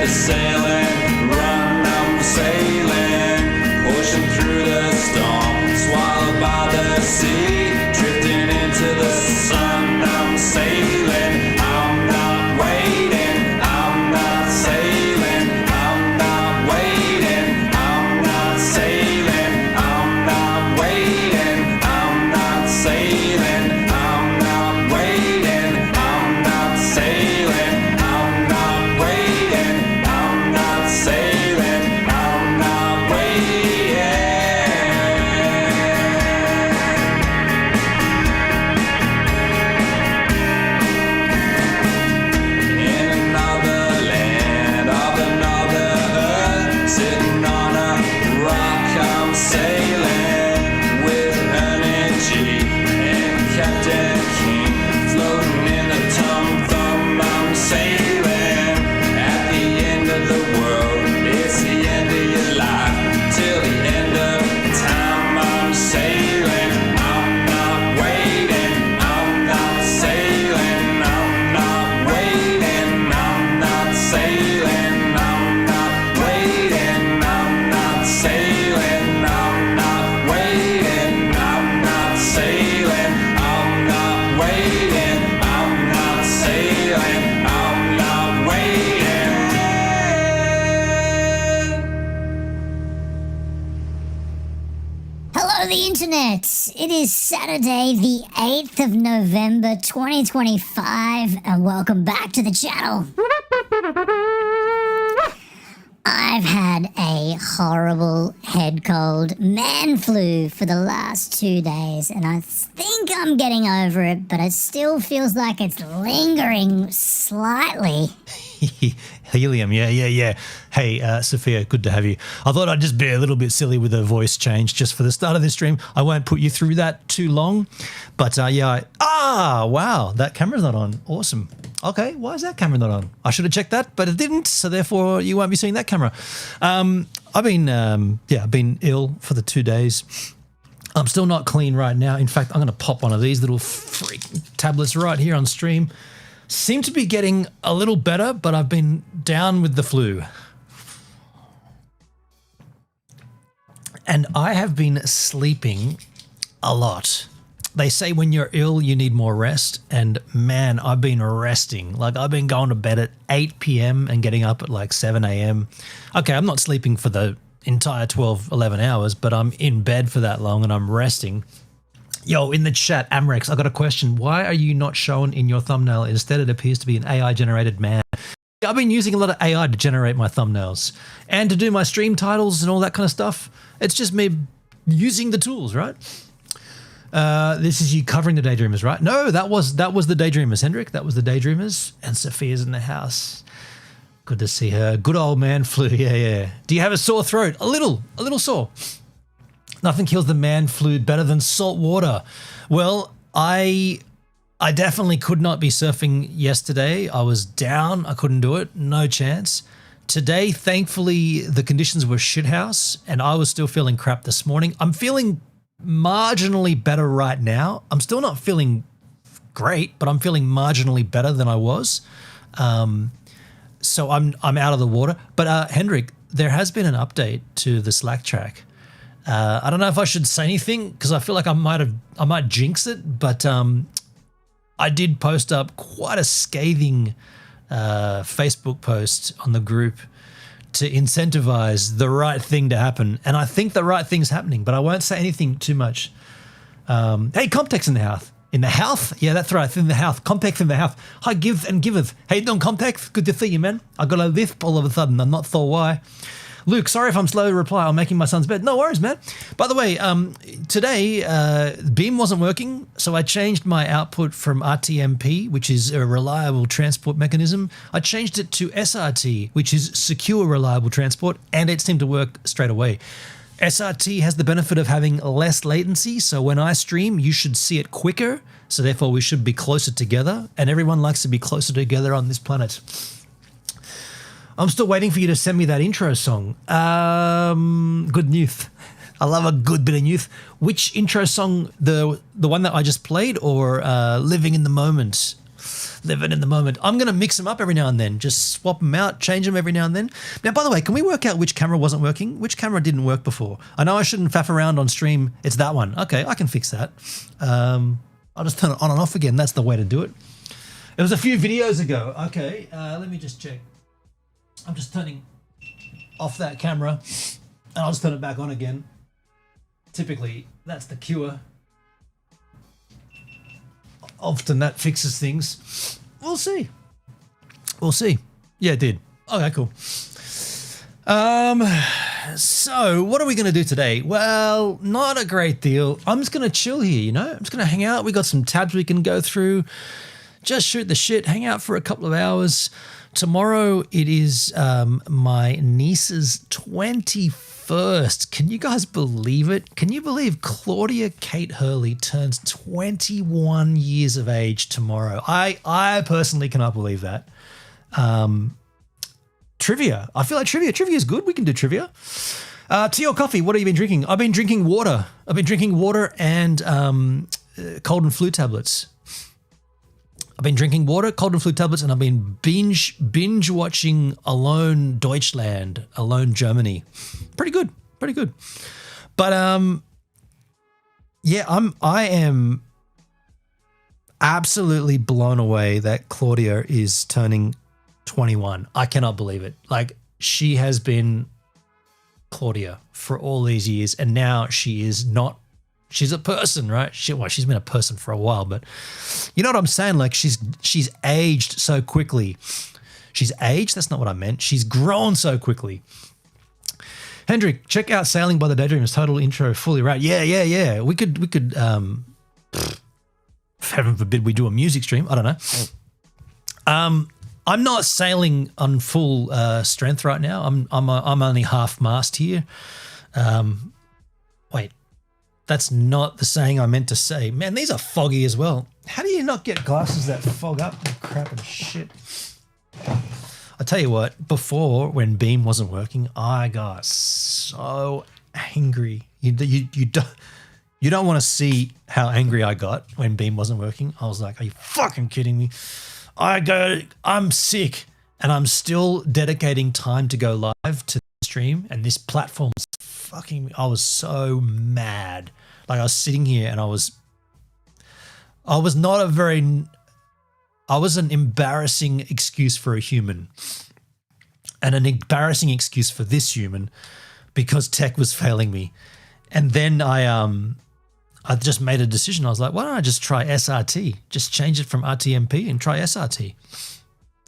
the sailing, run, I'm sailing, pushing through the storm, swallowed by the sea, drifting into the sun, I'm sailing, I'm not waiting, I'm not sailing, I'm not waiting, I'm not sailing, I'm not waiting, I'm not sailing, I'm not waiting, I'm not sailing, I'm not waiting, I'm not sailing, I'm not waiting. In another land of another earth, sitting on a rock, I'm sailing with energy and Captain King, floating in a tum-tum, I'm sailing at the end of the world, it's the end of your life, till the end of time, I'm sailing, I'm not waiting, I'm not sailing, I'm not waiting, I'm not sailing, I'm not waiting, I'm not sailing, I'm not waiting, I'm not sailing, I'm not waiting, I'm not sailing, I'm not waiting. Hello, the internet. It is Saturday, the 8th of November, 2025, and welcome back to the channel. I've had a horrible head cold, man flu, for the last 2 days, and I think I'm getting over it, but it still feels like it's lingering slightly. Helium, yeah. Hey, Sophia, good to have you. I thought I'd just be a little bit silly with a voice change just for the start of this stream. I won't put you through that too long, but wow, that camera's not on. Awesome. Okay, why is that camera not on? I should have checked that, but it didn't, so therefore you won't be seeing that camera. I've been ill for the 2 days. I'm still not clean right now. In fact, I'm going to pop one of these little freaking tablets right here on stream. Seem to be getting a little better, but I've been down with the flu. And I have been sleeping a lot. They say when you're ill, you need more rest. And man, I've been resting. Like I've been going to bed at 8 p.m. and getting up at like 7 a.m. Okay, I'm not sleeping for the entire 12, 11 hours, but I'm in bed for that long and I'm resting. Yo, in the chat, Amrex, I got a question. Why are you not shown in your thumbnail? Instead, it appears to be an AI-generated man. I've been using a lot of AI to generate my thumbnails and to do my stream titles and all that kind of stuff. It's just me using the tools, right? This is you covering the Daydreamers, right? No, that was the Daydreamers, Hendrik. That was the Daydreamers, and Sophia's in the house. Good to see her. Good old man flu. Yeah. Do you have a sore throat? A little sore. Nothing kills the man flu better than salt water. Well, I definitely could not be surfing yesterday. I was down. I couldn't do it. No chance. Today, thankfully, the conditions were shithouse, and I was still feeling crap this morning. I'm feeling marginally better right now. I'm still not feeling great, but I'm feeling marginally better than I was. So I'm out of the water. But Hendrik, there has been an update to the Slack track. I don't know if I should say anything because I feel like I might jinx it, but I did post up quite a scathing Facebook post on the group to incentivize the right thing to happen, and I think the right thing's happening, but I won't say anything too much. Hey, Comtex in the house. In the house? Yeah, that's right. In the house. Comtex in the house. Hi, give and giveth. How you doing, Comtex? Good to see you, man. I got a lisp all of a sudden. I'm not sure why. Luke, sorry if I'm slow to reply. I'm making my son's bed. No worries, man. By the way, today Beam wasn't working, so I changed my output from RTMP, which is a reliable transport mechanism. I changed it to SRT, which is secure reliable transport, and it seemed to work straight away. SRT has the benefit of having less latency, so when I stream, you should see it quicker, so therefore we should be closer together, and everyone likes to be closer together on this planet. I'm still waiting for you to send me that intro song. Good news. I love a good bit of news. Which intro song? The one that I just played, or Living in the Moment? living in the moment. I'm going to mix them up every now and then, just swap them out, change them every now and then. Now, by the way, can we work out which camera wasn't working? Which camera didn't work before? I know I shouldn't faff around on stream. It's that one. Okay, I can fix that. I'll just turn it on and off again. That's the way to do it. It was a few videos ago. Okay, let me just check. I'm just turning off that camera and I'll just turn it back on again. Typically, that's the cure. Often that fixes things. We'll see. We'll see. Yeah, it did. Okay, cool. So what are we going to do today? Well, not a great deal. I'm just going to chill here, you know? I'm just going to hang out. We got some tabs we can go through. Just shoot the shit, hang out for a couple of hours. Tomorrow it is my niece's 21st. Can you guys believe it? Can you believe Claudia Kate Hurley turns 21 years of age tomorrow? I personally cannot believe that. Trivia. I feel like trivia is good. We can do trivia. Tea or coffee? What have you been drinking? I've been drinking water. I've been drinking water and cold and flu tablets. I've been drinking water, cold and flu tablets, and I've been binge watching Alone Deutschland, Alone Germany. Pretty good. But yeah, I am absolutely blown away that Claudia is turning 21. I cannot believe it. Like, she has been Claudia for all these years, and now she is not. She's a person, right? She's been a person for a while, but you know what I'm saying? Like, she's aged so quickly. She's aged? That's not what I meant. She's grown so quickly. Hendrik, check out Sailing by the Daydream's total intro fully right. Yeah. We could heaven forbid we do a music stream. I don't know. I'm not sailing on full strength right now. I'm only half mast here. Wait. That's not the saying I meant to say. Man, these are foggy as well. How do you not get glasses that fog up and crap and shit? I tell you what, before when Beam wasn't working, I got so angry. You don't want to see how angry I got when Beam wasn't working. I was like, are you fucking kidding me? I'm sick and I'm still dedicating time to go live to the stream, and this platform's fucking, I was so mad. Like, I was sitting here and I was an embarrassing excuse for a human and an embarrassing excuse for this human because tech was failing me. And then I just made a decision. I was like, why don't I just try SRT? Just change it from RTMP and try SRT.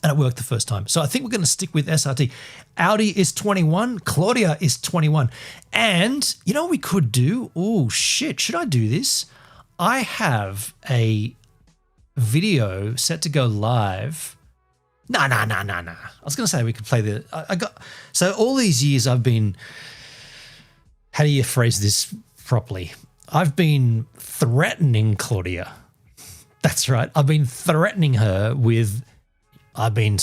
And it worked the first time. So I think we're going to stick with SRT. Audi is 21. Claudia is 21. And you know what we could do? Oh, shit. Should I do this? I have a video set to go live. Nah. I was going to say we could play so all these years I've been, how do you phrase this properly? I've been threatening Claudia. That's right. I've been threatening her with, I've been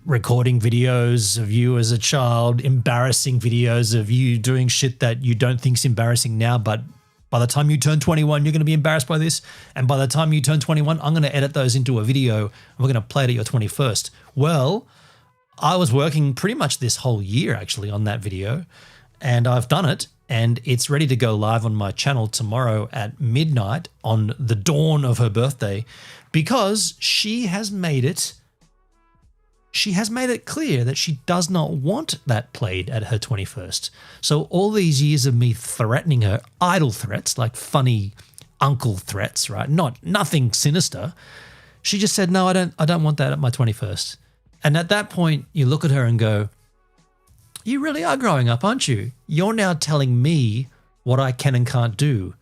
recording videos of you as a child, embarrassing videos of you doing shit that you don't think's embarrassing now, but by the time you turn 21, you're going to be embarrassed by this. And by the time you turn 21, I'm going to edit those into a video and we're going to play it at your 21st. Well, I was working pretty much this whole year actually on that video, and I've done it, and it's ready to go live on my channel tomorrow at midnight on the dawn of her birthday, because she has made it clear that she does not want that played at her 21st. So all these years of me threatening her, idle threats, like funny uncle threats, right? Nothing sinister. She just said, no, I don't want that at my 21st. And at that point, you look at her and go, you really are growing up, aren't you? You're now telling me what I can and can't do.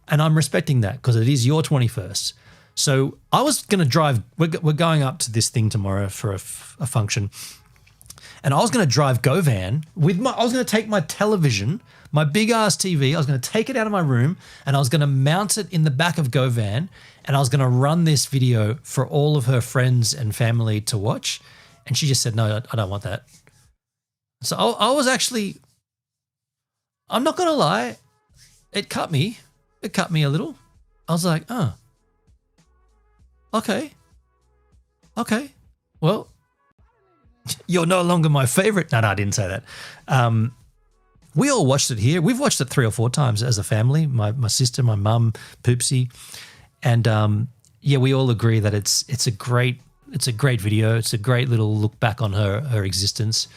And I'm respecting that because it is your 21st. So I was going to drive, we're going up to this thing tomorrow for a function, and I was going to drive GoVan I was going to take my television, my big ass TV, I was going to take it out of my room and I was going to mount it in the back of GoVan, and I was going to run this video for all of her friends and family to watch. And she just said, no, I don't want that. So I was actually, I'm not going to lie, it cut me a little. I was like, oh. Okay. Okay. Well, you're no longer my favorite. No, I didn't say that. We all watched it here. We've watched it 3 or 4 times as a family, my sister, my mum, Poopsie. And we all agree that it's a great video. It's a great little look back on her existence.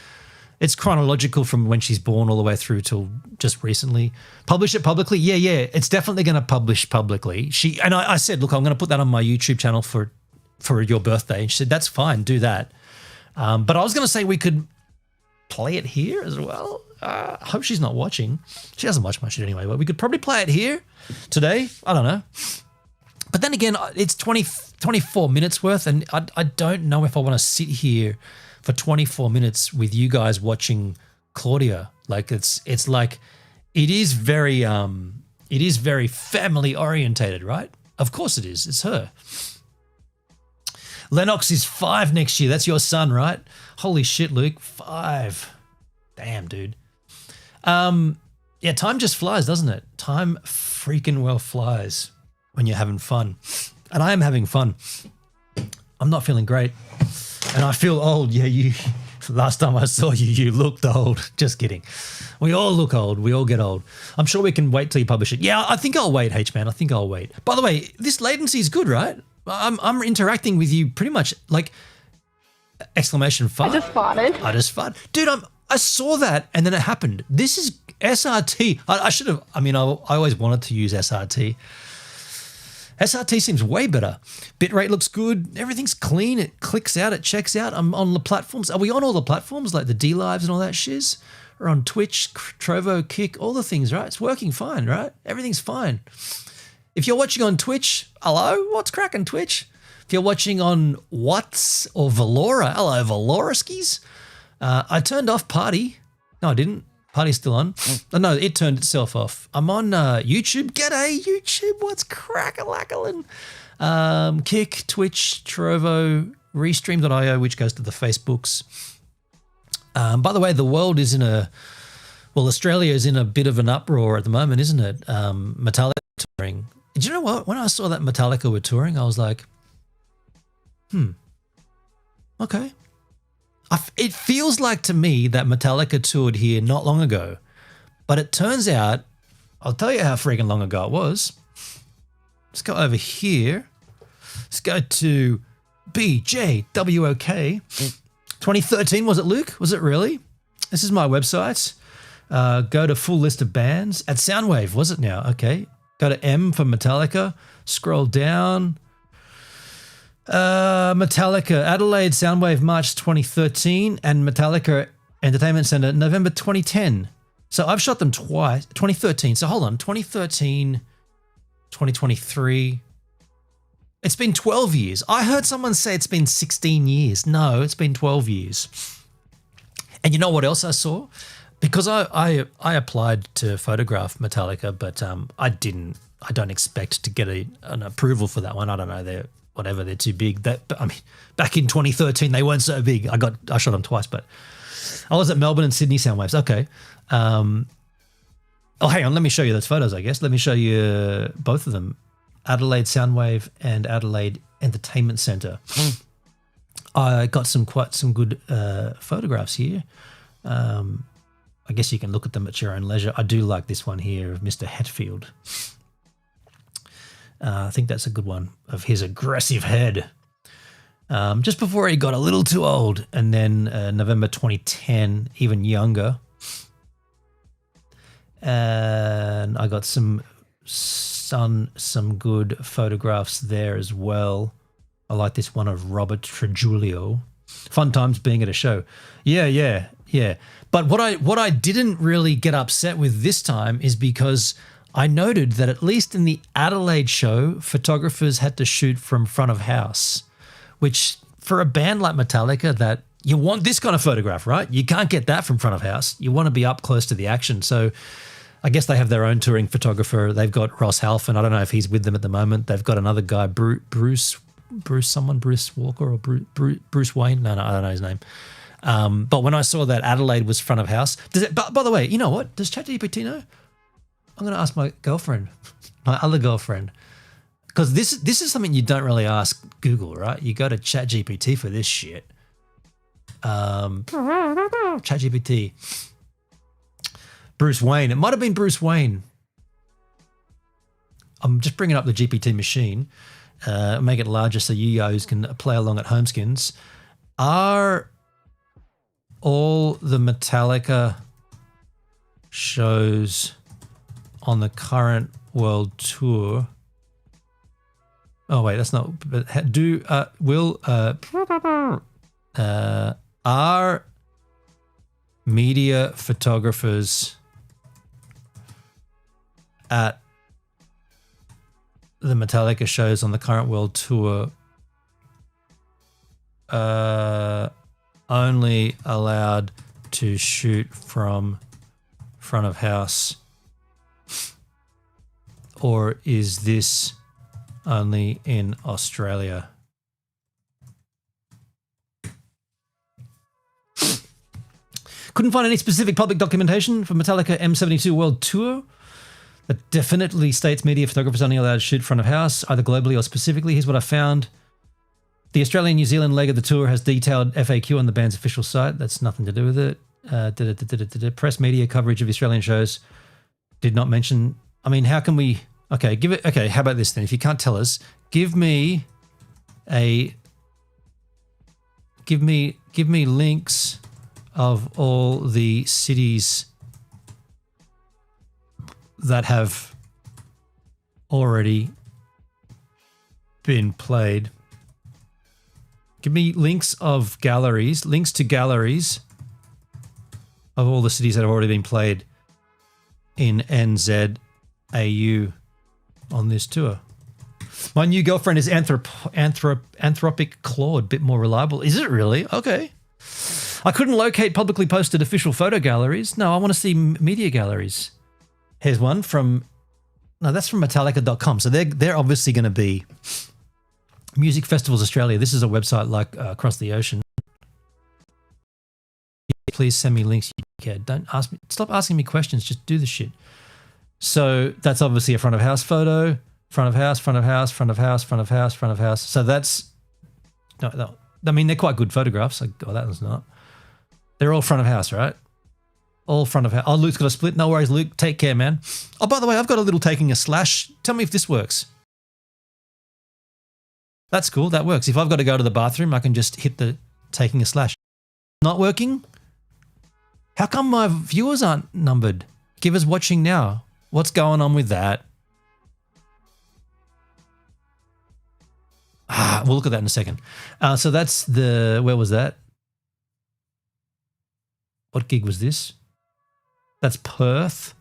It's chronological from when she's born all the way through till just recently. Publish it publicly? Yeah. It's definitely going to publish publicly. I said, look, I'm going to put that on my YouTube channel for your birthday. And she said, that's fine, do that. But I was going to say we could play it here as well. I hope she's not watching. She doesn't watch much anyway, but we could probably play it here today. I don't know. But then again, it's 24 minutes worth, and I don't know if I want to sit here for 24 minutes with you guys watching Claudia. Like it's like it is very family orientated, right? Of course it is. It's her. Lennox is 5 next year. That's your son, right? Holy shit, Luke. 5. Damn, dude. Time just flies, doesn't it? Time freaking well flies when you're having fun. And I am having fun. I'm not feeling great. And I feel old. Yeah, last time I saw you looked old. Just kidding. We all look old. We all get old. I'm sure we can wait till you publish it. Yeah, I think I'll wait, H-Man. I think I'll wait. By the way, this latency is good, right? I'm interacting with you pretty much like exclamation fart. I just farted. Dude, I saw that and then it happened. This is SRT. I should have, I always wanted to use SRT. SRT seems way better. Bitrate looks good. Everything's clean. It clicks out. It checks out. I'm on the platforms. Are we on all the platforms like the D-Lives and all that shiz? Or on Twitch, Trovo, Kick, all the things, right? It's working fine, right? Everything's fine. If you're watching on Twitch, hello? What's cracking, Twitch? If you're watching on What's or Valora, hello, Valoriskis. I turned off Party. No, I didn't. Party's still on. Oh, no, it turned itself off. I'm on YouTube. G'day, YouTube. What's crack-a-lackling? Kick, Twitch, Trovo, Restream.io, which goes to the Facebooks. By the way, the world is Australia is in a bit of an uproar at the moment, isn't it? Metallica touring. Do you know what? When I saw that Metallica were touring, I was like, okay. It feels like to me that Metallica toured here not long ago, but it turns out, I'll tell you how freaking long ago it was. Let's go over here. Let's go to BJWOK. 2013, was it, Luke? Was it really? This is my website. Go to full list of bands. At Soundwave, was it now? Okay. Go to M for Metallica. Scroll down. Metallica, Adelaide Soundwave, March 2013, and Metallica Entertainment Centre, November 2010. So I've shot them twice, 2013. So hold on, 2013, 2023. It's been 12 years. I heard someone say it's been 16 years. No, it's been 12 years. And you know what else I saw? Because I applied to photograph Metallica, but I don't expect to get an approval for that one. I don't know. They're too big. Back in 2013, they weren't so big. I shot them twice, but I was at Melbourne and Sydney Soundwaves. Okay. Hang on. Let me show you those photos, I guess. Let me show you both of them. Adelaide Soundwave and Adelaide Entertainment Centre. I got quite some good photographs here. I guess you can look at them at your own leisure. I do like this one here of Mr. Hetfield. I think that's a good one of his aggressive head. Just before he got a little too old. And then November 2010, even younger. And I got some good photographs there as well. I like this one of Robert Trujillo. Fun times being at a show. Yeah. But what I didn't really get upset with this time is because I noted that at least in the Adelaide show, photographers had to shoot from front of house, which for a band like Metallica, that you want this kind of photograph, right? You can't get that from front of house. You want to be up close to the action. So I guess they have their own touring photographer. They've got Ross Halfon. I don't know if he's with them at the moment. They've got another guy, Bruce Walker or Bruce Wayne. No, I don't know his name. But when I saw that Adelaide was front of house, by the way, you know what? Does ChatGPT know? I'm going to ask my girlfriend, my other girlfriend, because this is something you don't really ask Google, right? You go to ChatGPT for this shit. ChatGPT. Bruce Wayne. It might have been Bruce Wayne. I'm just bringing up the GPT machine. Make it larger so you guys can play along at Homeskins. Are all the Metallica shows on the current world tour? Oh wait, that's not. But are media photographers at the Metallica shows on the current world tour only allowed to shoot from front of house, or is this only in Australia? Couldn't find any specific public documentation for Metallica M72 World Tour that definitely states media photographers only allowed to shoot front of house, either globally or specifically. Here's what I found. The Australian-New Zealand leg of the tour has detailed FAQ on the band's official site. That's nothing to do with it. Press media coverage of Australian shows did not mention. I mean, how can we? Okay, give it. Okay, how about this then? If you can't tell us, give me links of all the cities that have already been played. Give me links of galleries, links to galleries of all the cities that have already been played in NZAU on this tour. My new girlfriend is Anthropic Claude, bit more reliable. Is it really? Okay. I couldn't locate publicly posted official photo galleries. No, I want to see media galleries. Here's one from, no, that's from Metallica.com. So they're obviously going to be Music Festivals Australia. This is a website like across the ocean. Please send me links. Yeah, don't ask me. Stop asking me questions. Just do the shit. So that's obviously a front of house photo. Front of house, front of house, front of house, front of house, front of house. So that's no. I mean, they're quite good photographs. Oh, that one's not. They're all front of house, right? All front of house. Oh, Luke's got a split. No worries, Luke. Take care, man. Oh, by the way, I've got a little taking a slash. Tell me if this works. That's cool. That works. If I've got to go to the bathroom, I can just hit the taking a slash. Not working? How come my viewers aren't numbered? Give us watching now. What's going on with that? We'll look at that in a second. So that's the, where was that? What gig was this? That's Perth.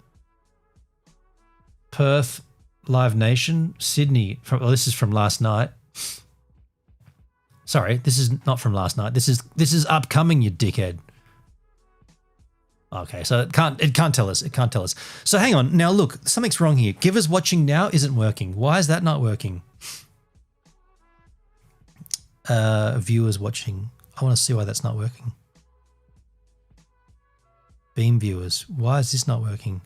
Perth, Live Nation, Sydney. This is from last night. Sorry, this is not from last night. This is upcoming, you dickhead. Okay, so it can't tell us. It can't tell us. So hang on. Now look, something's wrong here. Give us watching now isn't working. Why is that not working? Viewers watching. I want to see why that's not working. Beam viewers. Why is this not working?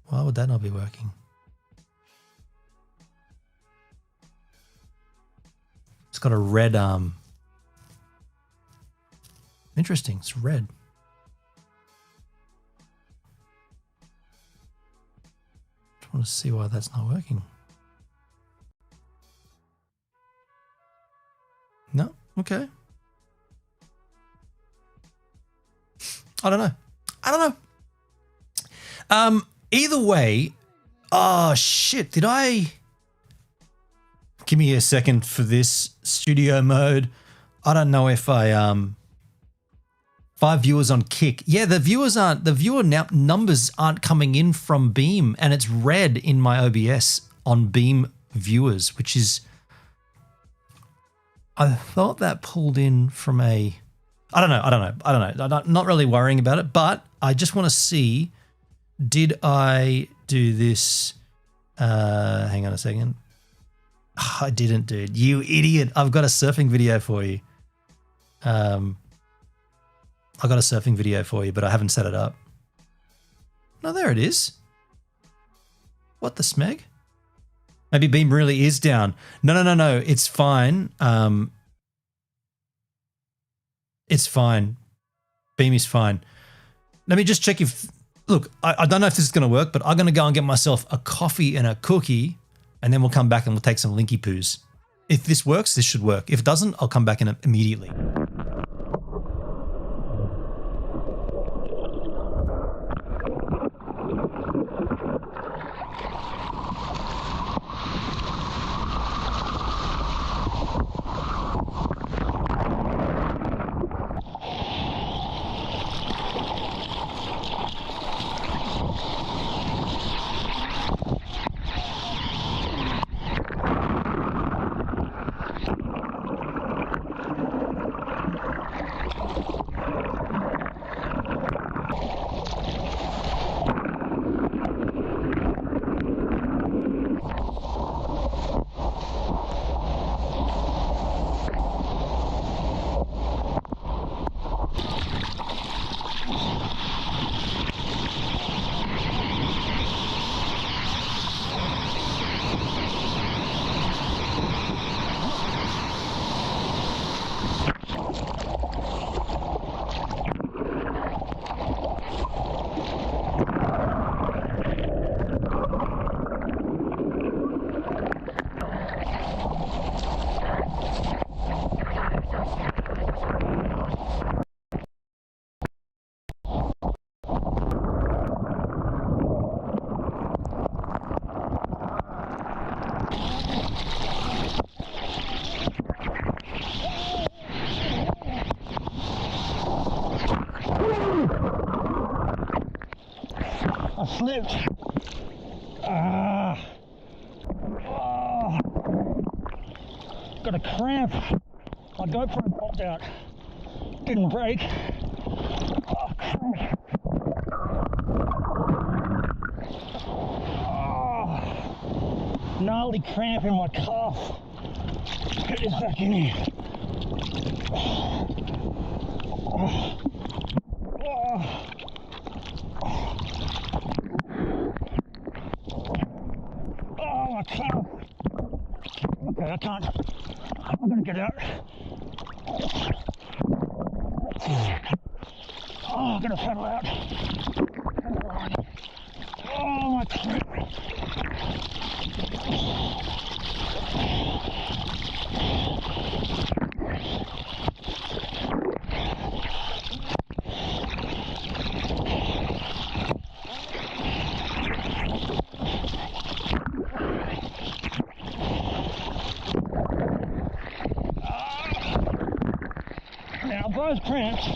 Why would that not be working? It's got a red arm. Interesting. It's red. I want to see why that's not working. No? Okay. I don't know. Either way, oh shit, did I... Give me a second for this studio mode. I don't know if I 5 viewers on Kick. Yeah, the viewer numbers aren't coming in from Beam, and it's red in my OBS on Beam viewers, which is, I thought that pulled in from a, I don't know. I'm not really worrying about it, but I just want to see, did I do this? Hang on a second. Oh, I didn't, dude. You idiot. I've got a surfing video for you. I got a surfing video for you, but I haven't set it up. No, there it is. What the smeg? Maybe beam really is down. No. It's fine. It's fine. Beam is fine. Let me just check if... Look, I don't know if this is going to work, but I'm going to go and get myself a coffee and a cookie, and then we'll come back and we'll take some linky poos. If this works, this should work. If it doesn't, I'll come back in immediately. I slipped. Got a cramp. My GoPro popped out. Didn't break. Cramp. Gnarly cramp in my calf. Get this back in here. I can't. Okay, I can't. I'm gonna get out. Oh, I'm gonna pedal out. Oh, my crap. Now, those cramps.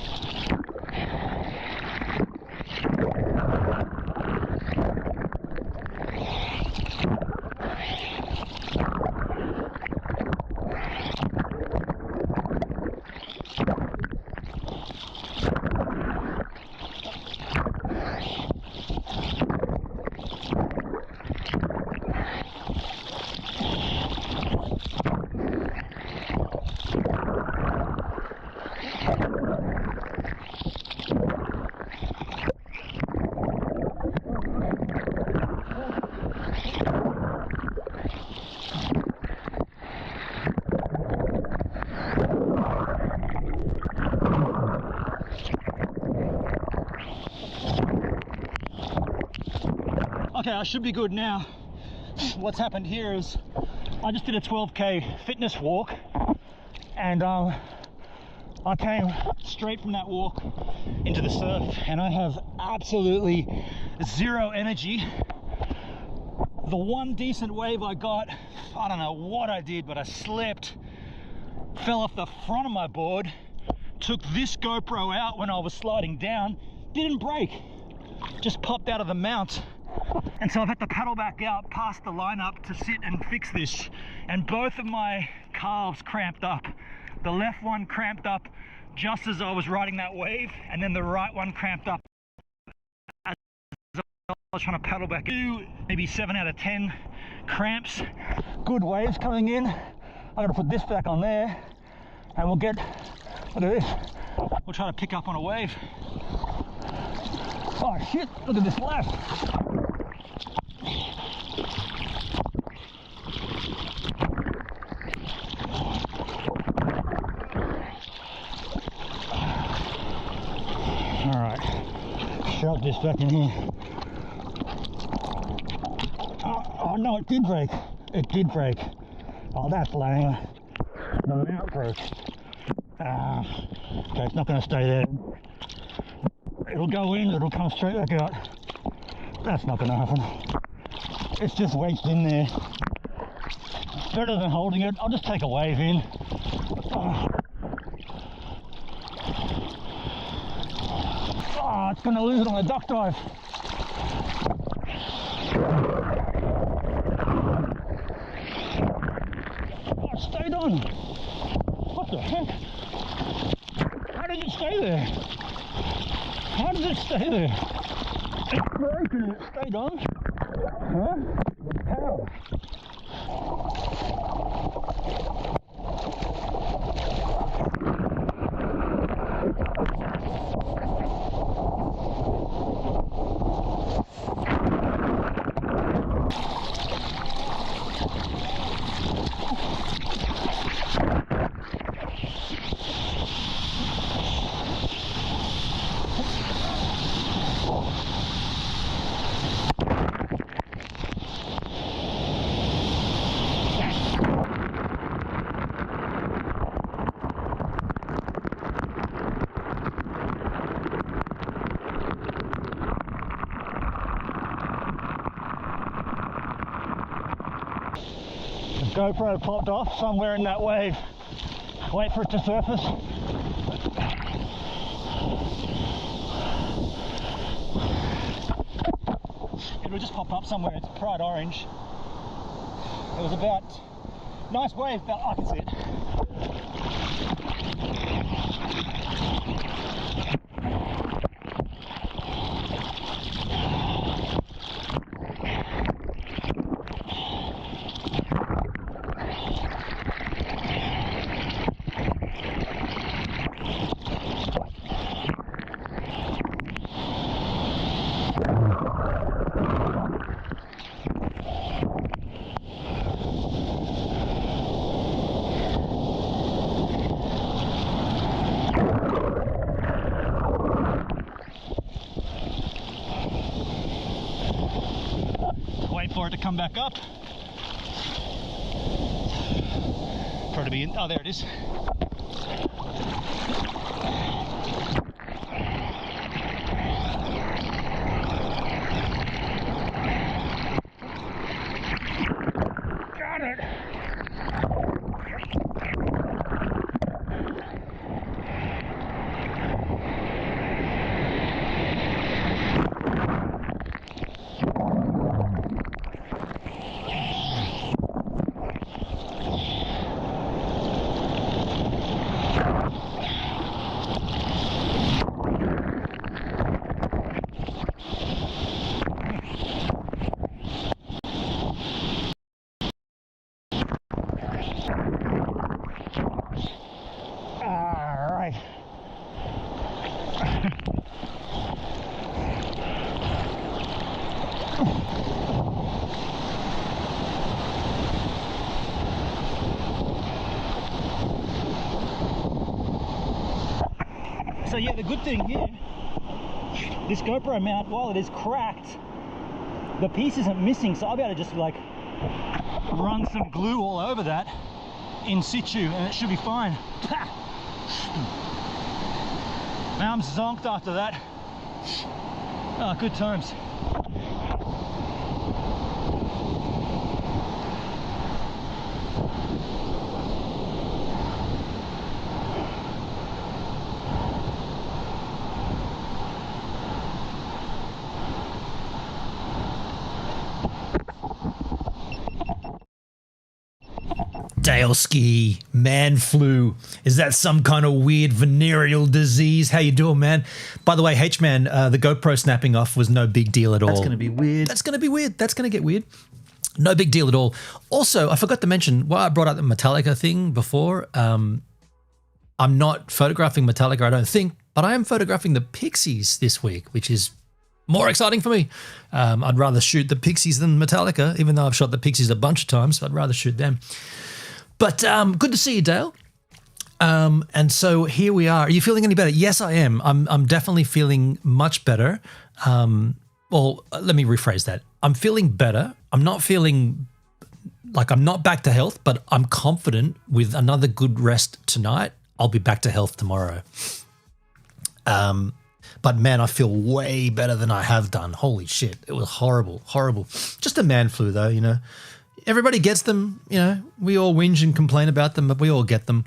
Okay, I should be good now. What's happened here is I just did a 12k fitness walk, and I came straight from that walk into the surf, and I have absolutely zero energy. The one decent wave I got, I don't know what I did, but I slipped, fell off the front of my board, took this GoPro out when I was sliding down, didn't break, just popped out of the mount. And so I've had to paddle back out past the lineup to sit and fix this. And both of my calves cramped up. The left one cramped up just as I was riding that wave, and then the right one cramped up as I was trying to paddle back. Maybe 7 out of 10 cramps. Good waves coming in. I gotta put this back on there, and we'll get, look at this, we'll try to pick up on a wave. Oh shit, look at this left. Alright, shove this back in here. Oh no, it did break. It did break. Oh, that's lame. The mount broke. Okay, it's not going to stay there. It'll go in, it'll come straight back out. That's not going to happen. It's just wedged in there. Better than holding it. I'll just take a wave in. Oh, it's going to lose it on the duck dive. Oh, it stayed on. What the heck? How did it stay there? How did it stay there? It broke and it stayed on? Huh? How? GoPro popped off somewhere in that wave. Wait for it to surface. It'll just pop up somewhere. It's bright orange. It was about nice wave, but I can see it. For it to come back up. For it to be in. Oh, there it is. Got it. So yeah, the good thing here, this GoPro mount, while it is cracked, the piece isn't missing, so I'll be able to just like run some glue all over that in situ and it should be fine. Now I'm zonked after that. Oh, good times. Daleski, man flu. Is that some kind of weird venereal disease? How you doing, man? By the way, H-Man, the GoPro snapping off was no big deal at all. That's going to be weird. That's going to be weird. That's going to get weird. No big deal at all. Also, I forgot to mention, why I brought up the Metallica thing before. I'm not photographing Metallica, I don't think, but I am photographing the Pixies this week, which is more exciting for me. I'd rather shoot the Pixies than Metallica, even though I've shot the Pixies a bunch of times. I'd rather shoot them. But good to see you, Dale. And so here we are. Are you feeling any better? Yes, I am. I'm definitely feeling much better. Well, let me rephrase that. I'm feeling better. I'm not feeling like I'm not back to health, but I'm confident with another good rest tonight, I'll be back to health tomorrow. But man, I feel way better than I have done. Holy shit. It was horrible, horrible. Just a man flu though, you know. Everybody gets them, you know. We all whinge and complain about them, but we all get them.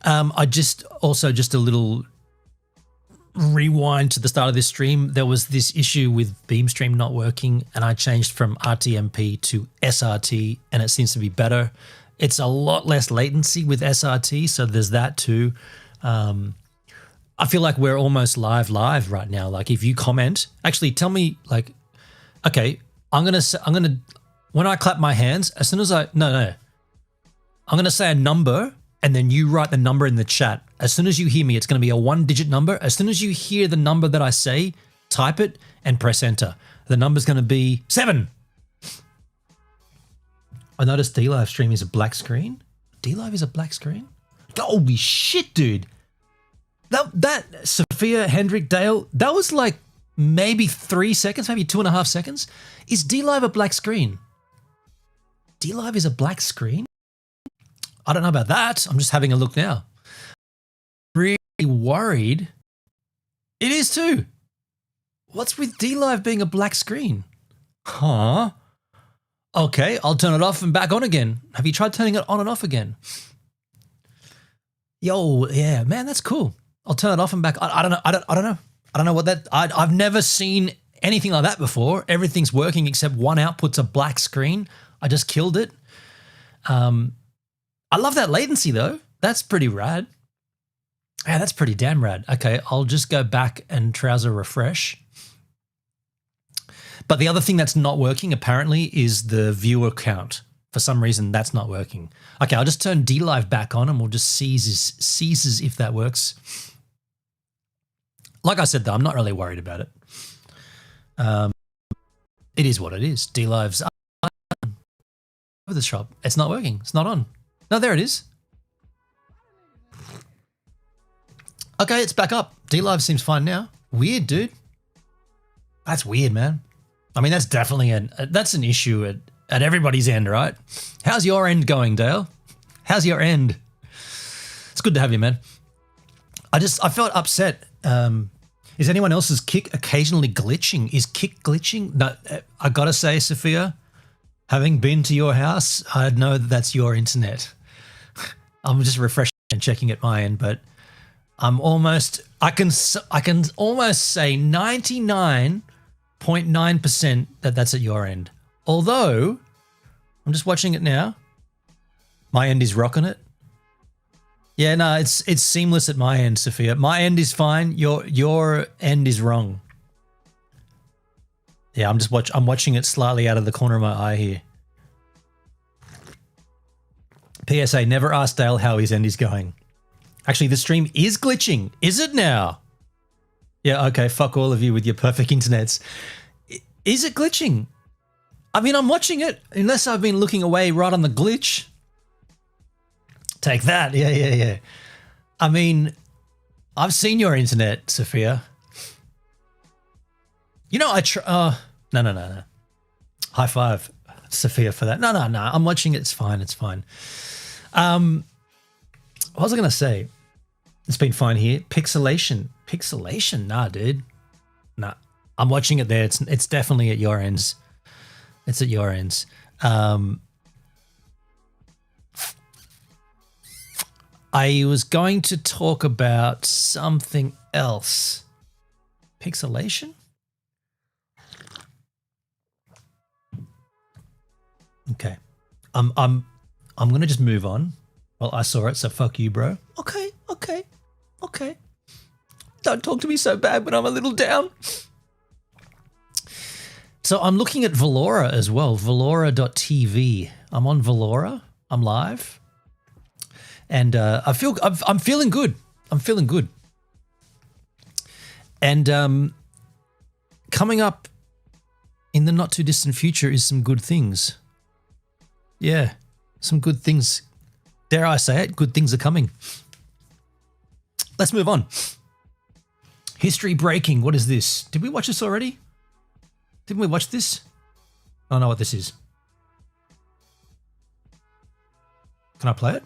I just a little rewind to the start of this stream. There was this issue with Beamstream not working, and I changed from RTMP to SRT, and it seems to be better. It's a lot less latency with SRT, so there's that too. I feel like we're almost live right now. Like if you comment, actually tell me like, okay, I'm gonna when I clap my hands, as soon as I'm gonna say a number. And then you write the number in the chat. As soon as you hear me, it's going to be a 1-digit number. As soon as you hear the number that I say, type it and press enter. The number's going to be 7. I noticed D-Live stream is a black screen. D-Live is a black screen? Holy shit, dude. That Sophia, Hendrik, Dale, that was like maybe 3 seconds, maybe 2.5 seconds. Is D-Live a black screen? D-Live is a black screen? I don't know about that. I'm just having a look now. Really worried. It is too. What's with D-Live being a black screen? Huh? Okay, I'll turn it off and back on again. Have you tried turning it on and off again? Yo, yeah, man, that's cool. I'll turn it off and back. I don't know. I don't know what that. I've never seen anything like that before. Everything's working except one output's a black screen. I just killed it. I love that latency though. That's pretty rad. Yeah, that's pretty damn rad. Okay, I'll just go back and trouser refresh. But the other thing that's not working apparently is the viewer count. For some reason, that's not working. Okay, I'll just turn D-Live back on and we'll just seizes if that works. Like I said though, I'm not really worried about it. It is what it is. D-Live's over the shop. It's not working. It's not on. No, there it is. Okay, it's back up. D-Live seems fine now. Weird, dude. That's weird, man. I mean, that's definitely that's an issue at everybody's end, right? How's your end going, Dale? How's your end? It's good to have you, man. I felt upset. Is anyone else's kick occasionally glitching? Is kick glitching? No, I gotta say, Sophia, having been to your house, I know that that's your internet. I'm just refreshing and checking at my end, but I can almost say 99.9% that that's at your end. Although, I'm just watching it now. My end is rocking it. Yeah, no, it's seamless at my end, Sophia. My end is fine. Your end is wrong. Yeah, I'm watching it slightly out of the corner of my eye here. PSA, never ask Dale how his end is going. Actually, the stream is glitching. Is it now? Yeah, okay, fuck all of you with your perfect internets. Is it glitching? I mean, I'm watching it, unless I've been looking away right on the glitch. Take that, yeah. I mean, I've seen your internet, Sophia. You know, no. High five, Sophia, for that. No. I'm watching it. It's fine. What was I going to say? It's been fine here. Pixelation. Nah, dude. Nah. I'm watching it there. It's definitely at your ends. It's at your ends. I was going to talk about something else. Pixelation? Okay. I'm gonna just move on. Well, I saw it, so fuck you, bro. Okay. Don't talk to me so bad when I'm a little down. So I'm looking at Valora as well, Valora.tv. I'm on Valora. I'm live. And I'm feeling good. And coming up in the not too distant future is some good things. Yeah, some good things. Dare I say it, good things are coming. Let's move on. History breaking. What is this? Did we watch this already? Didn't we watch this? I don't know what this is. Can I play it?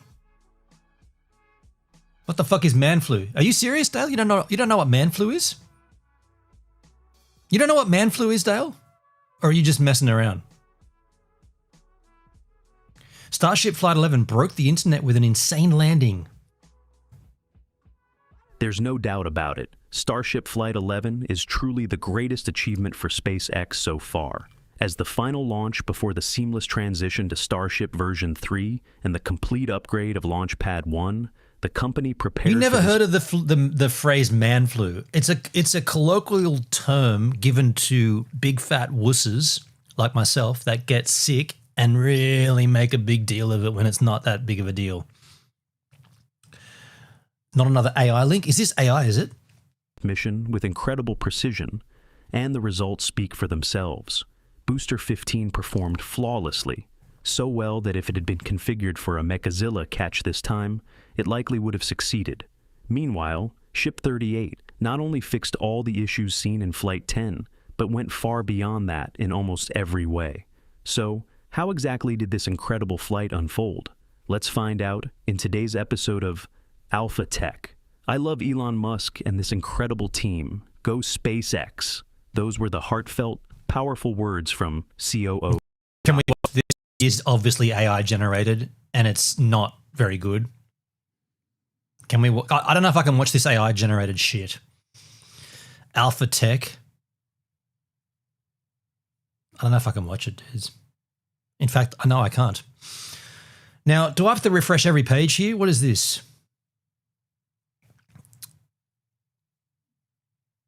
What the fuck is man flu? Are you serious, Dale? You don't know what man flu is? You don't know what man flu is, Dale? Or are you just messing around? Starship Flight 11 broke the internet with an insane landing. There's no doubt about it. Starship Flight 11 is truly the greatest achievement for SpaceX so far. As the final launch before the seamless transition to Starship version 3 and the complete upgrade of Launch Pad 1, the company prepared. You never heard of the phrase man flu? It's a colloquial term given to big fat wusses like myself that get sick and really make a big deal of it when it's not that big of a deal. Not another AI link? Is this AI, is it? Mission with incredible precision, and the results speak for themselves. Booster 15 performed flawlessly, so well that if it had been configured for a Mechazilla catch this time, it likely would have succeeded. Meanwhile, Ship 38 not only fixed all the issues seen in Flight 10, but went far beyond that in almost every way. So, how exactly did this incredible flight unfold? Let's find out in today's episode of Alpha Tech. I love Elon Musk and this incredible team. Go SpaceX. Those were the heartfelt, powerful words from COO. Can we watch this? Is obviously AI generated and it's not very good. Can we? I don't know if I can watch this AI generated shit. Alpha Tech. I don't know if I can watch it, dudes. In fact, I know I can't. Now, do I have to refresh every page here? What is this?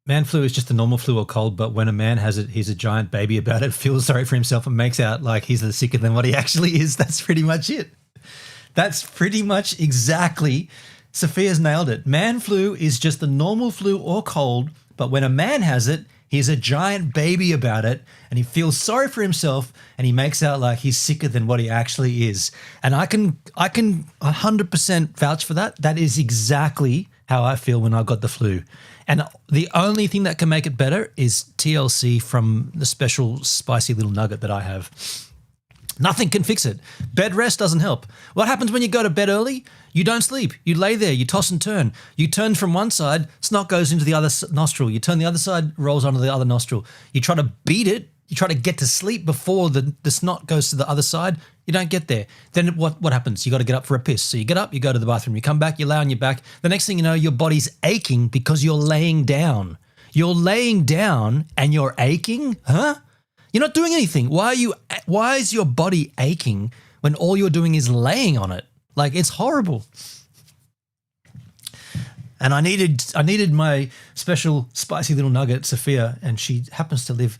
Man flu is just a normal flu or cold, but when a man has it, he's a giant baby about it, feels sorry for himself and makes out like he's sicker than what he actually is. That's pretty much it. That's pretty much exactly. Sophia's nailed it. Man flu is just a normal flu or cold, but when a man has it, he's a giant baby about it and he feels sorry for himself and he makes out like he's sicker than what he actually is. And I can 100% vouch for that. That is exactly how I feel when I got the flu. And the only thing that can make it better is TLC from the special spicy little nugget that I have. Nothing can fix it. Bed rest doesn't help. What happens when you go to bed early? You don't sleep. You lay there. You toss and turn. You turn from one side, snot goes into the other nostril. You turn the other side, rolls onto the other nostril. You try to beat it. You try to get to sleep before the snot goes to the other side. You don't get there. Then what happens? You got to get up for a piss. So you get up, you go to the bathroom, you come back, you lay on your back. The next thing you know, your body's aching because you're laying down. You're laying down and you're aching? Huh? You're not doing anything. Why is your body aching when all you're doing is laying on it? Like, it's horrible. And I needed my special spicy little nugget, Sophia, and she happens to live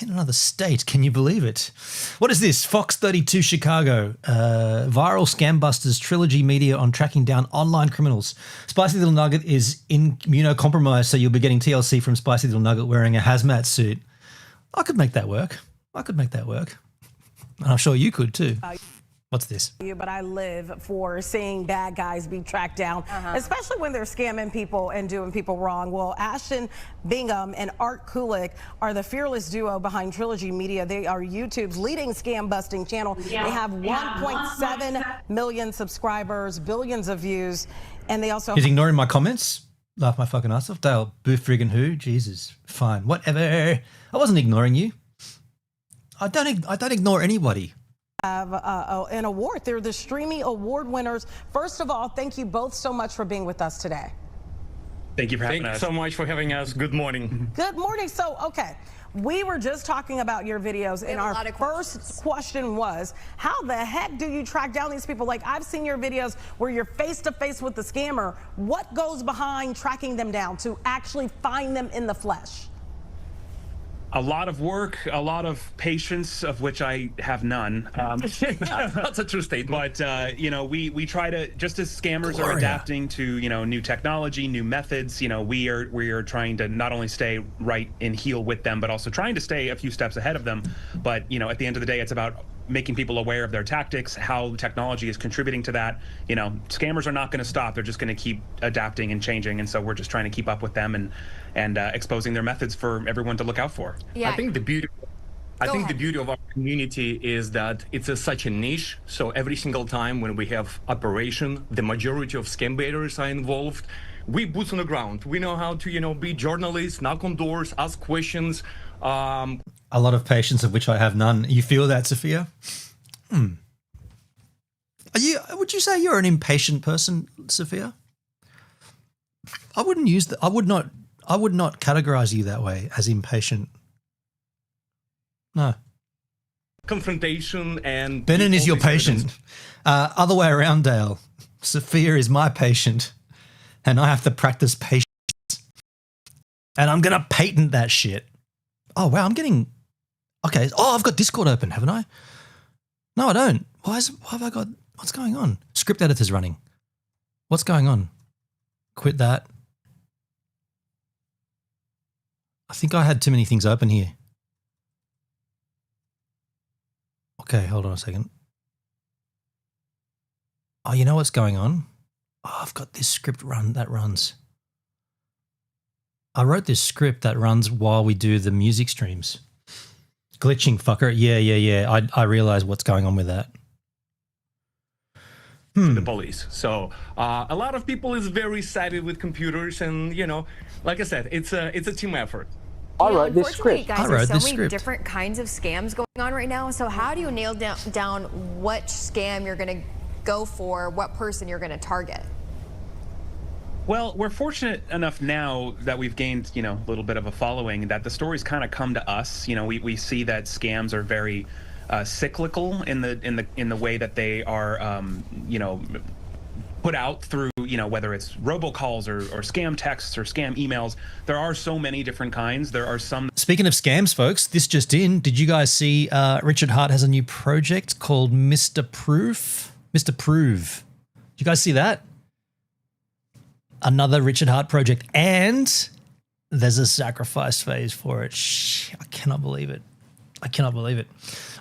in another state. Can you believe it? What is this? FOX32 Chicago. Viral scam busters, Trilogy Media on tracking down online criminals. Spicy Little Nugget is immunocompromised, so you'll be getting TLC from Spicy Little Nugget wearing a hazmat suit. I could make that work. And I'm sure you could too. What's this? But I live for seeing bad guys be tracked down, especially when they're scamming people and doing people wrong. Well, Ashton Bingham and Art Kulik are the fearless duo behind Trilogy Media. They are YouTube's leading scam busting channel. They have 1.7 million subscribers, billions of views, and they also... He's ignoring my comments? Laugh my fucking ass off. Dale, boo friggin' who? Jesus. Fine. Whatever. I wasn't ignoring you. I don't ignore anybody. Have an award. They're the Streamy Award winners. First of all, thank you both so much for being with us today. Thank you for having us. Thank you so much for having us. Good morning. Good morning. So, okay, we were just talking about your videos, and our first question was, how the heck do you track down these people? Like, I've seen your videos where you're face to face with the scammer. What goes behind tracking them down to actually find them in the flesh? a lot of work, a lot of patience, of which I have none. That's a true statement. But you know, we try to, just as scammers are Gloria. adapting to, you know, new technology, new methods, you know, we are trying to not only stay right in heel with them, but also trying to stay a few steps ahead of them. But you know, at the end of the day, it's about making people aware of their tactics, how technology is contributing to that. You know, scammers are not going to stop; they're just going to keep adapting and changing, and so we're just trying to keep up with them and exposing their methods for everyone to look out for. Yeah. I think the beauty ahead. the beauty of our community is that it's such a niche. So every single time when we have operation, the majority of scam baiters are involved. We boots on the ground. We know how to, you know, be journalists, knock on doors, ask questions. A lot of patience, of which I have none. You feel that, Sophia? Would you say you're an impatient person, Sophia? I wouldn't use that. I would not categorize you that way, as impatient. No. Confrontation and Benin is your all these patient. Other way around, Dale. Sophia is my patient, and I have to practice patience. And I'm gonna patent that shit. Oh wow, I'm getting okay. Oh, I've got Discord open, haven't I? No, I don't. Why have I got? What's going on? Script editor's running. What's going on? Quit that. I think I had too many things open here. Okay, hold on a second. Oh, you know what's going on? Oh, I've got this script that runs. I wrote this script that runs while we do the music streams. Glitching, fucker. Yeah. I realize what's going on with that. the police. So a lot of people is very savvy with computers, and you know, like I said, it's a team effort. I wrote this script. Guys, I wrote there's so this many script. different kinds of scams going on right now. So how do you nail down which scam you're going to go for, what person you're going to target? Well, we're fortunate enough now that we've gained, you know, a little bit of a following that the stories kind of come to us. You know, we see that scams are very cyclical in the way that they are, you know, put out through, you know, whether it's robocalls or scam texts or scam emails. There are so many different kinds. There are some. Speaking of scams, folks, this just in. Did you guys see Richard Hart has a new project called Mr. Proof? Mr. Prove. Did you guys see that? Another Richard Hart project, and there's a sacrifice phase for it. I cannot believe it. I cannot believe it.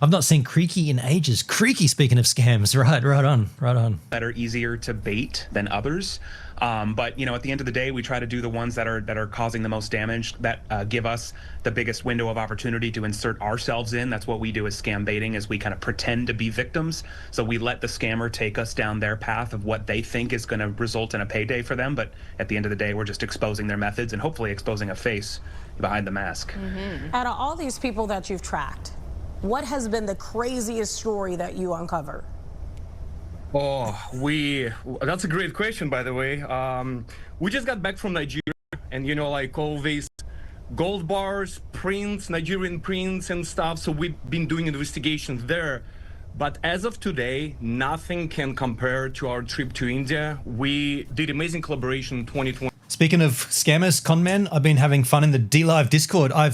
I've not seen Creaky in ages. Creaky, speaking of scams, right on. That are easier to bait than others. But you know, at the end of the day, we try to do the ones that are causing the most damage, that give us the biggest window of opportunity to insert ourselves in. That's what we do as scam baiting, is we kind of pretend to be victims. So we let the scammer take us down their path of what they think is going to result in a payday for them. But at the end of the day, we're just exposing their methods and hopefully exposing a face behind the mask. Mm-hmm. Out of all these people that you've tracked, what has been the craziest story that you uncovered? Oh, that's a great question, by the way. We just got back from Nigeria, and you know, like all these gold bars, prints, Nigerian prints and stuff. So we've been doing investigations there. But as of today, nothing can compare to our trip to India. We did amazing collaboration in 2020. Speaking of scammers, conmen, I've been having fun in the DLive Discord. I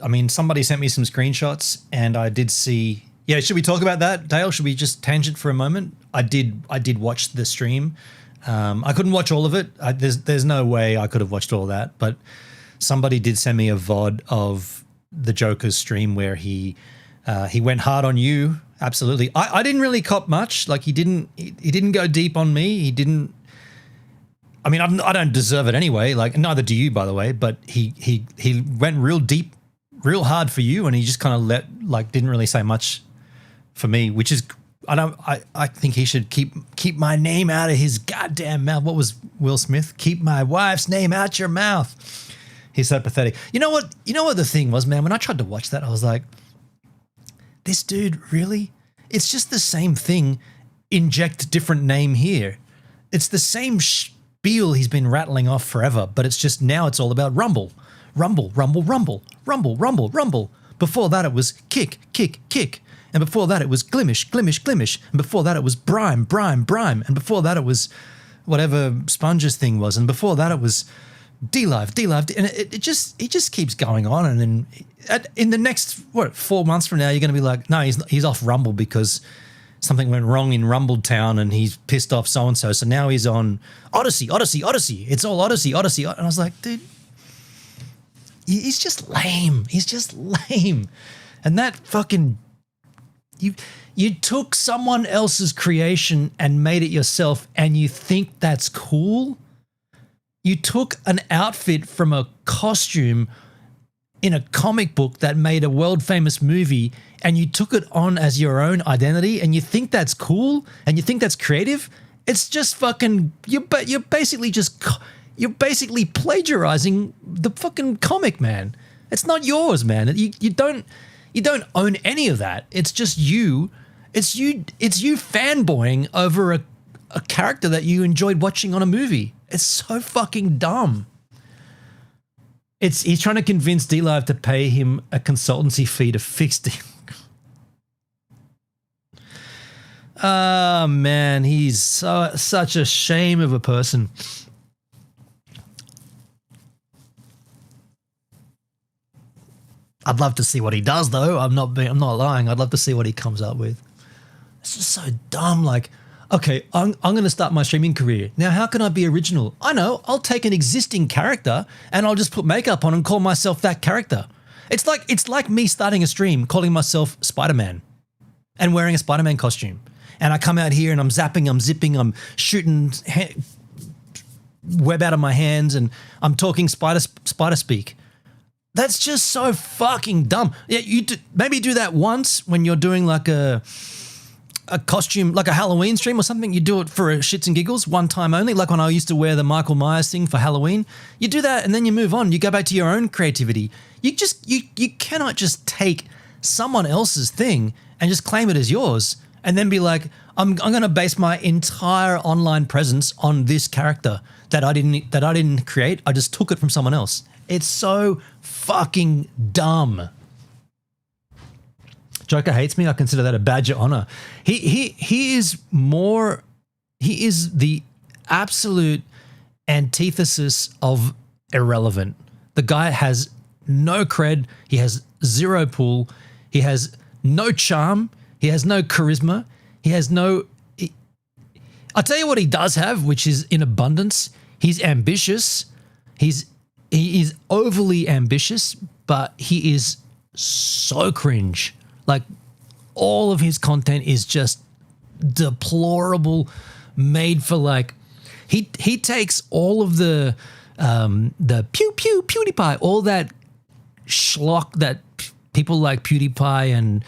mean, somebody sent me some screenshots, and I did see. Yeah, should we talk about that, Dale? Should we just tangent for a moment? I did watch the stream. I couldn't watch all of it. There's no way I could have watched all that, but somebody did send me a VOD of the Joker's stream where he went hard on you. Absolutely. I didn't really cop much. Like he didn't go deep on me. He didn't. I mean, I don't deserve it anyway. Like neither do you, by the way. But he went real deep, real hard for you, and he just kind of didn't really say much for me, which is I think he should keep my name out of his goddamn mouth. What was Will Smith? Keep my wife's name out your mouth. He's so pathetic. You know what the thing was, man? When I tried to watch that, I was like, this dude, really? It's just the same thing. Inject different name here. It's the same spiel he's been rattling off forever, but it's just now it's all about rumble. Rumble, rumble, rumble, rumble, rumble, rumble. Before that it was kick, kick, kick. And before that it was glimish, glimish, glimish. And before that it was brime, brime, brime. And before that it was whatever Sponge's thing was. And before that it was D-Live, and it just keeps going on, and then in the next 4 months from now, you're going to be like, no, he's off Rumble because something went wrong in Rumble Town, and he's pissed off so and so. So now he's on Odyssey. It's all Odyssey. And I was like, dude, he's just lame. And that fucking you took someone else's creation and made it yourself, and you think that's cool? You took an outfit from a costume in a comic book that made a world famous movie, and you took it on as your own identity, and you think that's cool, and you think that's creative? It's just fucking, you're basically plagiarizing the fucking comic, man. It's not yours, man. You don't own any of that. It's just you. It's you fanboying over a character that you enjoyed watching on a movie. It's so fucking dumb. He's trying to convince D-Live to pay him a consultancy fee to fix it. Oh, man, he's such a shame of a person. I'd love to see what he does, though. I'm not lying. I'd love to see what he comes up with. It's just so dumb. Like, okay, I'm going to start my streaming career. Now, how can I be original? I know. I'll take an existing character and I'll just put makeup on and call myself that character. It's like me starting a stream, calling myself Spider-Man and wearing a Spider-Man costume. And I come out here and I'm zapping, I'm zipping, I'm shooting web out of my hands, and I'm talking spider speak. That's just so fucking dumb. Yeah, maybe do that once when you're doing like a costume, like a Halloween stream or something. You do it for shits and giggles, one time only, like when I used to wear the Michael Myers thing for Halloween. You do that and then you move on. You go back to your own creativity. You cannot just take someone else's thing and just claim it as yours and then be like, I'm going to base my entire online presence on this character that I didn't create. I just took it from someone else. It's so fucking dumb. Joker hates me. I consider that a badge of honor. He is the absolute antithesis of irrelevant. The guy has no cred. He has zero pull. He has no charm. He has no charisma. He has no... I'll tell you what he does have, which is in abundance. He's ambitious. He is overly ambitious, but he is so cringe. Like, all of his content is just deplorable, made for like... He takes all of the pew pew PewDiePie, all that schlock that people like PewDiePie and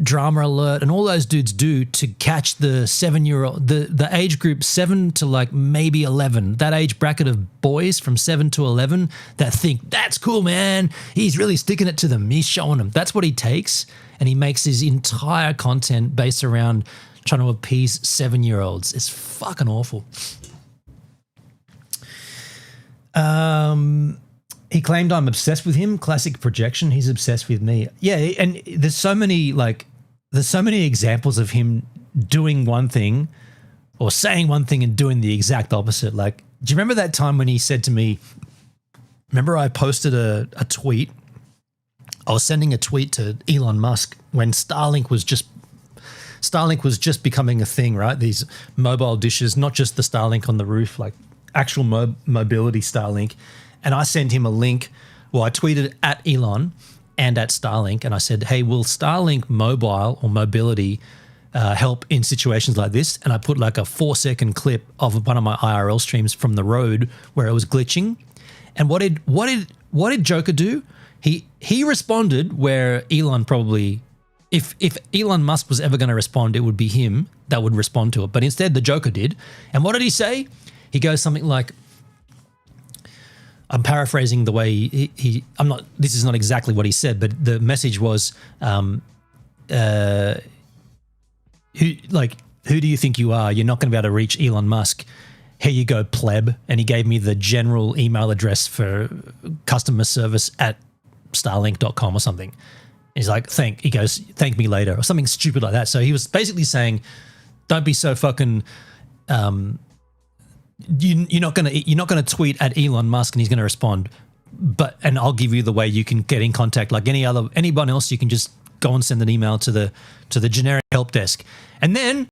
Drama Alert and all those dudes do to catch the 7-year-old, the age group 7 to like maybe 11, that age bracket of boys from 7 to 11 that think, that's cool, man. He's really sticking it to them. He's showing them. That's what he takes, and he makes his entire content based around trying to appease 7-year-olds. It's fucking awful. He claimed I'm obsessed with him. Classic projection. He's obsessed with me. Yeah, and there's so many examples of him doing one thing or saying one thing and doing the exact opposite. Like, do you remember that time when he said to me, remember I posted a tweet? I was sending a tweet to Elon Musk when Starlink was just becoming a thing, right? These mobile dishes, not just the Starlink on the roof, like actual mobility Starlink. And I sent him a link. Well, I tweeted at Elon and at Starlink, and I said, hey, will Starlink mobile or mobility help in situations like this? And I put like a 4-second clip of one of my IRL streams from the road where it was glitching. And what did Joker do? He responded where Elon probably, if Elon Musk was ever going to respond, it would be him that would respond to it. But instead, the Joker did. And what did he say? He goes something like, I'm paraphrasing the way this is not exactly what he said, but the message was, who do you think you are? You're not going to be able to reach Elon Musk. Here you go, pleb. And he gave me the general email address for customer service at starlink.com or something. And he's like, he goes, thank me later, or something stupid like that. So he was basically saying, don't be so fucking, you're not gonna tweet at Elon Musk and he's gonna respond. And I'll give you the way you can get in contact. Like anyone else, you can just go and send an email to the generic help desk. And then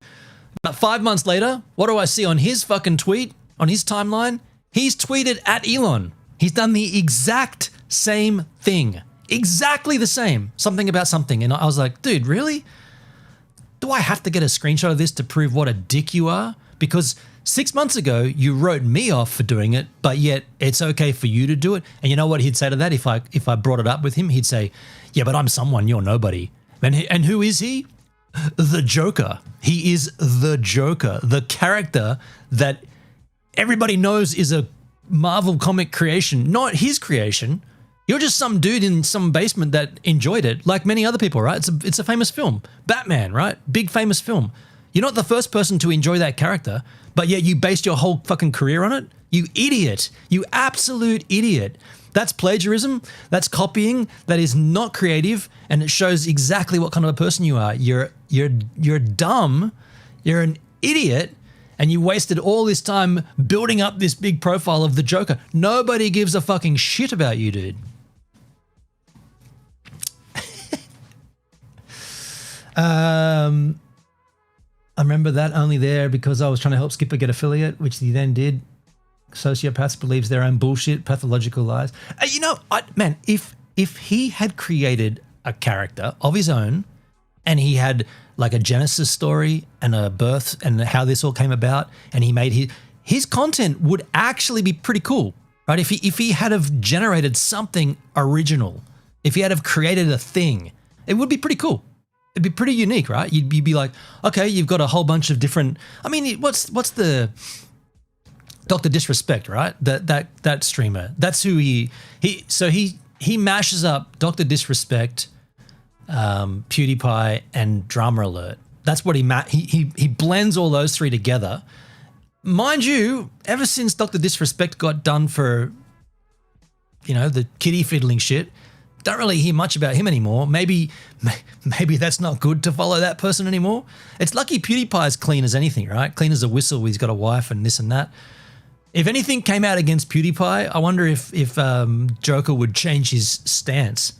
about 5 months later, what do I see on his fucking tweet, on his timeline? He's tweeted at Elon. He's done the exact same thing. Exactly the same. Something about something. And I was like, dude, really? Do I have to get a screenshot of this to prove what a dick you are? Because 6 months ago, you wrote me off for doing it, but yet it's okay for you to do it. And you know what he'd say to that? If I brought it up with him, he'd say, yeah, but I'm someone, you're nobody. And who is he? The Joker. He is the Joker, the character that everybody knows is a Marvel comic creation, not his creation. You're just some dude in some basement that enjoyed it, like many other people, right? It's a famous film. Batman, right? Big famous film. You're not the first person to enjoy that character, but yet you based your whole fucking career on it? You idiot. You absolute idiot. That's plagiarism. That's copying. That is not creative, and it shows exactly what kind of a person you are. You're dumb. You're an idiot, and you wasted all this time building up this big profile of the Joker. Nobody gives a fucking shit about you, dude. I remember that only there because I was trying to help Skipper get affiliate, which he then did. Sociopaths believes their own bullshit, pathological lies. You know, man, if he had created a character of his own and he had like a genesis story and a birth and how this all came about, and he made his content would actually be pretty cool, right? If he had have generated something original, if he had have created a thing, it would be pretty cool. It'd be pretty unique, right? You'd be like, okay, you've got a whole bunch of different. I mean, what's the Dr. Disrespect, right? That streamer. That's who he mashes up Dr. Disrespect, PewDiePie, and Drama Alert. That's what he blends all those three together. Mind you, ever since Dr. Disrespect got done for, the kitty fiddling shit, don't really hear much about him anymore. Maybe that's not good to follow that person anymore. It's lucky PewDiePie's clean as anything, right? Clean as a whistle. He's got a wife and this and that. If anything came out against PewDiePie, I wonder if Joker would change his stance.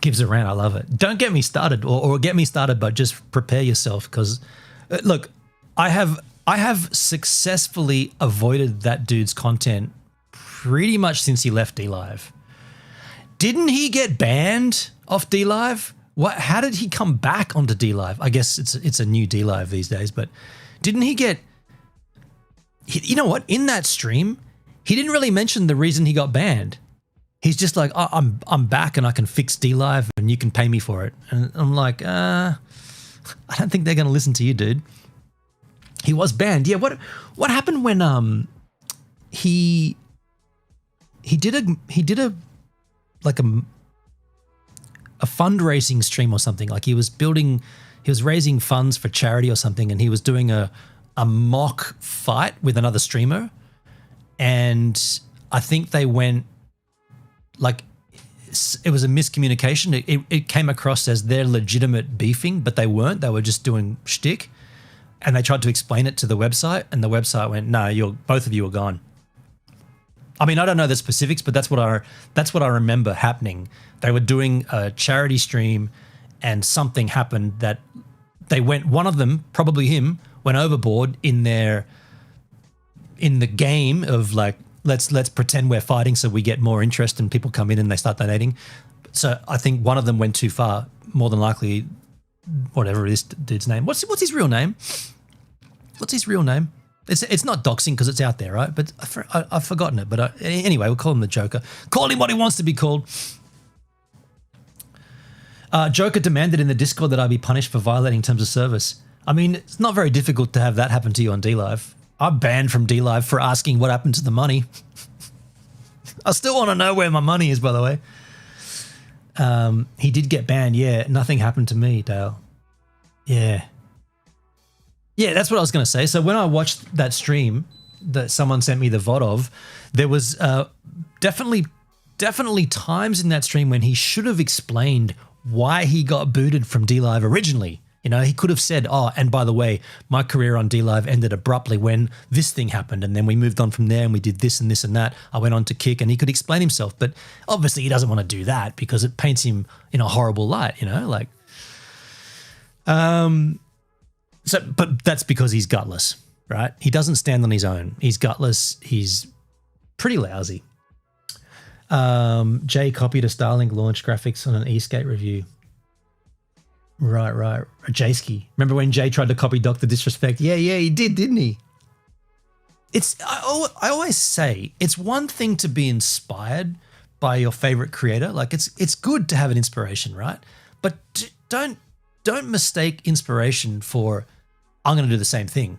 Gives a rant. I love it. Don't get me started, or get me started, but just prepare yourself because, look, I have successfully avoided that dude's content pretty much since he left DLive. Didn't he get banned off DLive? What? How did he come back onto DLive? I guess it's a new DLive these days, but didn't he get? You know what? In that stream, he didn't really mention the reason he got banned. He's just like, oh, I'm back and I can fix DLive and you can pay me for it. And I'm like, I don't think they're going to listen to you, dude. He was banned. Yeah. What happened when he did a fundraising stream or something, like he was raising funds for charity or something, and he was doing a mock fight with another streamer, and I think they went like it was a miscommunication. It came across as they're legitimate beefing, but they weren't. They were just doing shtick, and they tried to explain it to the website, and the website went, "No, both of you are gone." I mean, I don't know the specifics, but that's what I remember happening. They were doing a charity stream, and something happened that one of them, probably him, went overboard in the game of like, let's pretend we're fighting so we get more interest and people come in and they start donating. So I think one of them went too far, more than likely, whatever it is, dude's name. What's his real name? What's his real name? It's not doxing because it's out there, right? But I've forgotten it. But anyway, we'll call him the Joker. Call him what he wants to be called. Joker demanded in the Discord that I be punished for violating terms of service. I mean, it's not very difficult to have that happen to you on DLive. I'm banned from DLive for asking what happened to the money. I still want to know where my money is, by the way. He did get banned. Yeah, nothing happened to me, Dale. Yeah. Yeah, that's what I was going to say. So when I watched that stream that someone sent me the VOD of, there was definitely times in that stream when he should have explained why he got booted from DLive originally. You know, he could have said, oh, and by the way, my career on DLive ended abruptly when this thing happened, and then we moved on from there and we did this and this and that. I went on to Kick, and he could explain himself. But obviously he doesn't want to do that because it paints him in a horrible light, you know, like. But that's because he's gutless, right? He doesn't stand on his own. He's gutless. He's pretty lousy. Jay copied a Starlink launch graphics on an Eastgate review. Right. Jayski. Remember when Jay tried to copy Dr. Disrespect? Yeah, he did, didn't he? I always say it's one thing to be inspired by your favorite creator. Like it's good to have an inspiration, right? But don't mistake inspiration for I'm going to do the same thing.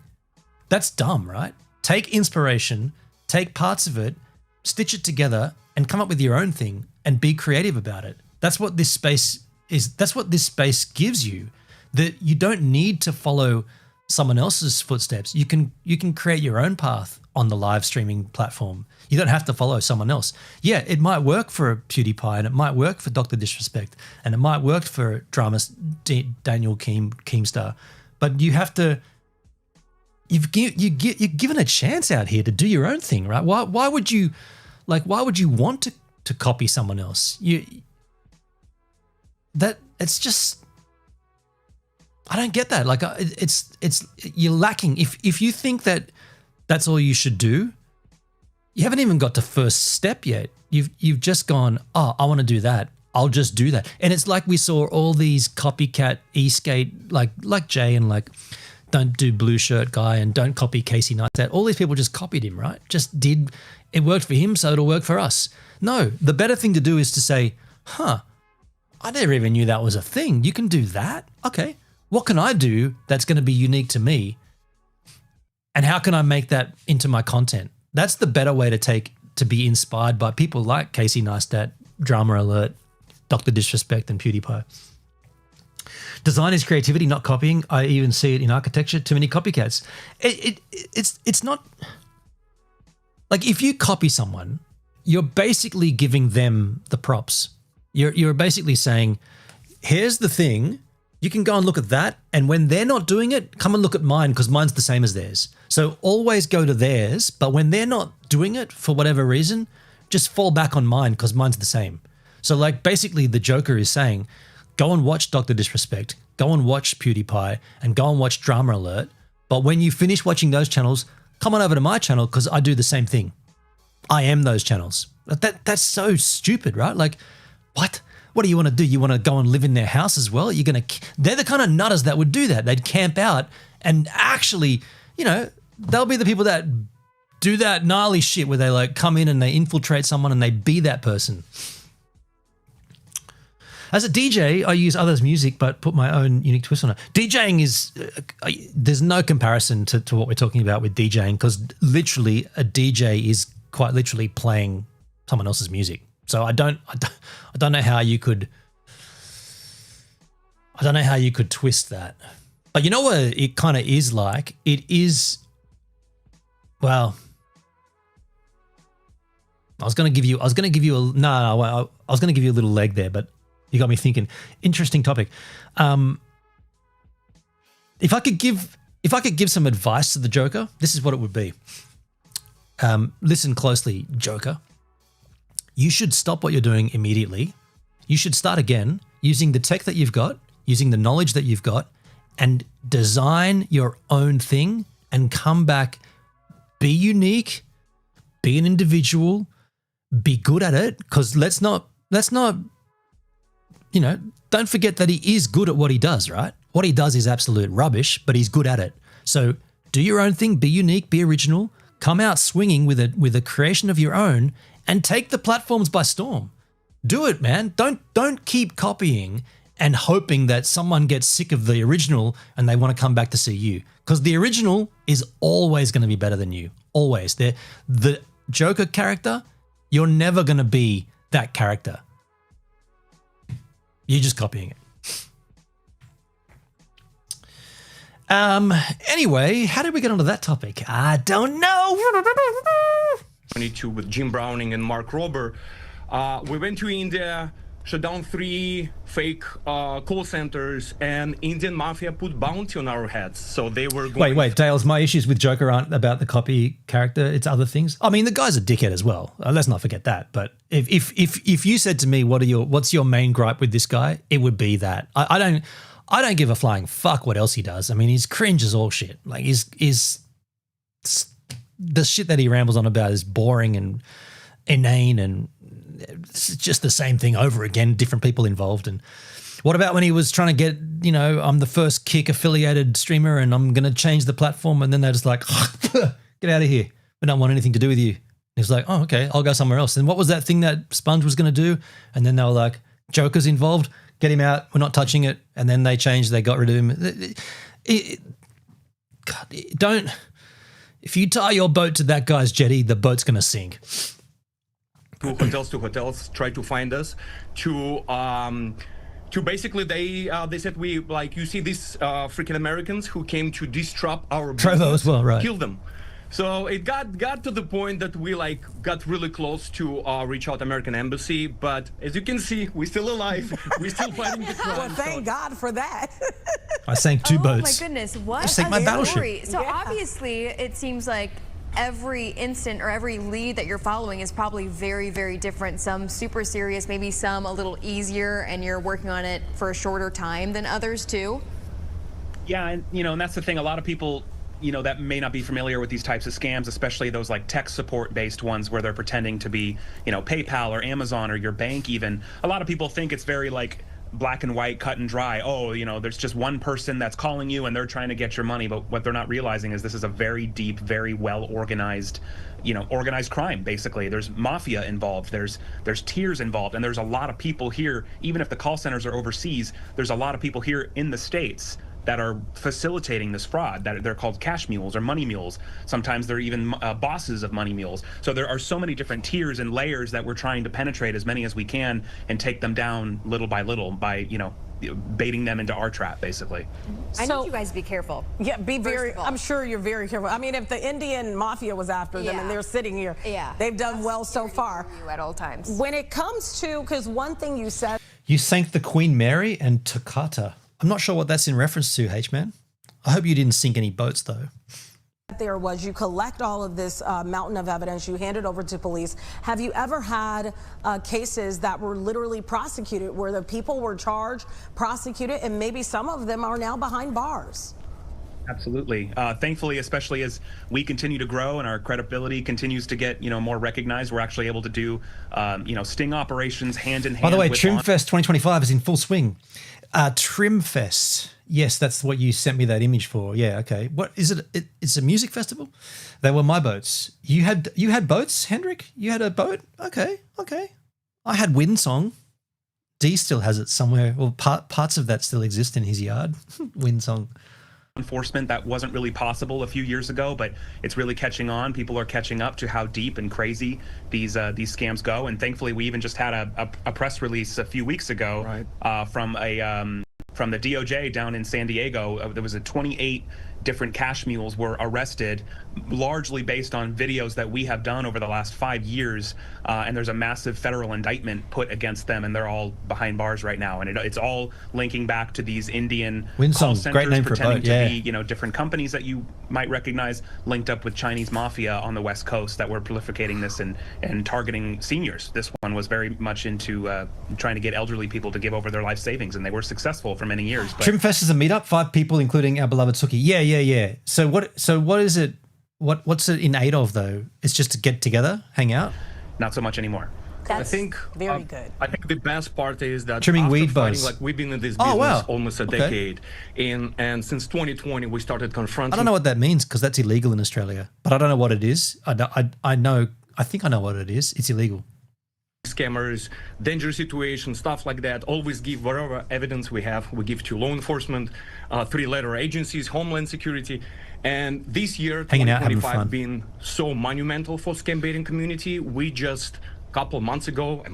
That's dumb, right? Take inspiration, take parts of it, stitch it together, and come up with your own thing and be creative about it. That's what this space is. That's what this space gives you. That you don't need to follow someone else's footsteps. You can create your own path on the live streaming platform. You don't have to follow someone else. Yeah, it might work for PewDiePie, and it might work for Dr. Disrespect, and it might work for Daniel Keemstar, but you have to. You're given a chance out here to do your own thing, right? Why would you want to copy someone else? It's just. I don't get that. Like it's you're lacking. If you think that that's all you should do, you haven't even got to first step yet. You've just gone, oh, I want to do that. I'll just do that. And it's like we saw all these copycat e-skate like Jay and like don't do blue shirt guy and don't copy Casey Neistat. All these people just copied him, right? Just did it worked for him, so it'll work for us. No, the better thing to do is to say, I never even knew that was a thing. You can do that? Okay. What can I do that's going to be unique to me? And how can I make that into my content? That's the better way to be inspired by people like Casey Neistat, Drama Alert, Dr. Disrespect, and PewDiePie. Design is creativity, not copying. I even see it in architecture. Too many copycats. It's not like if you copy someone, you're basically giving them the props. You're basically saying, here's the thing. You can go and look at that, and when they're not doing it, come and look at mine because mine's the same as theirs. So always go to theirs, but when they're not doing it for whatever reason, just fall back on mine because mine's the same. So like basically the Joker is saying, go and watch Dr. Disrespect, go and watch PewDiePie, and go and watch Drama Alert. But when you finish watching those channels, come on over to my channel because I do the same thing. I am those channels. That's so stupid, right? Like, what? What do you want to do? You want to go and live in their house as well? They're the kind of nutters that would do that. They'd camp out and actually, they'll be the people that do that gnarly shit where they like come in and they infiltrate someone and they be that person. As a DJ, I use others' music but put my own unique twist on it. DJing is, there's no comparison to what we're talking about with DJing because literally a DJ is quite literally playing someone else's music. So I don't know how you could twist that. But you know what it kind of is like? It is, well, I was going to give you a little leg there, but you got me thinking. Interesting topic. If I could give some advice to the Joker, this is what it would be. Listen closely, Joker. You should stop what you're doing immediately. You should start again using the tech that you've got, using the knowledge that you've got, and design your own thing and come back, be unique, be an individual, be good at it. Because let's not, don't forget that he is good at what he does, right? What he does is absolute rubbish, but he's good at it. So do your own thing, be unique, be original, come out swinging with a creation of your own, and take the platforms by storm. Do it, man. Don't keep copying and hoping that someone gets sick of the original and they want to come back to see you. Because the original is always going to be better than you. Always. The Joker character, you're never going to be that character. You're just copying it. Anyway, how did we get onto that topic? I don't know. 22 with Jim Browning and Mark Rober. We went to India. shut down 3 fake call centers, and Indian mafia put bounty on our heads. So they were going... Wait, Dales, my issues with Joker aren't about the copy character, it's other things. I mean, the guy's a dickhead as well. Let's not forget that. But if you said to me, what's your main gripe with this guy, it would be that. I don't give a flying fuck what else he does. I mean, he's cringe as all shit. Like, he's the shit that he rambles on about is boring and inane, and it's just the same thing over again, different people involved. And what about when he was trying to get, I'm the first Kick affiliated streamer and I'm going to change the platform, and then they're just like, get out of here. We don't want anything to do with you. And he's like, oh, okay, I'll go somewhere else. And what was that thing that Sponge was going to do? And then they were like, Joker's involved, get him out, we're not touching it. And then they changed, they got rid of him. God, if you tie your boat to that guy's jetty, the boat's going to sink. To hotels, try to find us. To basically, they said we, like, you see these freaking Americans who came to disrupt our business, Trovo as well, right? Kill them. So it got to the point that we got really close to reach out American embassy, but as you can see, we're still alive. We're still fighting the crime. Well, thank God for that. I sank 2 boats. Oh my goodness, what I sank my battleship. story. So obviously it seems like every instant or every lead that you're following is probably very, very different. Some super serious, maybe some a little easier, and you're working on it for a shorter time than others too. Yeah, and and that's the thing. A lot of people, that may not be familiar with these types of scams, especially those like tech support based ones where they're pretending to be, PayPal or Amazon or your bank even. A lot of people think it's very like black and white, cut and dry. Oh, there's just one person that's calling you and they're trying to get your money. But what they're not realizing is this is a very deep, very well organized, organized crime, basically. There's mafia involved, there's tiers involved, and there's a lot of people here, even if the call centers are overseas, there's a lot of people here in the States that are facilitating this fraud. That they're called cash mules or money mules. Sometimes they're even bosses of money mules. So there are so many different tiers and layers that we're trying to penetrate as many as we can and take them down little by little by, baiting them into our trap, basically. I need you guys to be careful. Yeah, I'm sure you're very careful. I mean, if the Indian mafia was after them and they're sitting here, they've done well so far. You at all times. When it comes to, because one thing you said, you sank the Queen Mary and Toccata. I'm not sure what that's in reference to, H-Man. I hope you didn't sink any boats, though. There was, you collect all of this mountain of evidence, you hand it over to police. Have you ever had cases that were literally prosecuted where the people were charged, prosecuted, and maybe some of them are now behind bars? Absolutely. Thankfully, especially as we continue to grow and our credibility continues to get, more recognized, we're actually able to do, sting operations hand in hand. By the way, with Trimfest 2025 is in full swing. Trimfest. Yes, that's what you sent me that image for. Yeah, okay. What is it? It's a music festival? They were my boats. You had boats, Hendrik? You had a boat? Okay. I had Windsong. D still has it somewhere. Well, parts of that still exist in his yard. Windsong. Enforcement that wasn't really possible a few years ago, but it's really catching on. People are catching up to how deep and crazy these scams go, and thankfully we even just had a press release a few weeks ago from the DOJ down in San Diego. There was 28 different cash mules were arrested, largely based on videos that we have done over the last 5 years, and there's a massive federal indictment put against them, and they're all behind bars right now. And it's all linking back to these Indian call centers, great name for pretending boat, yeah. to be, different companies that you might recognize, linked up with Chinese mafia on the West Coast that were prolificating this and targeting seniors. This one was very much into trying to get elderly people to give over their life savings, and they were successful for many years. But Trimfest is a meetup, 5 people, including our beloved Suki. Yeah. So what is it? What's it in aid of, though? It's just to get together, hang out? Not so much anymore. That's very good. I think the best part is that trimming after weed fighting, buzz. like we've been in this business almost a decade, and since 2020 we started confronting. I don't know what that means because that's illegal in Australia, but I don't know what it is. I think I know what it is. It's illegal. Scammers, dangerous situations, stuff like that. Always give whatever evidence we have. We give to law enforcement, 3-letter agencies, Homeland Security. And this year, 2025, been so monumental for scam baiting community. We just a couple months ago,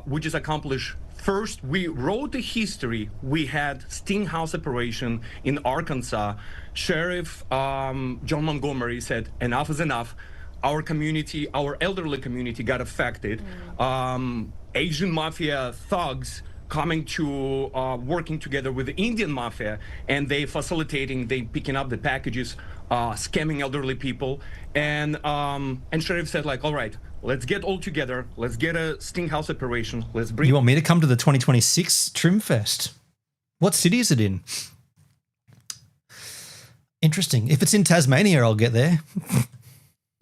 we just accomplished. First, we wrote the history. We had Stinghouse operation in Arkansas. Sheriff John Montgomery said, enough is enough. Our community, our elderly community got affected. Asian mafia thugs coming to working together with the Indian mafia, and they picking up the packages, scamming elderly people, and Sheriff said like, all right, let's get all together, let's get a stinghouse operation, let's bring. You want me to come to the 2026 Trim Fest? What city is it in? Interesting. If it's in Tasmania, I'll get there.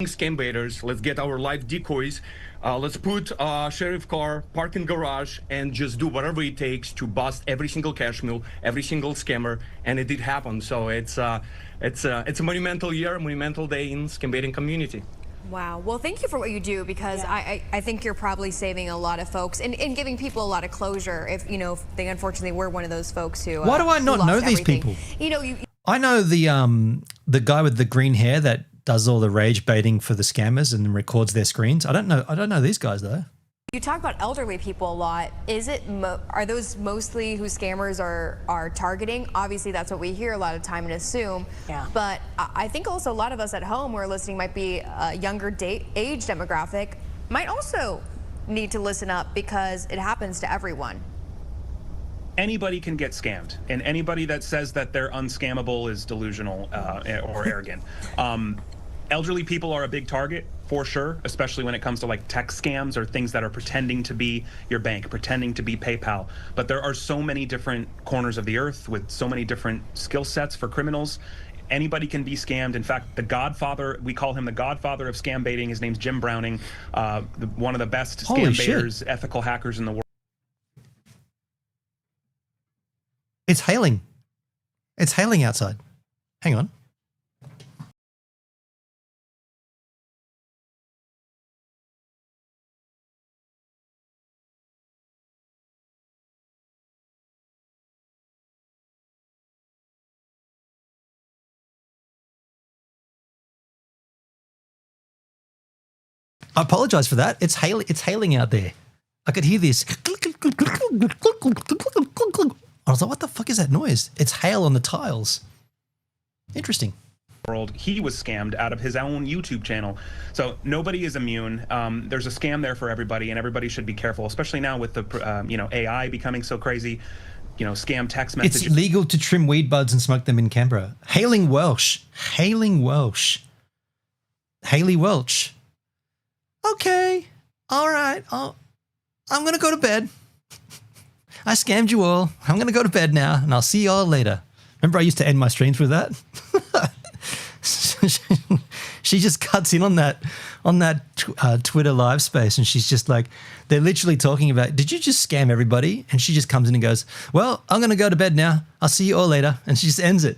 Scam baiters, let's get our live decoys, let's put sheriff car, park in garage, and just do whatever it takes to bust every single cash mule, every single scammer, and it did happen. So it's a monumental year, a monumental day in scam baiting community. Wow. Well, thank you for what you do, because I think you're probably saving a lot of folks and giving people a lot of closure if, you know, if they unfortunately were one of those folks who Why do I not know these people? You know, I know the guy with the green hair that does all the rage baiting for the scammers and records their screens. I don't know these guys though. You talk about elderly people a lot. Is it are those mostly who scammers are targeting? Obviously, that's what we hear a lot of time and assume. Yeah. But I think also a lot of us at home who are listening might be a younger age demographic, might also need to listen up because it happens to everyone. Anybody can get scammed, and anybody that says that they're unscammable is delusional or arrogant. Elderly people are a big target for sure, especially when it comes to like tech scams or things that are pretending to be your bank, pretending to be PayPal. But there are so many different corners of the earth with so many different skill sets for criminals. Anybody can be scammed. In fact, the godfather, we call him the godfather of scam baiting. His name's Jim Browning, one of the best scam baiters, ethical hackers in the world. It's hailing. It's hailing outside. Hang on. I apologize for that. It's hailing out there. I could hear this. I was like, what the fuck is that noise? It's hail on the tiles. Interesting. He was scammed out of his own YouTube channel. So nobody is immune. There's a scam there for everybody, and everybody should be careful, especially now with the you know, AI becoming so crazy. You know, scam text messages. It's legal to trim weed buds and smoke them in Canberra. Hailing Welsh. Hailing Welsh. Haley Welch. Okay. All right. I'm going to go to bed. I scammed you all. I'm going to go to bed now, and I'll see you all later. Remember I used to end my streams with that? She just cuts in on that Twitter live space, and she's just like, they're literally talking about, did you just scam everybody? And she just comes in and goes, well, I'm going to go to bed now. I'll see you all later. And she just ends it.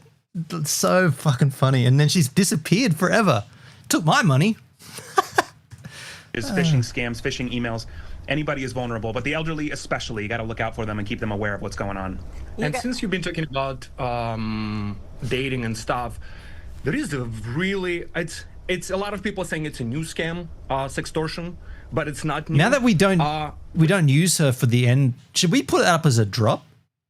It's so fucking funny. And then she's disappeared forever. Took my money. Is phishing scams, phishing emails. Anybody is vulnerable, but the elderly especially, you got to look out for them and keep them aware of what's going on. And since you've been talking about dating and stuff, there is a really, it's a lot of people saying it's a new scam, sextortion, but it's not new. Now that we don't use her for the end, should we put it up as a drop?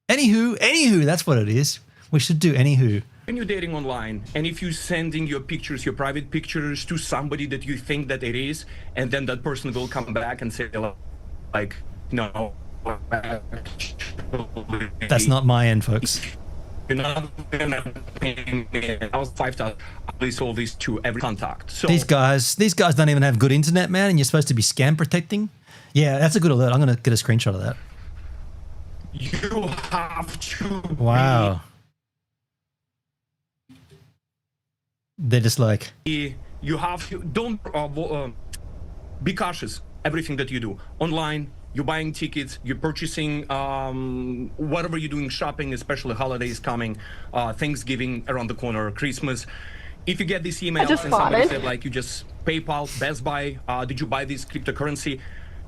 Anywho, that's what it is. We should do anywho. When you're dating online, and if you're sending your pictures, your private pictures to somebody that you think that it is, and then that person will come back and say, like, no. That's not my end, folks. You're not gonna pay me. I was 5,000. I sold these to every contact. So these guys don't even have good internet, man, and you're supposed to be scam protecting. Yeah, that's a good alert. I'm gonna get a screenshot of that. You have to. Wow. They're just like, you have to, don't be cautious. Everything that you do online, you're buying tickets, you're purchasing whatever you're doing, shopping, especially holidays coming, Thanksgiving around the corner, Christmas. If you get these emails and somebody said like you just PayPal, Best Buy, did you buy this cryptocurrency?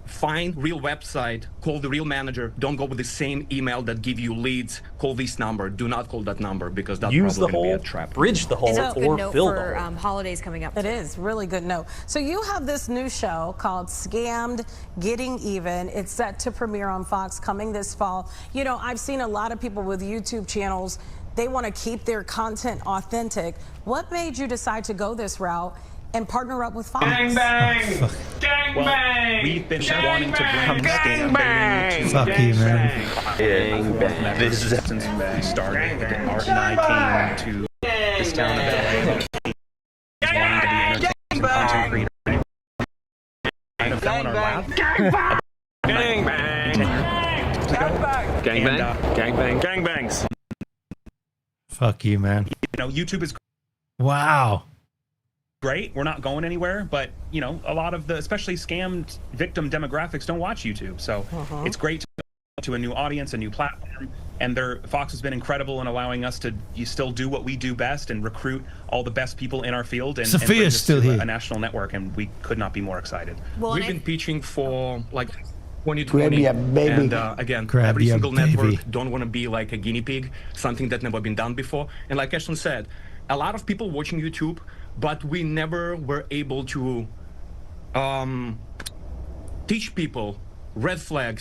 Find real website, call the real manager. Don't go with the same email that give you leads. Call this number. Do not call that number because that's probably going to be a trap. Bridge the hole, or fill the hole. Holidays coming up. It is really good note. So you have this new show called Scammed Getting Even. It's set to premiere on Fox coming this fall. You know, I've seen a lot of people with YouTube channels. They want to keep their content authentic. What made you decide to go this route? and partner up with Fox. Well, we've been wanting to bring scam baiting to Fuck you, man. This is since we started. Art and I came to this town of LA wanting to be entertainers and content creators. Kind of fell in our lap. Gangbangs. Fuck you, man. You know, YouTube is Wow. great. We're not going anywhere, but you know, a lot of the especially scammed victim demographics don't watch YouTube, so it's great to a new audience, a new platform. And Fox has been incredible in allowing us to still do what we do best and recruit all the best people in our field. And Sophia's bring this still to here. a national network, and we could not be more excited. Well, We've and been pitching for like 2020, Grab ya, baby. and again, Grab every ya, single baby. network don't want to be like a guinea pig, something that never been done before. And like Ashton said, a lot of people watching YouTube, but we never were able to teach people red flag,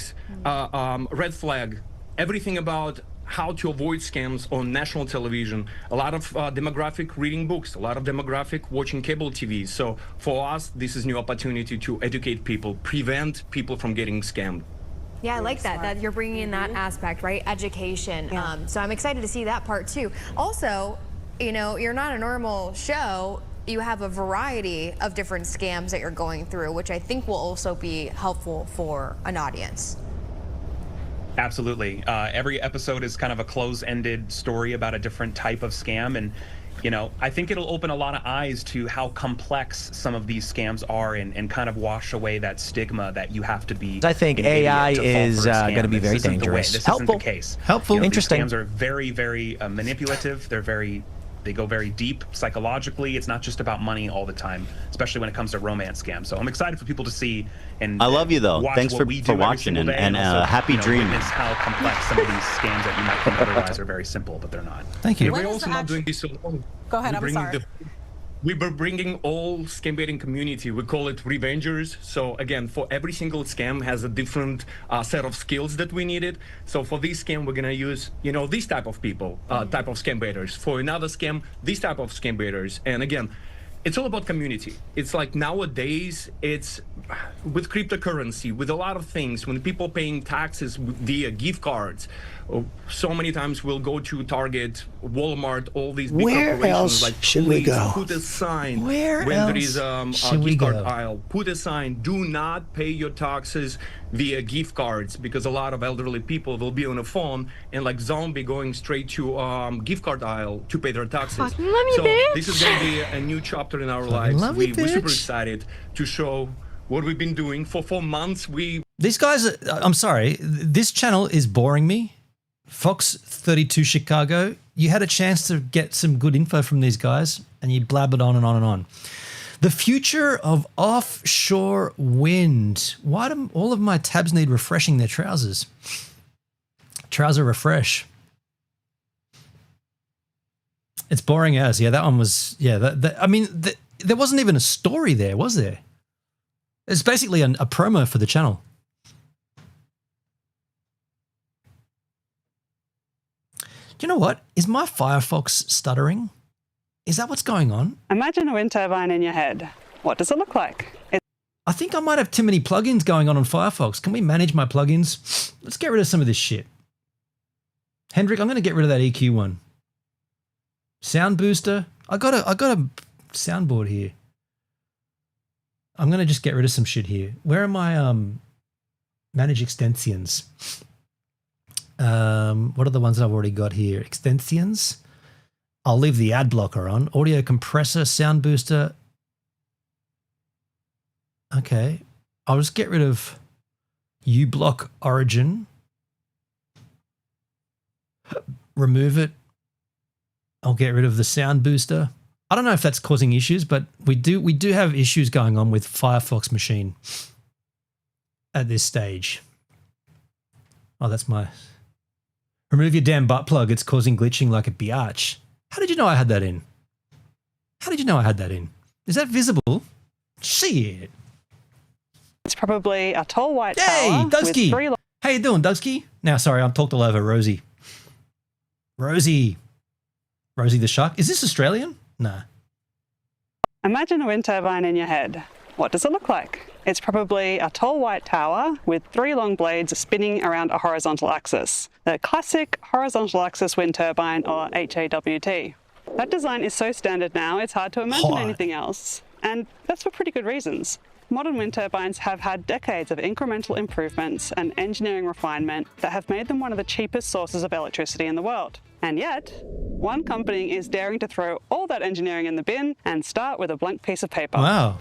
everything about how to avoid scams on national television. A lot of demographic reading books, a lot of demographic watching cable TV. So for us, this is new opportunity to educate people, prevent people from getting scammed. Yeah, I like that you're bringing in that aspect, right? Education. So I'm excited to see that part too. Also, you know, you're not a normal show. You have a variety of different scams that you're going through, which I think will also be helpful for an audience. Absolutely. Every episode is kind of a close-ended story about a different type of scam, and you know, I think it'll open a lot of eyes to how complex some of these scams are, and kind of wash away that stigma that you have to be. I think an idiot AI to fall is for a scam. going to be This very isn't the way. dangerous. This Helpful. isn't the case. Helpful. You know, Interesting. These scams are very, very manipulative. They go very deep psychologically. It's not just about money all the time, especially when it comes to romance scams. So I'm excited for people to see and I love you though. watch Thanks what for we do every watching single day, and also, happy you know, dreaming. witness how complex some of these scams that you might think otherwise are very simple, but they're not. Thank you. We're also not doing this alone. Go ahead, I'm sorry. We were bringing all scam baiting community. We call it Revengers. So again, for every single scam has a different set of skills that we needed. So for this scam, we're gonna use, you know, these type of people, type of scam baiters. For another scam, these type of scam baiters. And again, it's all about community. It's like nowadays, it's with cryptocurrency, with a lot of things, when people paying taxes via gift cards, so many times we'll go to Target, Walmart, all these big Where corporations else like should we please go? put a sign Where when there else is a should we gift card go? aisle. Put a sign, do not pay your taxes via gift cards, because a lot of elderly people will be on a phone and like zombie going straight to gift card aisle to pay their taxes. Fucking love you, so bitch. this is going to be a new chapter in our lives. love you, We're super bitch. excited to show what we've been doing for 4 months. These guys, I'm sorry, this channel is boring me. FOX32Chicago, you had a chance to get some good info from these guys and you blabbered on and on and on. The future of offshore wind. Why do all of my tabs need refreshing their trousers? Trouser refresh. It's boring as. Yeah, that one was, yeah. I mean, there wasn't even a story there, was there? It's basically a promo for the channel. You know what? Is my Firefox stuttering? Is that what's going on? Imagine a wind turbine in your head. What does it look like? I think I might have too many plugins going on Firefox. Can we manage my plugins? Let's get rid of some of this shit. Hendrik, I'm going to get rid of that EQ one. Sound booster. I got a soundboard here. I'm going to just get rid of some shit here. Where are my manage extensions? What are the ones that I've already got here? Extensions. I'll leave the ad blocker on. Audio compressor, sound booster. Okay. I'll just get rid of uBlock origin. Remove it. I'll get rid of the sound booster. I don't know if that's causing issues, but we do have issues going on with Firefox machine at this stage. Oh, that's my... Remove your damn butt plug. It's causing glitching like a biatch. How did you know I had that in? How did you know I had that in? Is that visible? Shit. It's probably a tall white Hey, tower with Dusky. 3 How you doing, Dusky? Now, sorry, I'm talked all over Rosie. Rosie the shark. Is this Australian? Nah. Imagine a wind turbine in your head. What does it look like? It's probably a tall white tower with 3 long blades spinning around a horizontal axis. The classic horizontal axis wind turbine, or HAWT. That design is so standard now, it's hard to imagine anything else. And that's for pretty good reasons. Modern wind turbines have had decades of incremental improvements and engineering refinement that have made them one of the cheapest sources of electricity in the world. And yet, one company is daring to throw all that engineering in the bin and start with a blank piece of paper. Wow.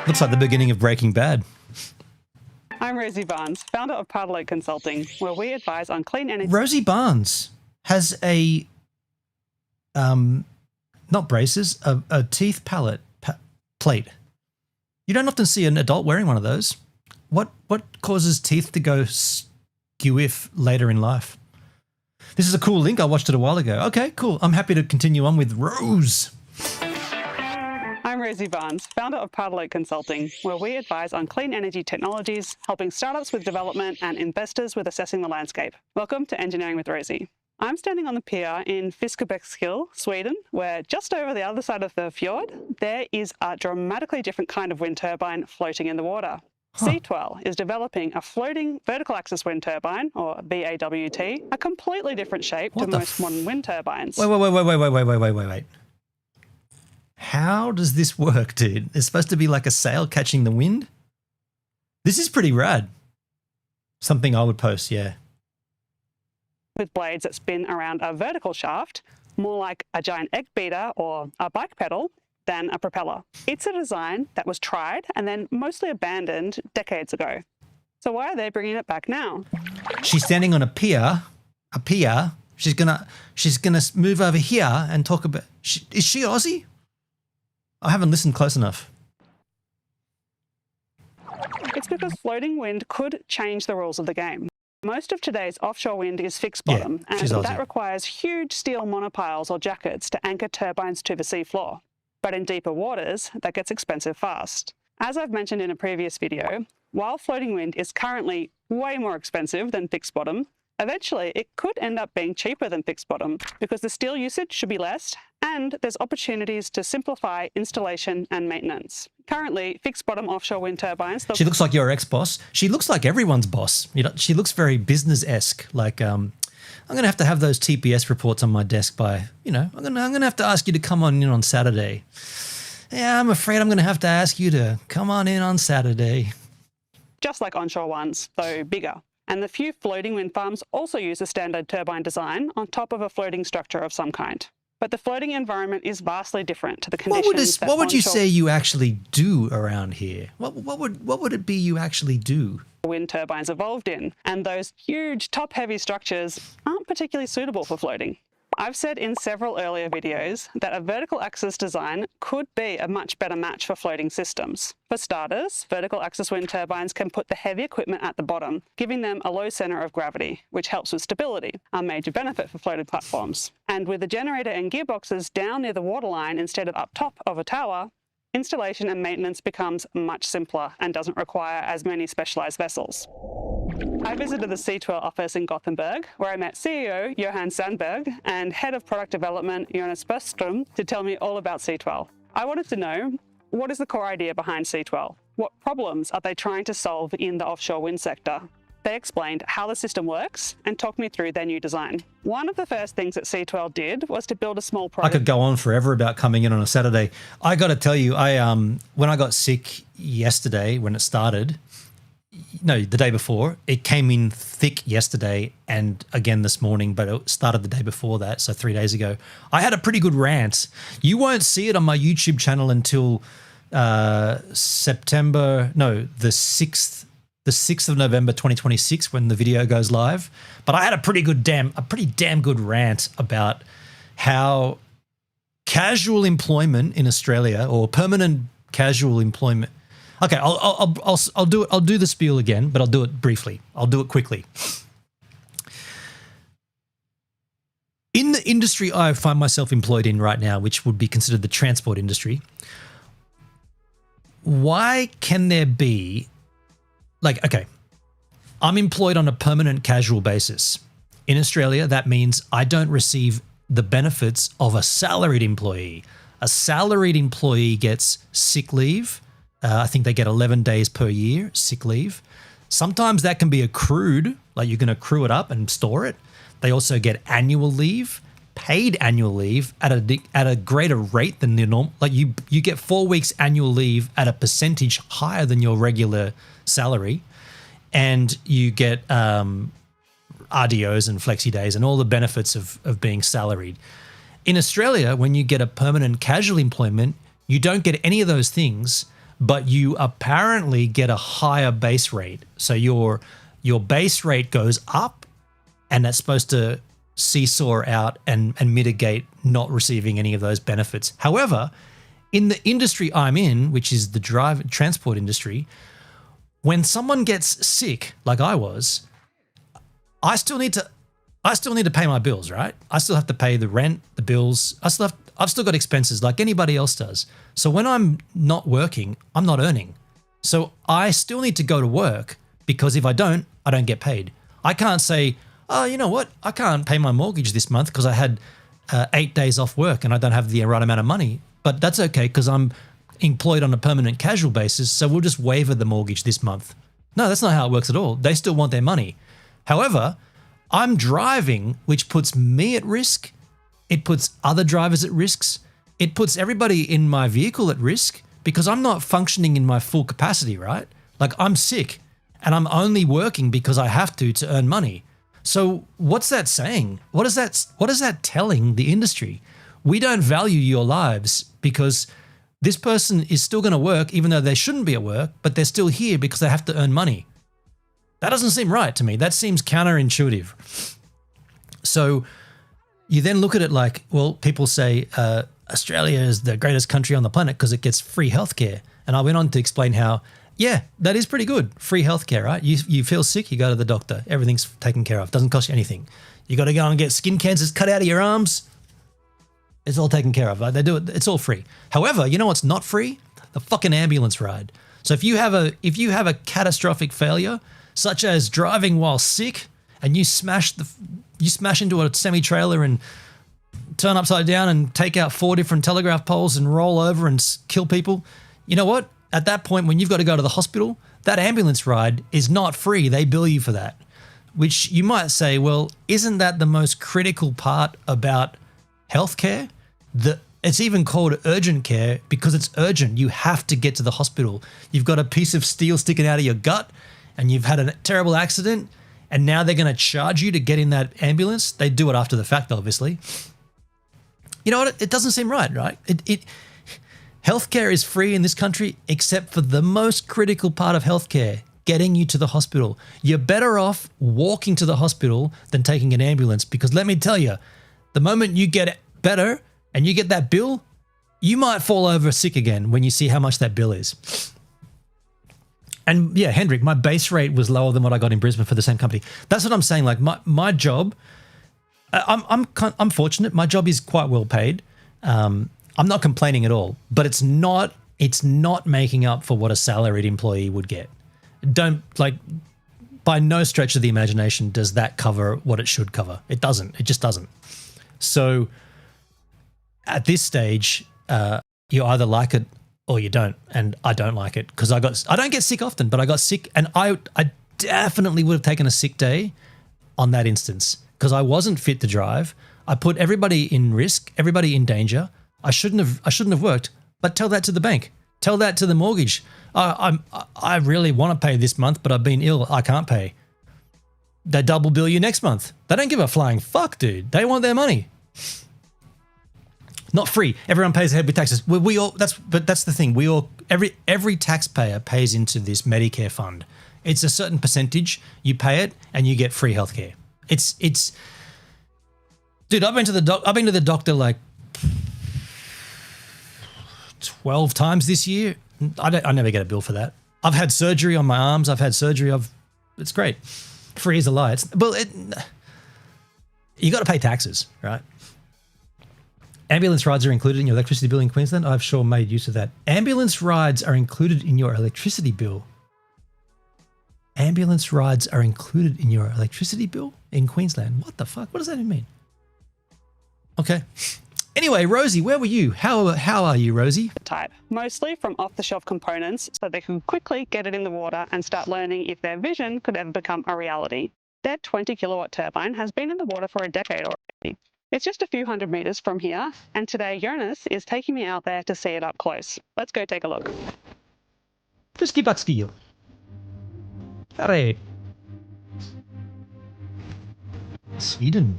Looks like the beginning of Breaking Bad. I'm Rosie Barnes, founder of Powderlake Consulting, where we advise on clean energy. Rosie Barnes has a, not braces, a teeth plate. You don't often see an adult wearing one of those. What causes teeth to go skew-if later in life? This is a cool link. I watched it a while ago. Okay, cool. I'm happy to continue on with Rose. I'm Rosie Barnes, founder of Powderlake Consulting, where we advise on clean energy technologies, helping startups with development and investors with assessing the landscape. Welcome to Engineering with Rosie. I'm standing on the pier in Fiskebäckskill, Sweden, where just over the other side of the fjord, there is a dramatically different kind of wind turbine floating in the water. SeaTwirl is developing a floating vertical axis wind turbine, or VAWT, a completely different shape to most modern wind turbines. Wait. How does this work, dude? It's supposed to be like a sail catching the wind? This is pretty rad. Something I would post, yeah. With blades that spin around a vertical shaft, more like a giant egg beater or a bike pedal than a propeller. It's a design that was tried and then mostly abandoned decades ago. So why are they bringing it back now? She's standing on a pier. She's gonna move over here and talk about. Is she Aussie? I haven't listened close enough. It's because floating wind could change the rules of the game. Most of today's offshore wind is fixed bottom, and that requires huge steel monopiles or jackets to anchor turbines to the seafloor. But in deeper waters, that gets expensive fast. As I've mentioned in a previous video, while floating wind is currently way more expensive than fixed bottom, eventually it could end up being cheaper than fixed bottom because the steel usage should be less and there's opportunities to simplify installation and maintenance. Currently, fixed bottom offshore wind turbines... She looks like your ex-boss. She looks like everyone's boss. You know, she looks very business-esque. Like, I'm going to have those TPS reports on my desk by, you know, I'm going to have to ask you to come on in on Saturday. Yeah, I'm afraid I'm going to have to ask you to come on in on Saturday. Just like onshore ones, though bigger. And the few floating wind farms also use a standard turbine design on top of a floating structure of some kind. But the floating environment is vastly different to the conditions What would you say you actually do around here? What would it be you actually do? Wind turbines evolved in, and those huge top-heavy structures aren't particularly suitable for floating. I've said in several earlier videos that a vertical axis design could be a much better match for floating systems. For starters, vertical axis wind turbines can put the heavy equipment at the bottom, giving them a low center of gravity, which helps with stability, a major benefit for floated platforms. And with the generator and gearboxes down near the waterline instead of up top of a tower, installation and maintenance becomes much simpler and doesn't require as many specialized vessels. I visited the SeaTwirl office in Gothenburg, where I met CEO Johan Sandberg and Head of Product Development Jonas Bostrom to tell me all about SeaTwirl. I wanted to know, what is the core idea behind SeaTwirl? What problems are they trying to solve in the offshore wind sector? They explained how the system works and talked me through their new design. One of the first things that SeaTwirl did was to build a small prototype. I could go on forever about coming in on a Saturday. I got to tell you, when I got sick yesterday, when it started, no, the day before, it came in thick yesterday and again this morning, but it started the day before that, so 3 days ago. I had a pretty good rant. You won't see it on my YouTube channel until the 6th of November 2026 when the video goes live. But I had a pretty damn good rant about how casual employment in Australia, or permanent casual employment. Okay, I'll do it. I'll do the spiel again, but I'll do it briefly. I'll do it quickly. In the industry I find myself employed in right now, which would be considered the transport industry, why can there be, like, okay, I'm employed on a permanent casual basis. In Australia, that means I don't receive the benefits of a salaried employee. A salaried employee gets sick leave. I think they get 11 days per year sick leave. Sometimes that can be accrued, like you can accrue it up and store it. They also get annual leave, paid annual leave at a greater rate than the normal. Like you get 4 weeks annual leave at a percentage higher than your regular salary, and you get RDOs and flexi days and all the benefits of being salaried. In Australia, when you get a permanent casual employment, you don't get any of those things, but you apparently get a higher base rate. So your base rate goes up, and that's supposed to seesaw out and mitigate not receiving any of those benefits. However, in the industry I'm in, which is the transport industry, when someone gets sick, like I was, I still need to pay my bills, right? I still have to pay the rent, the bills. I've still got expenses like anybody else does. So when I'm not working, I'm not earning. So I still need to go to work, because if I don't get paid. I can't say, oh, you know what? I can't pay my mortgage this month because I had 8 days off work and I don't have the right amount of money. But that's okay because I'm employed on a permanent casual basis, so we'll just waiver the mortgage this month. No, that's not how it works at all. They still want their money. However, I'm driving, which puts me at risk. It puts other drivers at risks. It puts everybody in my vehicle at risk because I'm not functioning in my full capacity, right? Like I'm sick and I'm only working because I have to earn money. So what's that saying? What is that telling the industry? We don't value your lives because this person is still going to work even though they shouldn't be at work, but they're still here because they have to earn money. That doesn't seem right to me. That seems counterintuitive. So you then look at it like, well, people say Australia is the greatest country on the planet because it gets free healthcare. And I went on to explain how, yeah, that is pretty good. Free healthcare, right? You feel sick, you go to the doctor. Everything's taken care of. Doesn't cost you anything. You got to go and get skin cancers cut out of your arms. It's all taken care of. They do it. It's all free. However, you know what's not free? The fucking ambulance ride. So if you have a catastrophic failure, such as driving while sick, and you smash into a semi-trailer and turn upside down and take out 4 different telegraph poles and roll over and kill people, you know what? At that point, when you've got to go to the hospital, that ambulance ride is not free. They bill you for that, which you might say, well, isn't that the most critical part about healthcare? It's even called urgent care because it's urgent. You have to get to the hospital. You've got a piece of steel sticking out of your gut and you've had a terrible accident, and now they're going to charge you to get in that ambulance. They do it after the fact, obviously. You know what? It doesn't seem right? Healthcare is free in this country except for the most critical part of healthcare, getting you to the hospital. You're better off walking to the hospital than taking an ambulance because let me tell you, the moment you get better and you get that bill, you might fall over sick again when you see how much that bill is. And yeah, Hendrik, my base rate was lower than what I got in Brisbane for the same company. That's what I'm saying. Like my job, I'm fortunate. My job is quite well paid. I'm not complaining at all, but it's not making up for what a salaried employee would get. By no stretch of the imagination does that cover what it should cover. It doesn't. It just doesn't. So at this stage, you either like it or you don't, and I don't like it because I don't get sick often, but I got sick, and I definitely would have taken a sick day on that instance because I wasn't fit to drive. I put everybody in risk, everybody in danger. I shouldn't have worked, but tell that to the bank, tell that to the mortgage. I really want to pay this month, but I've been ill. I can't pay. They double bill you next month. They don't give a flying fuck, dude. They want their money. Not free. Everyone pays ahead with taxes. That's the thing. Every taxpayer pays into this Medicare fund. It's a certain percentage. You pay it and you get free healthcare. It's dude, I've been to the doctor like 12 times this year. I never get a bill for that. I've had surgery on my arms. It's great. Free as a lie. You got to pay taxes, right? Ambulance rides are included in your electricity bill in Queensland. I've sure made use of that. Ambulance rides are included in your electricity bill. Ambulance rides are included in your electricity bill in Queensland. What the fuck? What does that even mean? Okay. Anyway, Rosie, where were you? How are you, Rosie? Type, mostly from off-the-shelf components, so they can quickly get it in the water and start learning if their vision could ever become a reality. Their 20 kilowatt turbine has been in the water for a decade already. It's just a few hundred meters from here, and today Jonas is taking me out there to see it up close. Let's go take a look. Just back skill. Hooray. Sweden.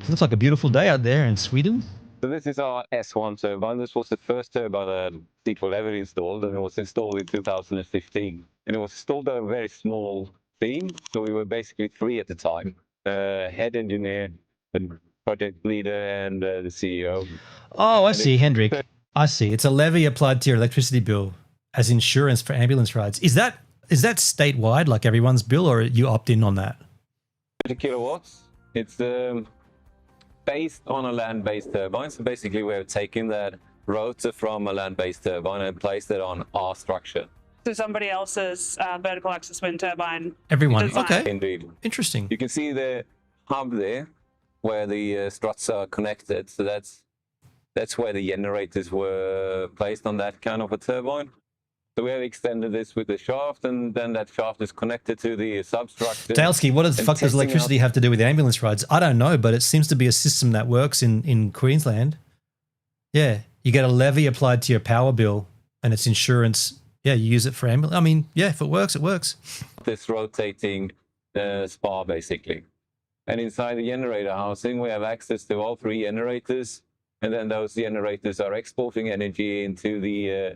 Looks like a beautiful day out there in Sweden. So this is our S1 turbine. This was the first turbine that SeaTwirl ever installed, and it was installed in 2015. And it was installed on a very small team, so we were basically 3 at the time. Head engineer, the project leader, and the CEO. Oh, I see, Hendrik. I see. It's a levy applied to your electricity bill as insurance for ambulance rides. Is that statewide, like everyone's bill, or you opt in on that? 30 kilowatts. It's based on a land-based turbine. So basically we're taking that rotor from a land-based turbine and placed it on our structure. So somebody else's vertical axis wind turbine. Everyone. design. Okay. Indeed. Interesting. You can see the hub there where the struts are connected. So that's where the generators were placed on that kind of a turbine. So we have extended this with the shaft, and then that shaft is connected to the substructure. Dalesky, what the fuck does electricity have to do with ambulance rides? I don't know, but it seems to be a system that works in Queensland. Yeah, you get a levy applied to your power bill, and it's insurance. Yeah, you use it for ambulance. I mean, yeah, if it works, it works. This rotating spar, basically. And inside the generator housing, we have access to all 3 generators, and then those generators are exporting energy into the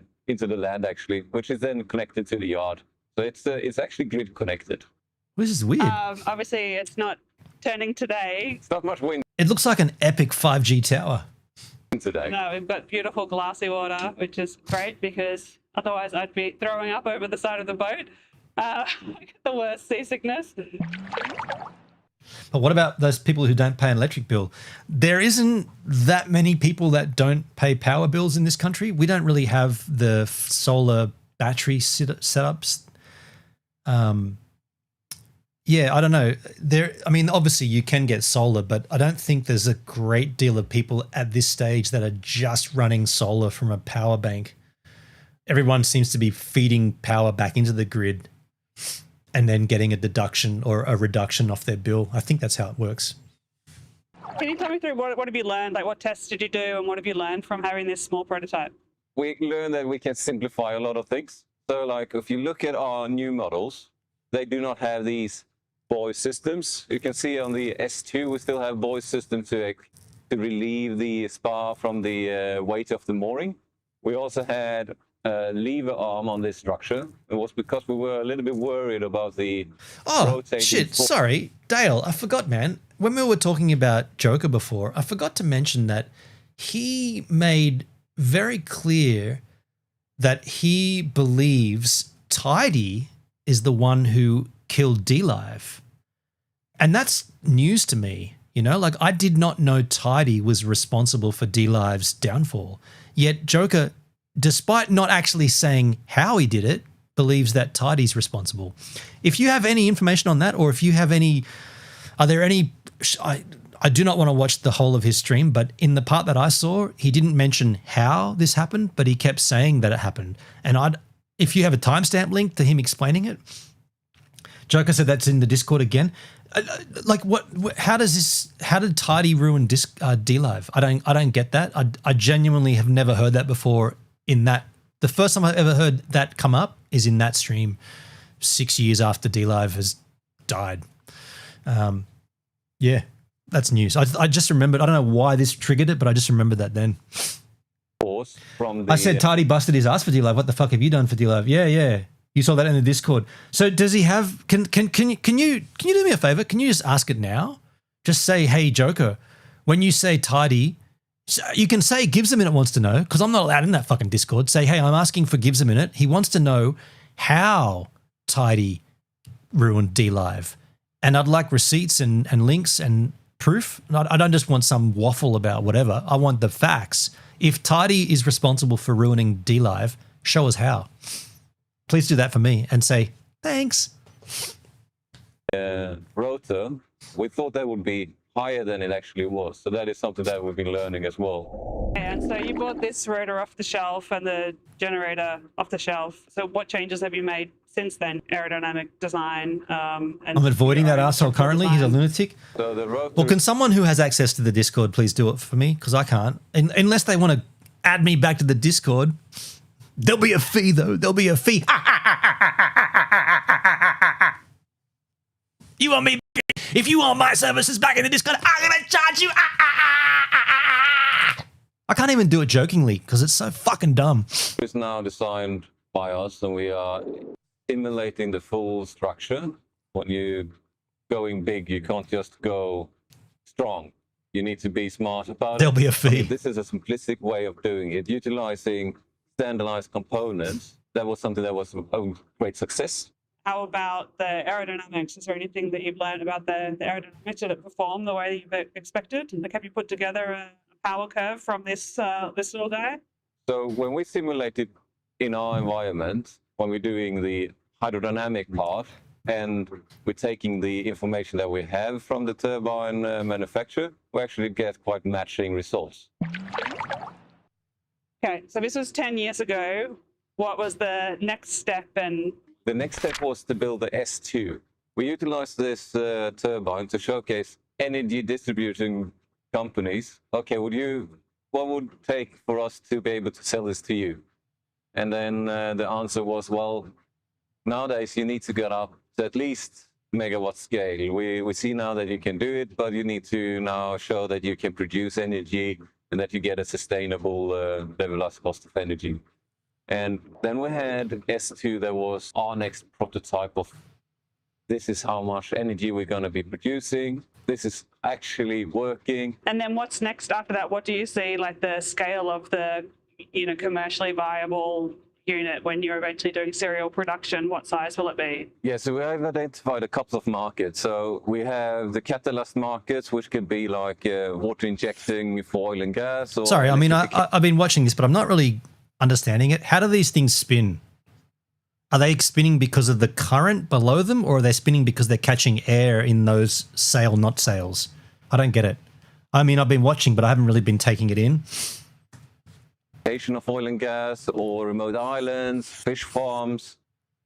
land, actually, which is then connected to the yard. So it's actually grid connected. This is weird. Obviously, it's not turning today. It's not much wind It looks like an epic 5G tower. today. No, we've got beautiful glassy water, which is great because otherwise I'd be throwing up over the side of the boat. The worst seasickness. But what about those people who don't pay an electric bill? There isn't that many people that don't pay power bills in this country. We don't really have the solar battery setups. Yeah, I don't know. I mean, obviously you can get solar, but I don't think there's a great deal of people at this stage that are just running solar from a power bank. Everyone seems to be feeding power back into the grid and then getting a deduction or a reduction off their bill. I think that's how it works. Can you tell me through what have you learned? Like, what tests did you do, and what have you learned from having this small prototype? We learned that we can simplify a lot of things. So, like, if you look at our new models, they do not have these buoy systems. You can see on the S2, we still have buoy system to relieve the spar from the weight of the mooring. We also had lever arm on this structure. It was because we were a little bit worried about the rotating. Shit, sorry, Dale, I forgot, man. When we were talking about Joker before, I forgot to mention that he made very clear that he believes Tidy is the one who killed D-Live. And that's news to me, you know? Like, I did not know Tidy was responsible for D-Live's downfall. Yet Joker, despite not actually saying how he did it, believes that Tidy's responsible. If you have any information on that, or if you have any, are there any, I do not want to watch the whole of his stream, but in the part that I saw, he didn't mention how this happened, but he kept saying that it happened. And if you have a timestamp link to him explaining it, Joker said that's in the Discord again. Like, how did Tidy ruin D-Live? I don't get that. I genuinely have never heard that before. The first time I've ever heard that come up is in that stream 6 years after D-Live has died. Yeah, that's news. I just remembered. I don't know why this triggered it, but I just remembered that then. I said Tidy busted his ass for D-Live. What the fuck have you done for D-Live? Yeah. You saw that in the Discord. So does he have? Can you do me a favor? Can you just ask it now? Just say, hey Joker, when you say Tidy, you can say GivesAMinute wants to know, because I'm not allowed in that fucking Discord. Say, hey, I'm asking for GivesAMinute. He wants to know how Tidy ruined D-Live, and I'd like receipts and links and proof. I don't just want some waffle about whatever. I want the facts. If Tidy is responsible for ruining D-Live, show us how. Please do that for me and say, thanks. Rotor, we thought that would be higher than it actually was. So that is something that we've been learning as well. And so you bought this rotor off the shelf and the generator off the shelf. So what changes have you made since then? Aerodynamic design. And I'm avoiding that arsehole currently. He's a lunatic. So the rotor, Well, can someone who has access to the Discord please do it for me? Because I can't. Unless they want to add me back to the Discord. There'll be a fee, though. There'll be a fee. You want me? If you want my services back in the Discord, I'm going to charge you. I can't even do it jokingly because it's so fucking dumb. it's now designed by us, and we are simulating the full structure. When you're going big, you can't just go strong. You need to be smart about There'll it. be a fee. This is a simplistic way of doing it, utilizing standardized components. That was something that was a great success. How about the aerodynamics? Is there anything that you've learned about the aerodynamics? Did it perform the way you expected? Like, have you put together a power curve from this little guy? So when we simulated in our environment, when we're doing the hydrodynamic part, and we're taking the information that we have from the turbine manufacturer, we actually get quite matching results. Okay, so this was 10 years ago. What was the next step? And the next step was to build the S2. We utilized this turbine to showcase energy distributing companies. Okay, what would it take for us to be able to sell this to you? And then the answer was, well, nowadays you need to get up to at least megawatt scale. We see now that you can do it, but you need to now show that you can produce energy and that you get a sustainable levelized cost of energy. And then we had S2, that was our next prototype of this is how much energy we're going to be producing. This is actually working. And then what's next after that? What do you see, like the scale of the, commercially viable unit when you're eventually doing serial production? What size will it be? Yeah, so we have identified a couple of markets. So we have the catalyst markets, which could be like water injecting for oil and gas. Or Sorry, I mean, I've been watching this, but I'm not really understanding it. How do these things spin? Are they spinning because of the current below them, or are they spinning because they're catching air in those sail, not sails? I don't get it. I mean, I've been watching, but I haven't really been taking it in. Of oil and gas or remote islands, fish farms.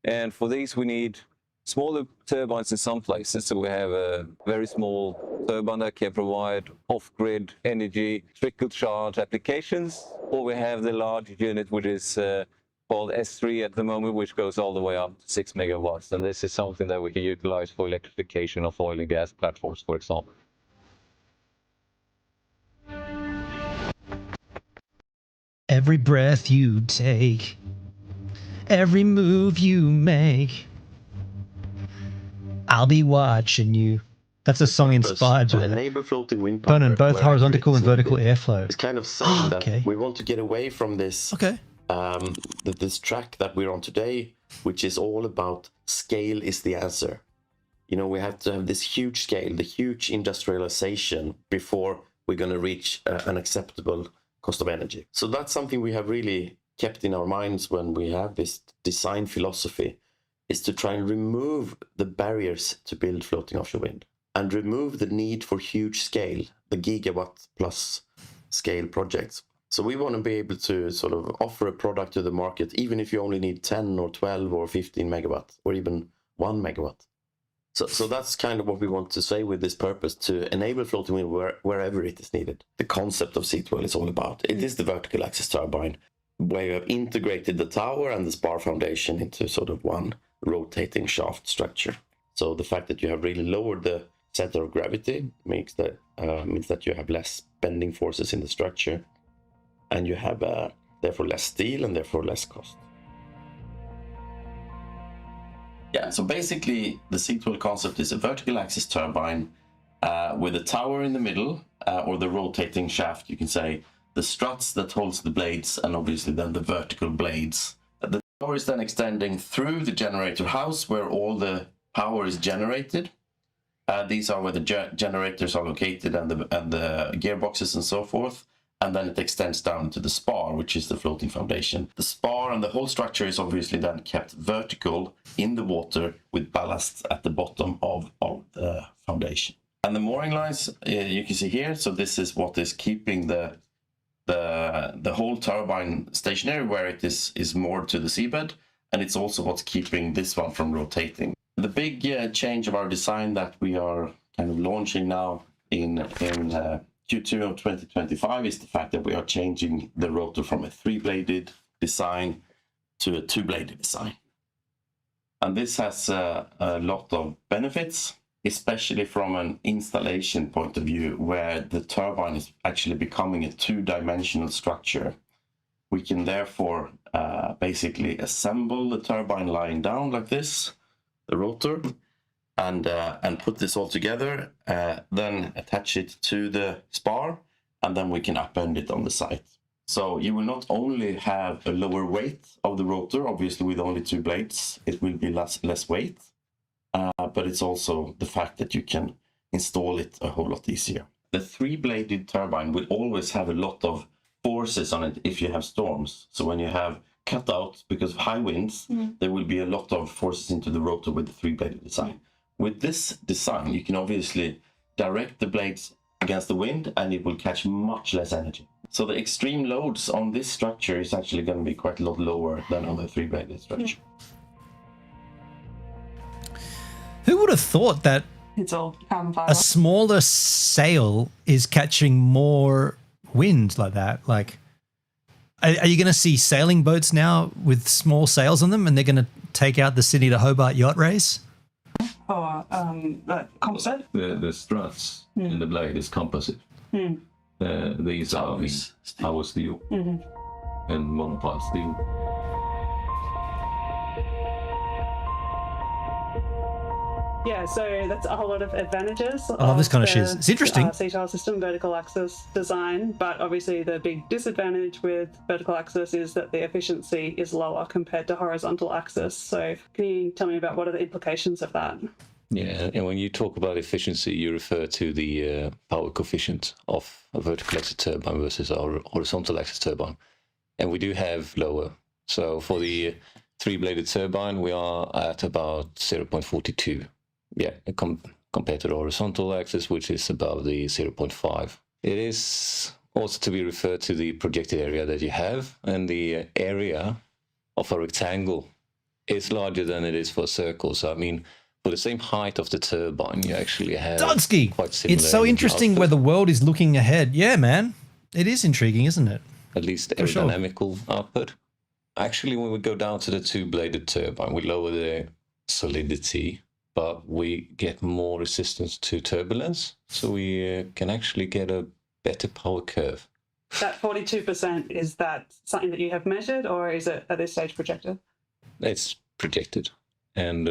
And for these, we need smaller turbines in some places. So we have a very small turbine that can provide off-grid energy, trickle charge applications. Or we have the large unit, which is called S3 at the moment, which goes all the way up to 6 megawatts. And this is something that we can utilize for electrification of oil and gas platforms, for example. Every breath you take, every move you make, I'll be watching you. That's a song inspired by enable floating wind power. Burn both horizontal and vertical airflow. It's kind of saying that we want to get away from this. Okay. This track that we're on today, which is all about scale is the answer. We have to have this huge scale, the huge industrialization before we're going to reach an acceptable cost of energy. So that's something we have really kept in our minds when we have this design philosophy, is to try and remove the barriers to build floating offshore wind and remove the need for huge scale, the gigawatt plus scale projects. So we want to be able to sort of offer a product to the market, even if you only need 10 or 12 or 15 megawatt or even 1 megawatt. So that's kind of what we want to say with this purpose, to enable floating wind wherever it is needed. The concept of SeaTwirl is all about. It is the vertical axis turbine, where you have integrated the tower and the spar foundation into sort of one rotating shaft structure. So the fact that you have really lowered the center of gravity means that you have less bending forces in the structure, and you have therefore less steel and therefore less cost. Yeah, so basically the SeaTwirl concept is a vertical axis turbine with a tower in the middle, or the rotating shaft, you can say, the struts that holds the blades, and obviously then the vertical blades. The tower is then extending through the generator house where all the power is generated. These are where the generators are located and the gearboxes and so forth. And then it extends down to the spar, which is the floating foundation. The spar and the whole structure is obviously then kept vertical in the water with ballast at the bottom of the foundation. And the mooring lines, you can see here, so this is what is keeping the whole turbine stationary where it is moored to the seabed, and it's also what's keeping this one from rotating. The big change of our design that we are kind of launching now in Q2 of 2025 is the fact that we are changing the rotor from a 3-bladed design to a 2-bladed design. And this has a lot of benefits, especially from an installation point of view, where the turbine is actually becoming a 2-dimensional structure. We can therefore basically assemble the turbine lying down like this, the rotor, and put this all together, then attach it to the spar, and then we can upend it on the site. So you will not only have a lower weight of the rotor, obviously with only 2 blades, it will be less weight, but it's also the fact that you can install it a whole lot easier. The 3-bladed turbine will always have a lot of forces on it if you have storms. So when you have cutout because of high winds, there will be a lot of forces into the rotor with the 3-bladed design. With this design, you can obviously direct the blades against the wind and it will catch much less energy. So the extreme loads on this structure is actually going to be quite a lot lower than on the 3-bladed structure. Who would have thought that It's all carbon fiber. a smaller sail is catching more wind like that? Like, are you going to see sailing boats now with small sails on them, and they're going to take out the Sydney to Hobart yacht race? Or composite? The struts in the blade is composite. These are our steel and monopile steel. Yeah, so that's a whole lot of advantages. I love this kind of shit. It's interesting. SeaTwirl system vertical axis design, but obviously the big disadvantage with vertical axis is that the efficiency is lower compared to horizontal axis. So can you tell me about what are the implications of that? Yeah, and when you talk about efficiency, you refer to the power coefficient of a vertical axis turbine versus our horizontal axis turbine. And we do have lower. So for the 3-bladed turbine, we are at about 0.42. Yeah, compared to the horizontal axis, which is above the 0.5. It is also to be referred to the projected area that you have, and the area of a rectangle is larger than it is for a circle. So, I mean, for the same height of the turbine, you actually have Dunsky, quite similar. it's so interesting where the world is looking ahead. Yeah, man. It is intriguing, isn't it? At least For sure. aerodynamical output. Actually, when we go down to the 2-bladed turbine, we lower the solidity, but we get more resistance to turbulence, so we can actually get a better power curve. That 42%, is that something that you have measured, or is it at this stage projected? It's projected, and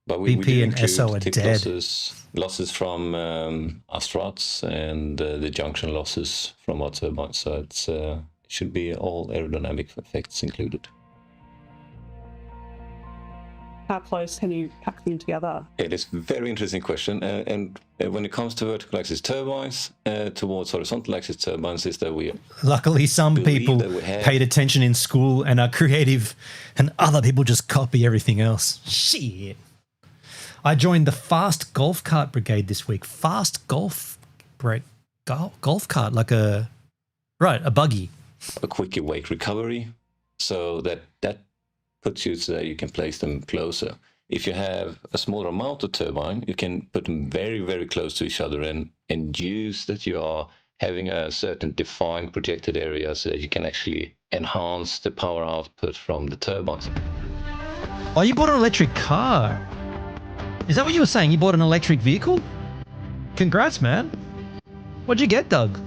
but we BP do and include SO are tip dead. losses from our struts and the junction losses from our turbines, so it's it should be all aerodynamic effects included. How close can you pack them together? It is a very interesting question, and when it comes to vertical axis turbines towards horizontal axis turbines, is that we Luckily, some believe people that we have- paid attention in school and are creative, and other people just copy everything else. Shit. I joined the Fast Golf Cart Brigade this week. Fast Golf Cart, like a buggy. a quicker wake recovery, so that puts you so that you can place them closer. If you have a smaller amount of turbine, you can put them very, very close to each other and induce that you are having a certain defined projected area so that you can actually enhance the power output from the turbines. Oh, you bought an electric car. Is that what you were saying? You bought an electric vehicle? Congrats, man. What'd you get, Doug?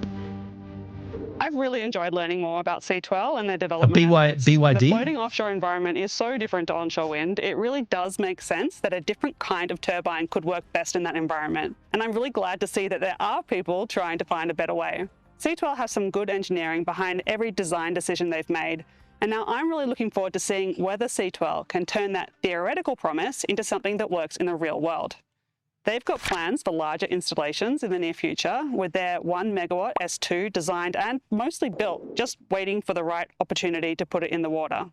I've really enjoyed learning more about SeaTwirl and their development. BYD? The floating offshore environment is so different to onshore wind. It really does make sense that a different kind of turbine could work best in that environment. And I'm really glad to see that there are people trying to find a better way. SeaTwirl has some good engineering behind every design decision they've made. And now I'm really looking forward to seeing whether SeaTwirl can turn that theoretical promise into something that works in the real world. They've got plans for larger installations in the near future, with their 1 megawatt S2 designed and mostly built, just waiting for the right opportunity to put it in the water.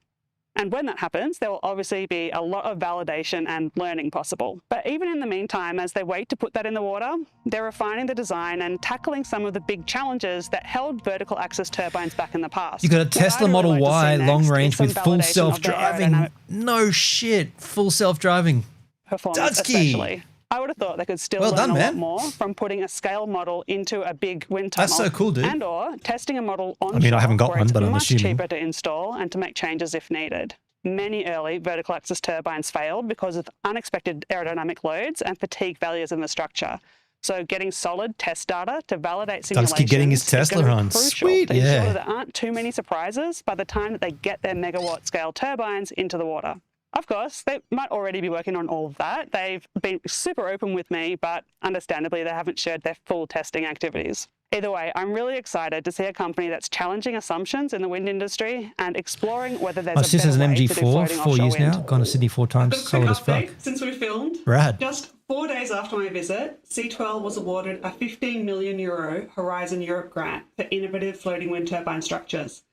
And when that happens, there will obviously be a lot of validation and learning possible. But even in the meantime, as they wait to put that in the water, they're refining the design and tackling some of the big challenges that held vertical axis turbines back in the past. You got a Tesla Model Y long range with full self-driving. No shit, full self-driving. Performance especially. I would have thought they could still learn a lot more from putting a scale model into a big wind tunnel. That's so cool, dude. And or testing a model on I haven't got one, but I'm assuming. It's much cheaper to install and to make changes if needed. Many early vertical axis turbines failed because of unexpected aerodynamic loads and fatigue failures in the structure. So getting solid test data to validate simulations keep getting his Tesla on. Sweet, to ensure that there aren't too many surprises by the time that they get their megawatt scale turbines into the water. Of course, they might already be working on all of that. They've been super open with me, but understandably, they haven't shared their full testing activities. Either way, I'm really excited to see a company that's challenging assumptions in the wind industry and exploring whether there's a better way to do floating offshore 4 years wind. now. Gone to Sydney 4 times. Solid as fuck. Since we filmed, Rad. just 4 days after my visit, SeaTwirl was awarded a €15 million Horizon Europe grant for innovative floating wind turbine structures.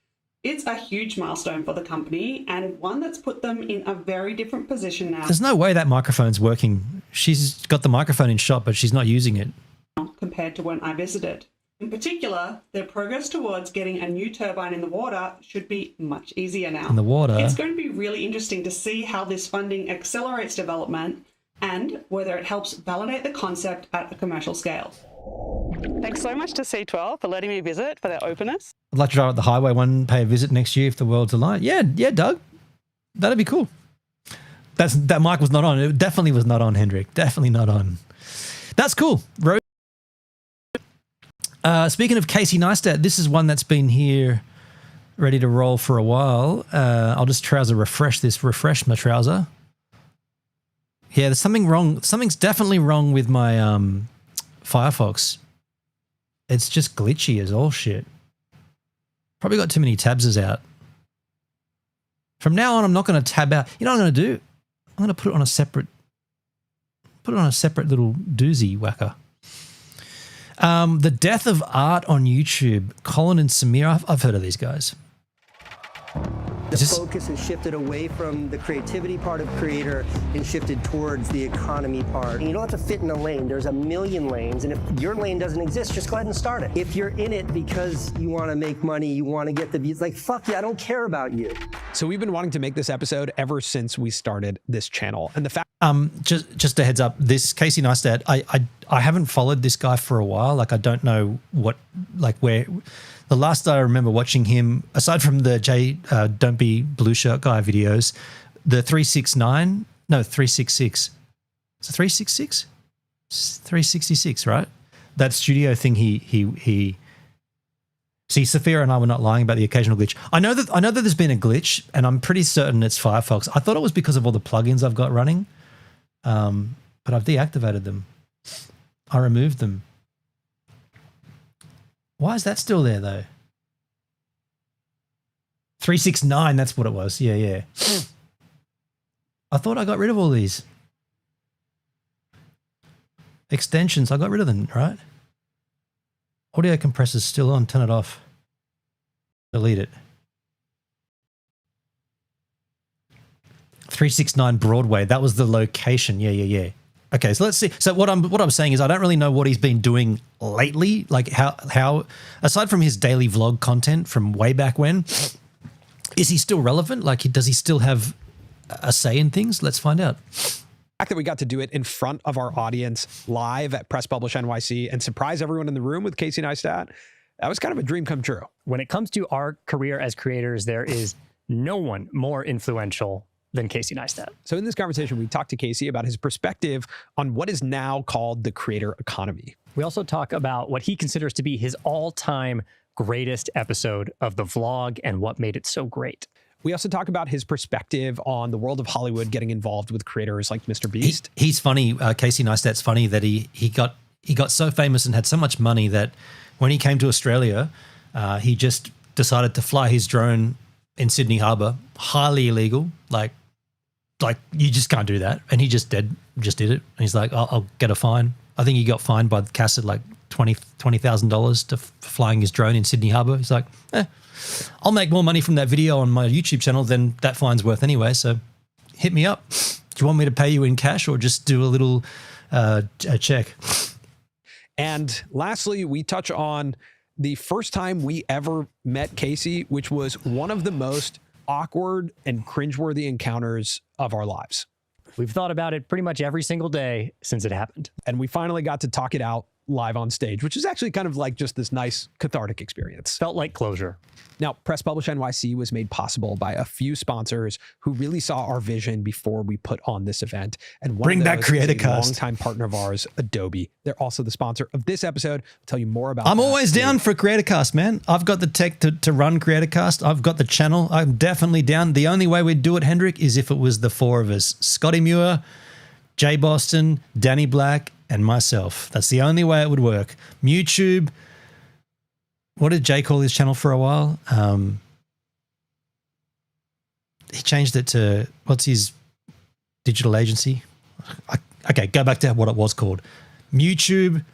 It's a huge milestone for the company and one that's put them in a very different position now. There's no way that microphone's working. She's got the microphone in shot, but she's not using it. Compared to when I visited. In particular, their progress towards getting a new turbine in the water should be much easier now. In the water? It's going to be really interesting to see how this funding accelerates development and whether it helps validate the concept at a commercial scale. Thanks so much to SeaTwirl for letting me visit, for their openness. I'd like to drive up the highway one, pay a visit next year if the world's aligned. Yeah, Doug. That'd be cool. That mic was not on. It definitely was not on, Hendrik. Definitely not on. That's cool. Speaking of Casey Neistat, this is one that's been here ready to roll for a while. I'll just refresh my trouser. Yeah, there's something wrong. Something's definitely wrong with my Firefox. It's just glitchy as all shit. Probably got too many tabs out. From now on, I'm not going to tab out. You know what I'm going to do? I'm going to put it on a separate little doozy whacker. The Death of Art on YouTube. Colin and Samir. I've heard of these guys. The focus has shifted away from the creativity part of creator and shifted towards the economy part. You don't have to fit in a lane. There's a million lanes, and if your lane doesn't exist, just go ahead and start it. If you're in it because you want to make money, you want to get the views, like, fuck you, I don't care about you. So we've been wanting to make this episode ever since we started this channel. And the fact... Just a heads up, this Casey Neistat, I haven't followed this guy for a while. Like, I don't know where... The last I remember watching him, aside from the Don't Be Blue Shirt Guy videos, the 366. It's a 366? 366, right? That studio thing he See, Sophia and I were not lying about the occasional glitch. I know that there's been a glitch, and I'm pretty certain it's Firefox. I thought it was because of all the plugins I've got running, but I've deactivated them. I removed them. Why is that still there, though? 369, that's what it was. Yeah. I thought I got rid of all these. Extensions, I got rid of them, right? Audio compressor's still on, turn it off. Delete it. 369 Broadway, that was the location. Yeah. Okay, so let's see. So what I'm saying is I don't really know what he's been doing lately, like how aside from his daily vlog content from way back when, is he still relevant? Like, does he still have a say in things? Let's find out. The fact that we got to do it in front of our audience live at Press Publish NYC and surprise everyone in the room with Casey Neistat, that was kind of a dream come true. When it comes to our career as creators, there is no one more influential than Casey Neistat. So in this conversation, we talked to Casey about his perspective on what is now called the creator economy. We also talk about what he considers to be his all-time greatest episode of the vlog and what made it so great. We also talk about his perspective on the world of Hollywood getting involved with creators like Mr. Beast. He's funny. Casey Neistat's funny that he got so famous and had so much money that when he came to Australia, he just decided to fly his drone in Sydney Harbour, highly illegal. Like you just can't do that. And he just did it. And he's like, I'll get a fine. I think he got fined by the CAS at like $20,000 to flying his drone in Sydney Harbour. He's like, I'll make more money from that video on my YouTube channel than that fine's worth anyway, so hit me up. Do you want me to pay you in cash or just do a little a check? And lastly, we touch on the first time we ever met Casey, which was one of the most awkward and cringeworthy encounters of our lives. We've thought about it pretty much every single day since it happened. And we finally got to talk it out live on stage, which is actually kind of like just this nice cathartic experience. Felt like closure. Now, Press Publish NYC was made possible by a few sponsors who really saw our vision before we put on this event. And one Bring of back those is a CreatorCast. longtime partner of ours, Adobe. They're also the sponsor of this episode. I'll tell you more about I'm that. always down for CreatorCast, man. I've got the tech to run CreatorCast. I've got the channel. I'm definitely down. The only way we'd do it, Hendrik, is if it was the four of us. Scotty Muir, Jay Boston, Danny Black, and myself. That's the only way it would work. YouTube. What did Jay call his channel for a while? He changed it to, what's his digital agency? Okay, go back to what it was called. YouTube,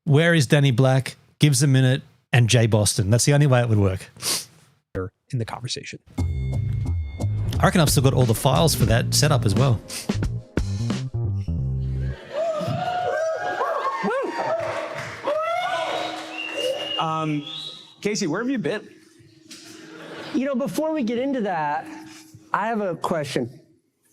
Where is Danny Black, GivesAMinute, and Jay Boston. That's the only way it would work. In the conversation. I reckon I've still got all the files for that set up as well. Casey, where have you been? You know, before we get into that, I have a question.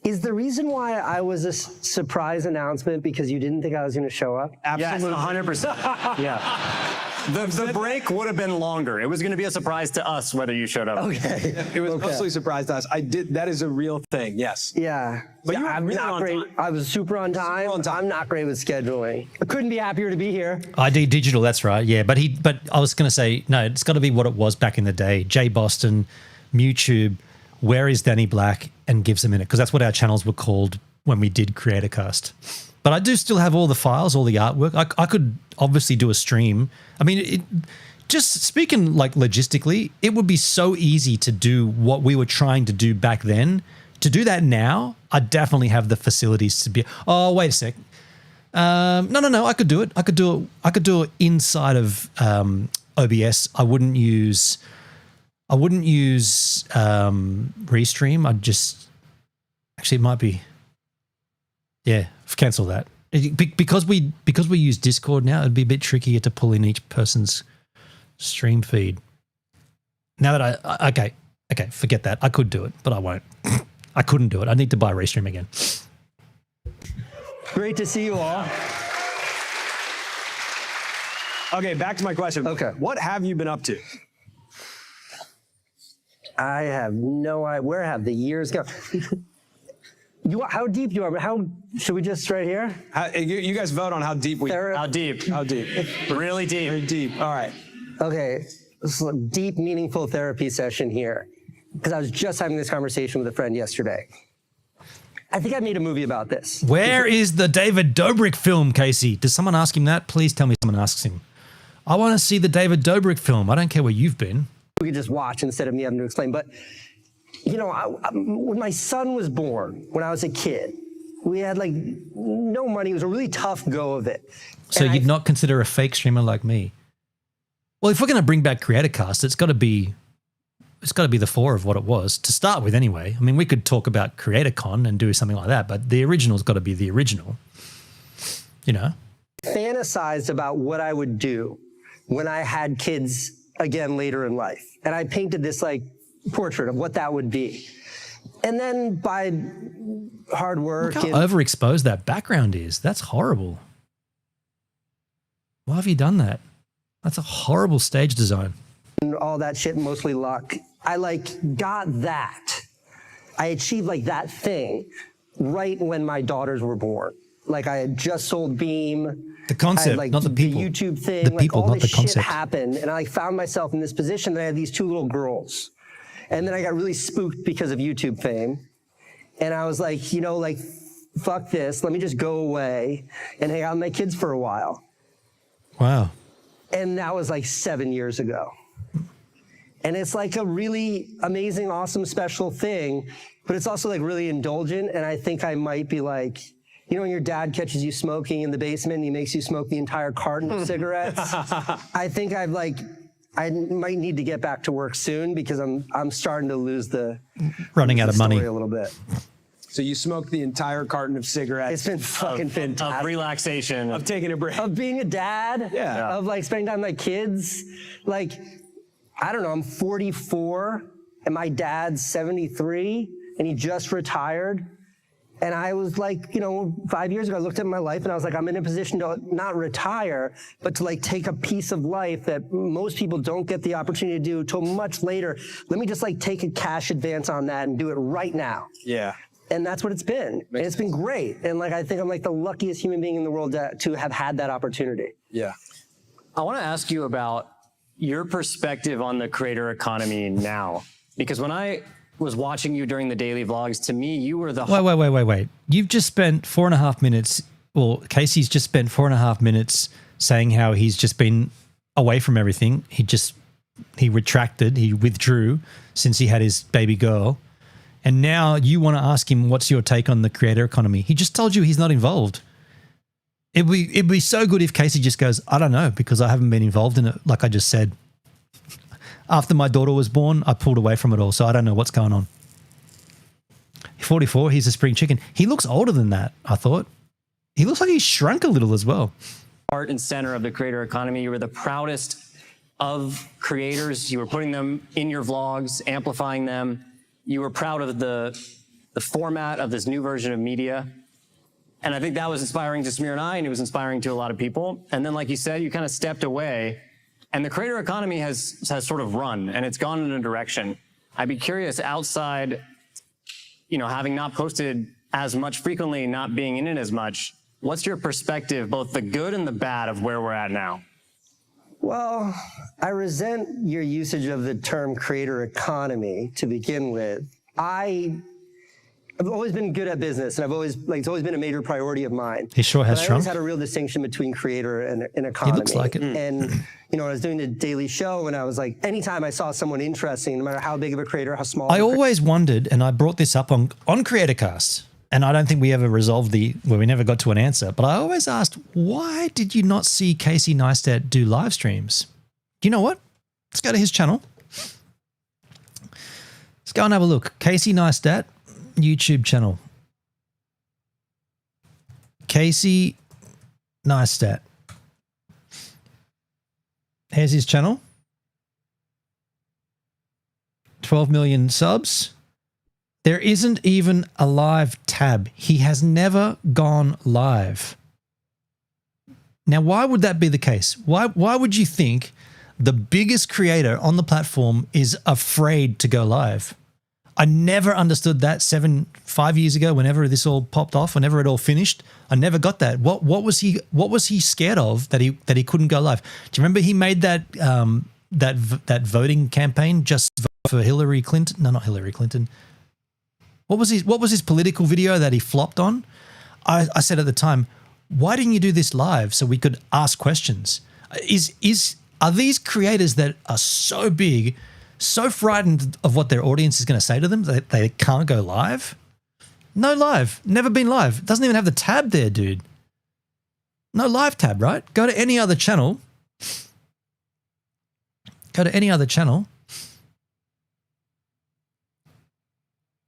Is the reason why I was a surprise announcement because you didn't think I was going to show up? Absolutely. Yes, 100%. Yeah. The break would have been longer. It was going to be a surprise to us whether you showed up. Okay. It was mostly a surprise to us. I did. That is a real thing. Yes. Yeah. But you were I'm really not on great. time. I was super on time. I'm not great with scheduling. I couldn't be happier to be here. ID Digital, that's right. Yeah, but I was going to say, no, it's got to be what it was back in the day. Jay Boston, YouTube, Where is Danny Black, and GivesAMinute, because that's what our channels were called when we did CreatorCast. But I do still have all the files, all the artwork. I could obviously do a stream. I mean, just speaking like logistically, it would be so easy to do what we were trying to do back then. To do that now, I definitely have the facilities to be. Oh, wait a sec. No. I could do it. I could do it inside of OBS. I wouldn't use Restream. I'd just actually it might be. Yeah, cancel that. Because we use Discord now, it'd be a bit trickier to pull in each person's stream feed. Now that okay, forget that. I could do it, but I won't. I couldn't do it. I need to buy Restream again. Great to see you all. Okay, back to my question. Okay. What have you been up to? I have no idea. Where have the years gone? How deep you are? How should we just right here? You guys vote on how deep we. How deep? How deep? Really deep. Very deep. All right. Okay, this is a deep, meaningful therapy session here, because I was just having this conversation with a friend yesterday. I think I made a movie about this. Where is the David Dobrik film, Casey? Does someone ask him that? Please tell me someone asks him. I want to see the David Dobrik film. I don't care where you've been. We could just watch instead of me having to explain. But, you know, when my son was born, when I was a kid, we had like no money. It was a really tough go of it. So you'd not consider a fake streamer like me? Well, if we're going to bring back CreatorCast, it's got to be the four of what it was to start with anyway. I mean, we could talk about CreatorCon and do something like that, but the original's got to be the original, you know? Fantasized about what I would do when I had kids again later in life. And I painted this like portrait of what that would be. And then by hard work. Look how overexposed that background is. That's horrible. Why have you done that? That's a horrible stage design. And all that shit, mostly luck. I like got that. I achieved like that thing right when my daughters were born. Like I had just sold Beam. The concept, like, not the people. The YouTube thing. The people, like, all not this the concept. shit happened, and I found myself in this position that I had these two little girls. And then I got really spooked because of YouTube fame. And I was like, you know, like, fuck this. Let me just go away and hang out with my kids for a while. Wow. And that was like 7 years ago. And it's like a really amazing, awesome, special thing, but it's also like really indulgent. And I think I might be like You know when your dad catches you smoking in the basement and he makes you smoke the entire carton of cigarettes? I think I might need to get back to work soon because I'm starting to lose the running out of money a little bit. So you smoked the entire carton of cigarettes. It's been fucking fantastic. Of relaxation. Of taking a break. Of being a dad. Yeah. Of like spending time with my kids. Like, I don't know, I'm 44 and my dad's 73 and he just retired. And I was like, 5 years ago, I looked at my life and I was like, I'm in a position to not retire, but to like take a piece of life that most people don't get the opportunity to do till much later. Let me just like take a cash advance on that and do it right now. Yeah. And that's what it's been. And it's been great. And like, I think I'm like the luckiest human being in the world to have had that opportunity. Yeah. I want to ask you about your perspective on the creator economy now, because when I was watching you during the daily vlogs, to me, you were the... Wait. You've just spent 4.5 minutes, well, Casey's just spent 4.5 minutes saying how he's just been away from everything. He retracted, he withdrew since he had his baby girl. And now you want to ask him, what's your take on the creator economy? He just told you he's not involved. It'd be so good if Casey just goes, I don't know, because I haven't been involved in it, like I just said. After my daughter was born, I pulled away from it all, so I don't know what's going on. 44, he's a spring chicken. He looks older than that, I thought. He looks like he's shrunk a little as well. Heart and center of the creator economy. You were the proudest of creators. You were putting them in your vlogs, amplifying them. You were proud of the format of this new version of media. And I think that was inspiring to Samir and I, and it was inspiring to a lot of people. And then, like you said, you kind of stepped away. And the creator economy has sort of run, and it's gone in a direction. I'd be curious, outside, having not posted as much frequently, not being in it as much, what's your perspective, both the good and the bad, of where we're at now? Well, I resent your usage of the term creator economy to begin with. I've always been good at business, and it's always been a major priority of mine. He sure has I shrunk. always had a real distinction between creator and economy. He looks like it. And, I was doing the daily show, and I was like, anytime I saw someone interesting, no matter how big of a creator, how small. I always wondered, and I brought this up on CreatorCast, and I don't think we ever resolved we never got to an answer, but I always asked, why did you not see Casey Neistat do live streams? Do you know what? Let's go to his channel. Let's go and have a look. Casey Neistat, YouTube channel. Casey Neistat. Here's his channel. 12 million subs. There isn't even a live tab. He has never gone live. Now, why would that be the case? Why would you think the biggest creator on the platform is afraid to go live? I never understood that 5 years ago, whenever this all popped off, whenever it all finished. I never got that. What was he scared of that he couldn't go live? Do you remember he made that voting campaign, just vote for Hillary Clinton? No, not Hillary Clinton. What was his political video that he flopped on? I said at the time, why didn't you do this live so we could ask questions? Are these creators that are so big, so frightened of what their audience is going to say to them that they can't go live? No live. Never been live. Doesn't even have the tab there, dude. No live tab, right? Go to any other channel.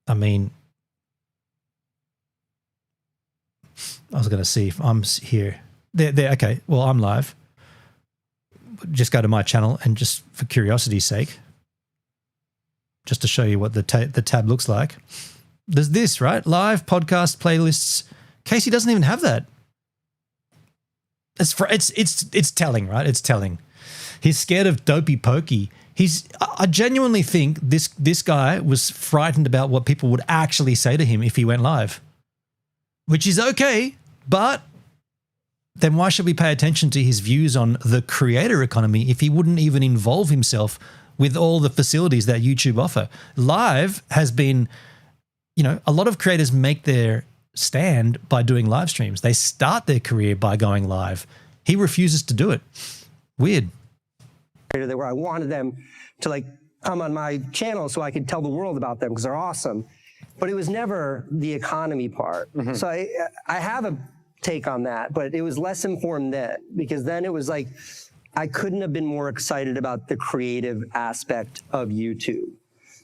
I mean, I was going to see if I'm here. There. Okay. Well, I'm live. Just go to my channel and just for curiosity's sake, just to show you what the tab looks like. There's this, right? Live, podcast, playlists. Casey doesn't even have that. It's telling, right? It's telling. He's scared of Dopey Pokey. I genuinely think this guy was frightened about what people would actually say to him if he went live, which is okay, but then why should we pay attention to his views on the creator economy if he wouldn't even involve himself with all the facilities that YouTube offer? Live has been, a lot of creators make their stand by doing live streams. They start their career by going live. He refuses to do it. Weird. Where I wanted them to come on my channel so I could tell the world about them because they're awesome. but it was never the economy part. So I have a take on that, but it was less informed then, because then it was like, I couldn't have been more excited about the creative aspect of YouTube.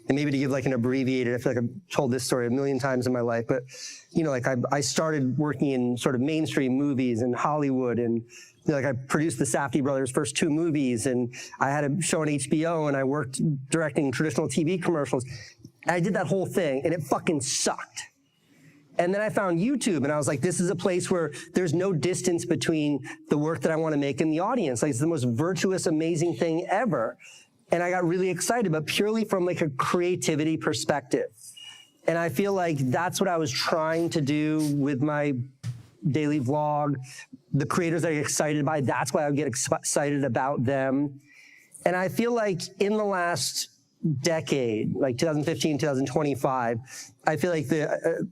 And maybe to give like an abbreviated, I feel like I've told this story a million times in my life, but you know, like I started working in sort of mainstream movies in Hollywood, and you know, like I produced the Safdie brothers' first 2 movies, and I had a show on HBO, and I worked directing traditional TV commercials. And I did that whole thing, and it fucking sucked. And then I found YouTube, and I was like, this is a place where there's no distance between the work that I want to make and the audience. Like, it's the most virtuous, amazing thing ever. And I got really excited, but purely from like a creativity perspective. And I feel like that's what I was trying to do with my daily vlog. The creators I get excited by, that's why I get excited about them. And I feel like in the last decade, like 2015, 2025, I feel like the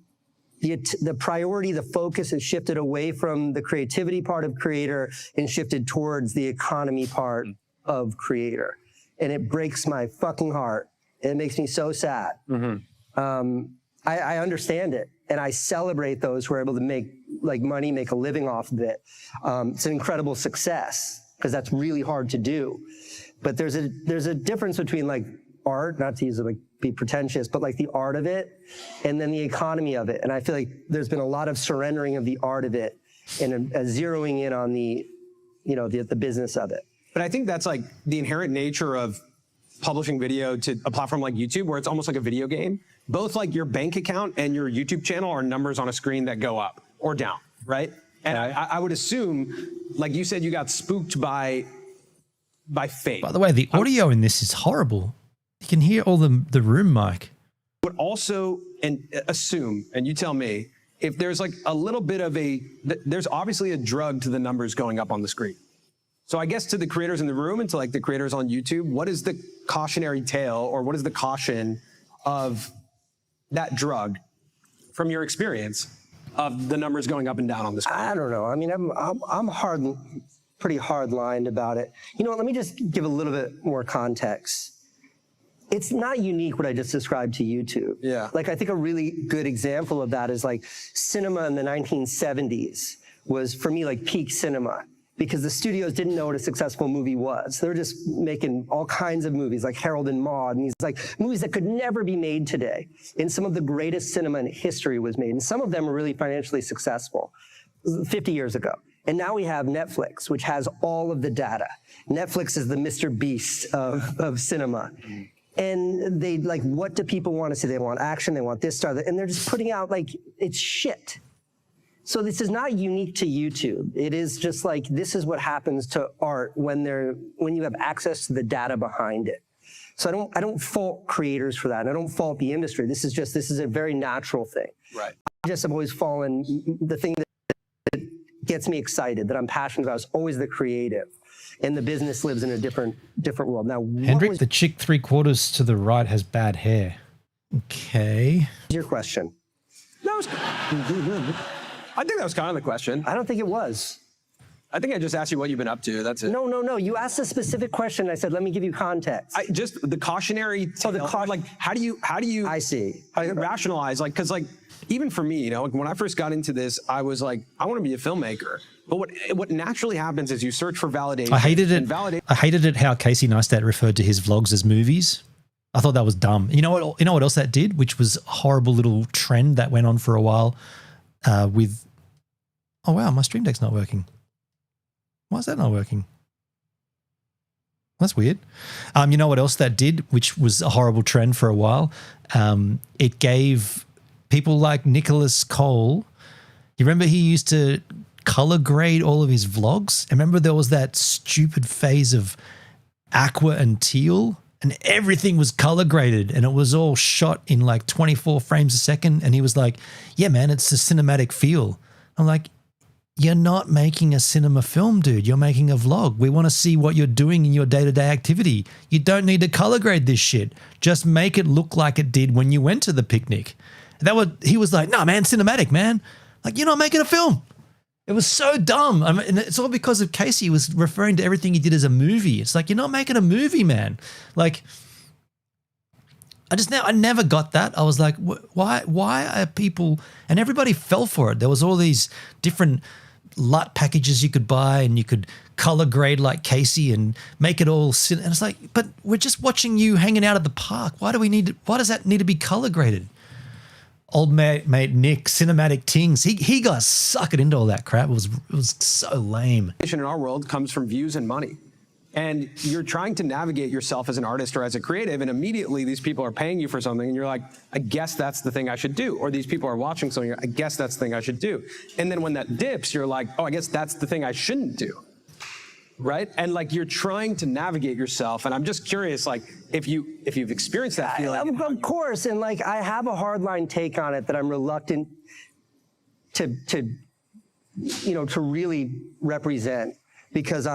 priority, the focus has shifted away from the creativity part of creator and shifted towards the economy part of creator. And it breaks my fucking heart. It makes me so sad. I understand it, and I celebrate those who are able to make like money, make a living off of it. It's an incredible success, because that's really hard to do. But there's a difference between like art, not to use it like be pretentious, but like the art of it, and then the economy of it. And I feel like there's been a lot of surrendering of the art of it and a zeroing in on the, you know, the business of it. But I think that's like the inherent nature of publishing video to a platform like YouTube, where it's almost like a video game. Both like your bank account and your YouTube channel are numbers on a screen that go up or down, right? And I would assume, like you said, you got spooked by fate. By the way, the audio in this is horrible. You can hear all the room mic. But also, and assume, and you tell me, if there's like a little bit of there's obviously a drug to the numbers going up on the screen. So I guess to the creators in the room and to like the creators on YouTube, what is the cautionary tale, or what is the caution of that drug from your experience of the numbers going up and down on the screen? I don't know. I mean, I'm pretty hard-lined about it. You know what, let me just give a little bit more context. It's not unique what I just described to YouTube. Yeah. Like, I think a really good example of that is like cinema in the 1970s was, for me, like peak cinema, because the studios didn't know what a successful movie was. They were just making all kinds of movies like Harold and Maude, and these like movies that could never be made today. And some of the greatest cinema in history was made, and some of them were really financially successful 50 years ago. And now we have Netflix, which has all of the data. Netflix is the Mr. Beast of cinema. And they like, what do people want to see? They want action, they want this, star, and they're just putting out like, it's shit. So this is not unique to YouTube. It is just like, this is what happens to art when you have access to the data behind it. So I don't fault creators for that. And I don't fault the industry. This is a very natural thing. Right. I just have always fallen, the thing that gets me excited, that I'm passionate about, is always the creative. And the business lives in a different world. Now, Hendrik, the chick 3/4 to the right has bad hair. Okay. Your question. I think that was kind of the question. I don't think it was. I think I just asked you what you've been up to. That's it. No. You asked a specific question. I said, let me give you context. Just the cautionary tale. Like, how do you? I see. Rationalize, like, because like, even for me, you know, when I first got into this, I was like, I want to be a filmmaker. But what naturally happens is you search for validation. I hated it how Casey Neistat referred to his vlogs as movies. I thought that was dumb. You know what else that did, which was a horrible little trend that went on for a while with, oh wow, my Stream Deck's not working. Why is that not working? That's weird. You know what else that did, which was a horrible trend for a while? It gave people like Nicholas Cole, you remember he used to color grade all of his vlogs? And remember there was that stupid phase of aqua and teal, and everything was color graded and it was all shot in like 24 frames a second. And he was like, yeah, man, it's a cinematic feel. I'm like, you're not making a cinema film, dude. You're making a vlog. We want to see what you're doing in your day-to-day activity. You don't need to color grade this shit. Just make it look like it did when you went to the picnic. He was like, no, man, cinematic, man. Like, you're not making a film. It was so dumb. I mean, and it's all because of Casey was referring to everything he did as a movie. It's like, you're not making a movie, man. Like, I never got that. I was like, why are people, and everybody fell for it. There was all these different LUT packages you could buy, and you could color grade like Casey and make it all and it's like, but we're just watching you hanging out at the park. Why does that need to be color graded? Old mate Nick, cinematic tings, he got suckered into all that crap. It was so lame. In our world comes from views and money. And you're trying to navigate yourself as an artist or as a creative, and immediately these people are paying you for something, and you're like, I guess that's the thing I should do. Or these people are watching something, I guess that's the thing I should do. And then when that dips, you're like, oh, I guess that's the thing I shouldn't do. Right? And like you're trying to navigate yourself, and I'm just curious, like if you've experienced that feeling. Of course, and like I have a hardline take on it that I'm reluctant to really represent, because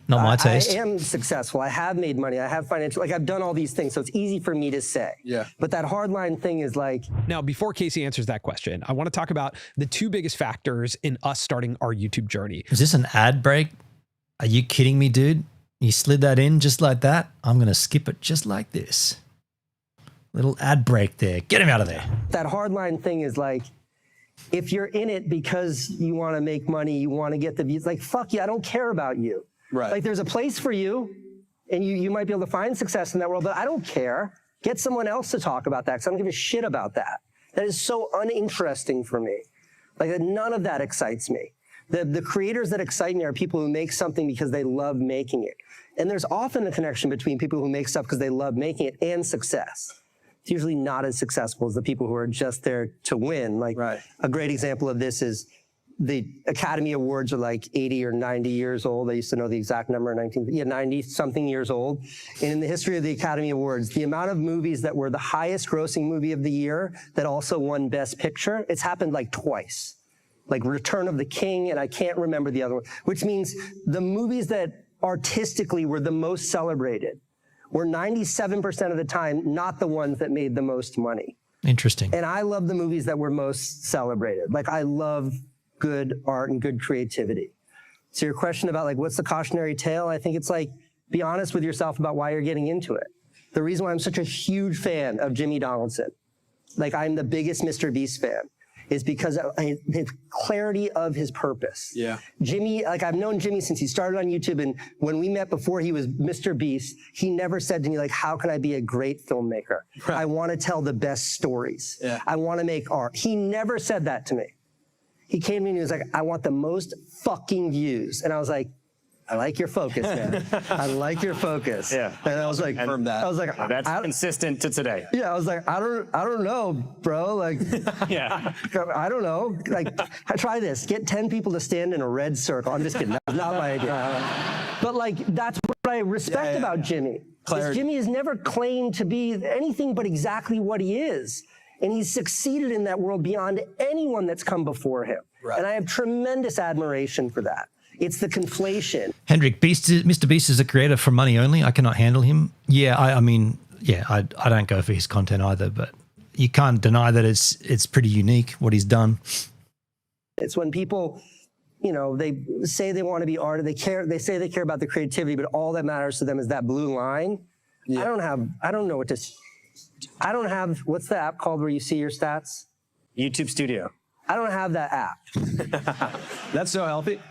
not my taste. I am successful. I have made money. I have financial, like I've done all these things. So it's easy for me to say. Yeah. But that hardline thing is like. Now, before Casey answers that question, I want to talk about the two biggest factors in us starting our YouTube journey. Is this an ad break? Are you kidding me, dude? You slid that in just like that? I'm going to skip it just like this. Little ad break there. Get him out of there. That hardline thing is like, if you're in it because you want to make money, you want to get the views, like, fuck you, I don't care about you. Right. Like, there's a place for you, and you might be able to find success in that world, but I don't care. Get someone else to talk about that, because I don't give a shit about that. That is so uninteresting for me. Like, none of that excites me. The creators that excite me are people who make something because they love making it. And there's often a connection between people who make stuff because they love making it and success. It's usually not as successful as the people who are just there to win. Like, a great example of this is the Academy Awards are like 80 or 90 years old. I used to know the exact number, 90-something years old. And in the history of the Academy Awards, the amount of movies that were the highest grossing movie of the year that also won Best Picture, it's happened like twice. Like Return of the King, and I can't remember the other one, which means the movies that artistically were the most celebrated were 97% of the time not the ones that made the most money. Interesting. And I love the movies that were most celebrated. Like, I love good art and good creativity. So your question about like, what's the cautionary tale? I think it's like, be honest with yourself about why you're getting into it. The reason why I'm such a huge fan of Jimmy Donaldson, like I'm the biggest Mr. Beast fan, is because of his clarity of his purpose. Yeah. Jimmy, like I've known Jimmy since he started on YouTube, and when we met before he was Mr. Beast, he never said to me like, how can I be a great filmmaker? Right. I want to tell the best stories. Yeah. I want to make art. He never said that to me. He came to me and he was like, I want the most fucking views. And I was like, I like your focus, man. I like your focus. Yeah. And I was like, I was like, that's consistent to today. Yeah, I was like, I don't know, bro. Like, yeah, I don't know. Like, try this. Get 10 people to stand in a red circle. I'm just kidding. That was not my idea. But like, that's what I respect about Jimmy. Because Jimmy has never claimed to be anything but exactly what he is. And he's succeeded in that world beyond anyone that's come before him. Right. And I have tremendous admiration for that. It's the conflation. Hendrik, Mr. Beast is a creator for money only. I cannot handle him. Yeah, I mean, I don't go for his content either, but you can't deny that it's pretty unique what he's done. It's when people, you know, they say they want to be artists, they say they care about the creativity, but all that matters to them is that blue line. Yeah. I don't know what's the app called where you see your stats? YouTube Studio. I don't have that app. That's so healthy.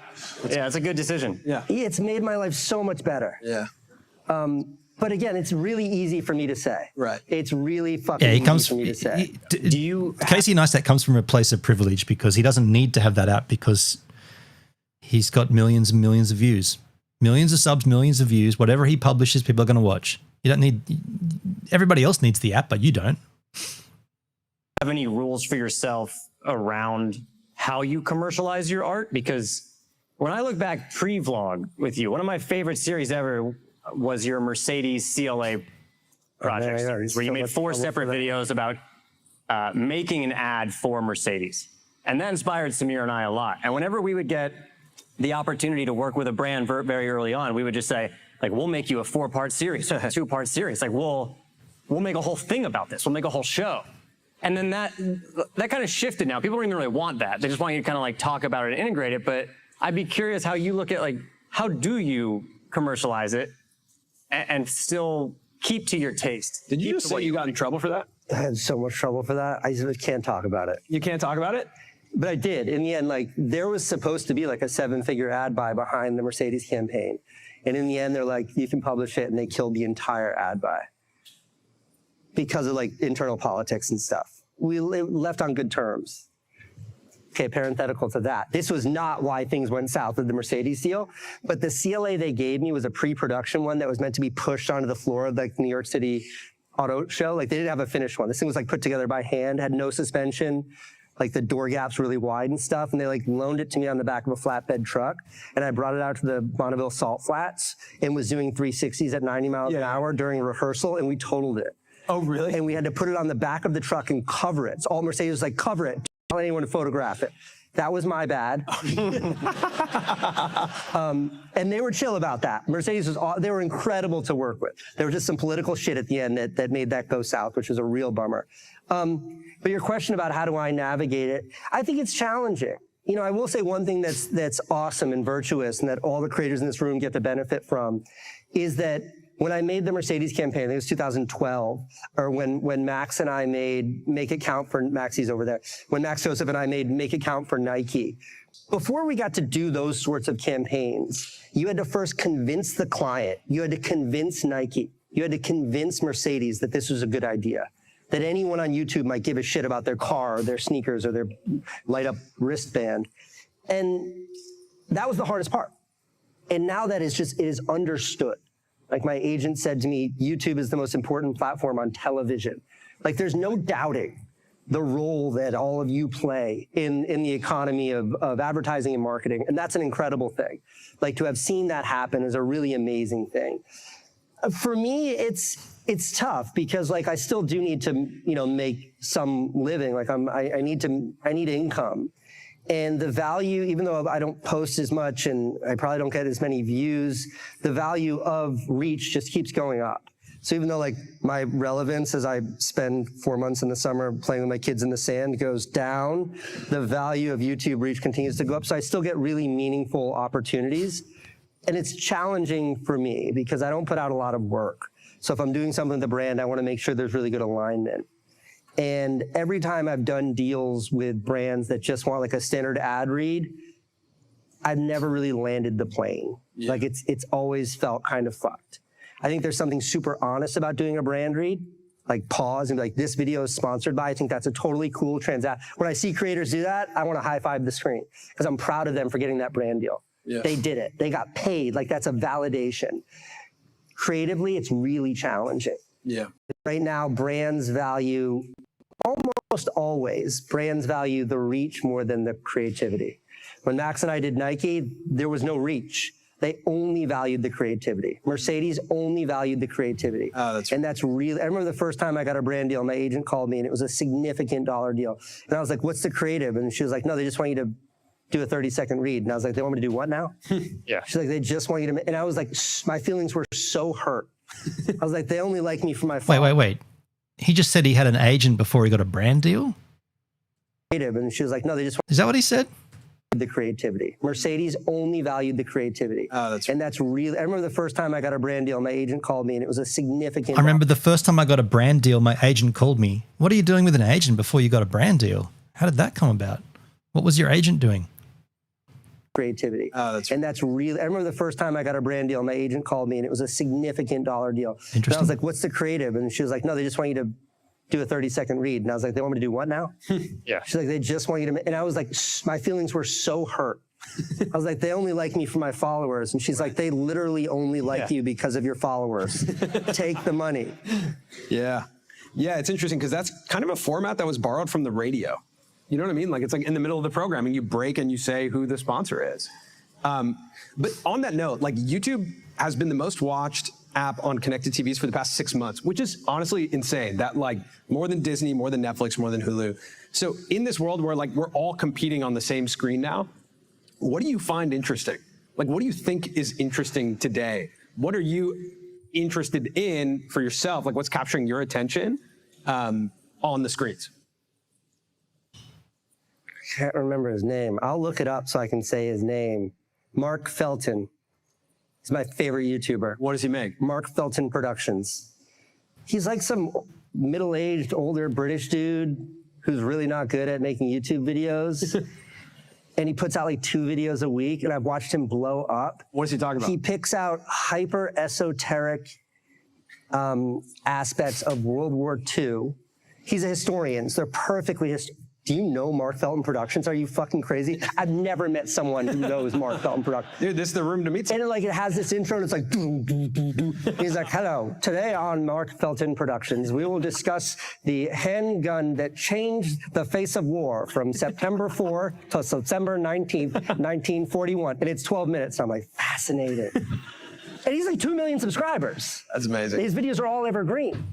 Yeah, it's a good decision. Yeah. It's made my life so much better. Yeah. But again, it's really easy for me to say. Right. It's really fucking easy for me to say. Casey Neistat comes from a place of privilege because he doesn't need to have that app because he's got millions and millions of views. Millions of subs, millions of views. Whatever he publishes, people are going to watch. You don't need... Everybody else needs the app, but you don't. Have any rules for yourself around how you commercialize your art? Because when I look back pre-vlog with you, one of my favorite series ever was your Mercedes CLA project, where you made 4 separate videos about making an ad for Mercedes. And that inspired Samir and I a lot. And whenever we would get the opportunity to work with a brand very early on, we would just say, like, we'll make you a 4-part series, a 2-part series. Like, we'll make a whole thing about this. We'll make a whole show. And then that kind of shifted now. People don't even really want that. They just want you to kind of like talk about it and integrate it. But I'd be curious how you look at, like, how do you commercialize it and still keep to your taste. Did you just say you got in trouble for that? I had so much trouble for that. I just can't talk about it. You can't talk about it? But I did. In the end, like, there was supposed to be like a 7-figure ad buy behind the Mercedes campaign. And in the end, they're like, you can publish it, and they killed the entire ad buy because of like internal politics and stuff. We left on good terms. Okay, parenthetical to that. This was not why things went south with the Mercedes deal, but the CLA they gave me was a pre-production one that was meant to be pushed onto the floor of like New York City Auto Show. Like, they didn't have a finished one. This thing was like put together by hand, had no suspension, like the door gaps really wide and stuff, and they like loaned it to me on the back of a flatbed truck, and I brought it out to the Bonneville Salt Flats and was doing 360s at 90 miles an hour during a rehearsal, and we totaled it. Oh, really? And we had to put it on the back of the truck and cover it. So all Mercedes was like, cover it. Don't tell anyone to photograph it. That was my bad. And they were chill about that. Mercedes was, they were incredible to work with. There was just some political shit at the end that made that go south, which was a real bummer. But your question about how do I navigate it, I think it's challenging. You know, I will say one thing that's awesome and virtuous and that all the creators in this room get to benefit from is that when I made the Mercedes campaign, I think it was 2012, or when Max and I made Make It Count for, Maxie's over there, when Max Joseph and I made Make It Count for Nike, before we got to do those sorts of campaigns, you had to first convince the client, you had to convince Nike, you had to convince Mercedes that this was a good idea, that anyone on YouTube might give a shit about their car or their sneakers or their light up wristband. And that was the hardest part. And now that is just, it is understood. Like my agent said to me, YouTube is the most important platform on television. Like, there's no doubting the role that all of you play in the economy of advertising and marketing. And that's an incredible thing. Like, to have seen that happen is a really amazing thing. For me, it's tough because like I still do need to, you know, make some living. Like I need income. And the value, even though I don't post as much and I probably don't get as many views, the value of reach just keeps going up. So even though like my relevance as I spend 4 months in the summer playing with my kids in the sand goes down, the value of YouTube reach continues to go up. So I still get really meaningful opportunities. And it's challenging for me because I don't put out a lot of work. So if I'm doing something with the brand, I want to make sure there's really good alignment. And every time I've done deals with brands that just want like a standard ad read, I've never really landed the plane. Yeah. Like it's always felt kind of fucked. I think there's something super honest about doing a brand read, like pause and be like, this video is sponsored by. I think that's a totally cool transaction. When I see creators do that, I want to high five the screen because I'm proud of them for getting that brand deal. Yeah. They did it. They got paid. Like, that's a validation. Creatively, it's really challenging. Yeah. Right now, brands value, almost always, brands value the reach more than the creativity. When Max and I did Nike, there was no reach. They only valued the creativity. Mercedes only valued the creativity. Oh, and that's really, I remember the first time I got a brand deal, my agent called me and it was a significant dollar deal. And I was like, what's the creative? And she was like, no, they just want you to do a 30-second read. And I was like, they want me to do what now? Yeah. She's like, they just want you to, and I was like, my feelings were so hurt. I was like, they only like me for my phone. Wait. He just said he had an agent before he got a brand deal? And she was like, no, they just want. Is that what he said? The creativity. Mercedes only valued the creativity. Oh, and that's really, I remember the first time I got a brand deal, my agent called me and it was a significant. I remember the first time I got a brand deal, my agent called me. What are you doing with an agent before you got a brand deal? How did that come about? What was your agent doing? Creativity. Oh, and that's really, I remember the first time I got a brand deal, my agent called me and it was a significant dollar deal. And I was like, what's the creative? And she was like, no, they just want you to do a 30-second read. And I was like, they want me to do what now? Yeah. She's like, they just want you to, and I was like, my feelings were so hurt. I was like, they only like me for my followers. And she's like, they literally only like you because of your followers. Take the money. Yeah. Yeah, it's interesting because that's kind of a format that was borrowed from the radio. You know what I mean? Like, it's like in the middle of the programming, you break and you say who the sponsor is. But on that note, like, YouTube has been the most watched app on connected TVs for the past 6 months, which is honestly insane. That, like, more than Disney, more than Netflix, more than Hulu. So in this world where, like, we're all competing on the same screen now, what do you find interesting? Like, what do you think is interesting today? What are you interested in for yourself? Like, what's capturing your attention on the screens? Can't remember his name. I'll look it up so I can say his name. Mark Felton. He's my favorite YouTuber. What does he make? Mark Felton Productions. He's like some middle-aged, older British dude who's really not good at making YouTube videos. And he puts out like 2 videos a week, and I've watched him blow up. What is he talking about? He picks out hyper esoteric aspects of World War II. He's a historian, so they're perfectly Do you know Mark Felton Productions? Are you fucking crazy? I've never met someone who knows Mark Felton Productions. Dude, this is the room to meet someone. And it has this intro, and it's like, doo, doo, doo, doo. He's like, hello, today on Mark Felton Productions, we will discuss the handgun that changed the face of war from September 4 to September 19th, 1941. And it's 12 minutes, so I'm like, fascinated. And he's like 2 million subscribers. That's amazing. His videos are all evergreen.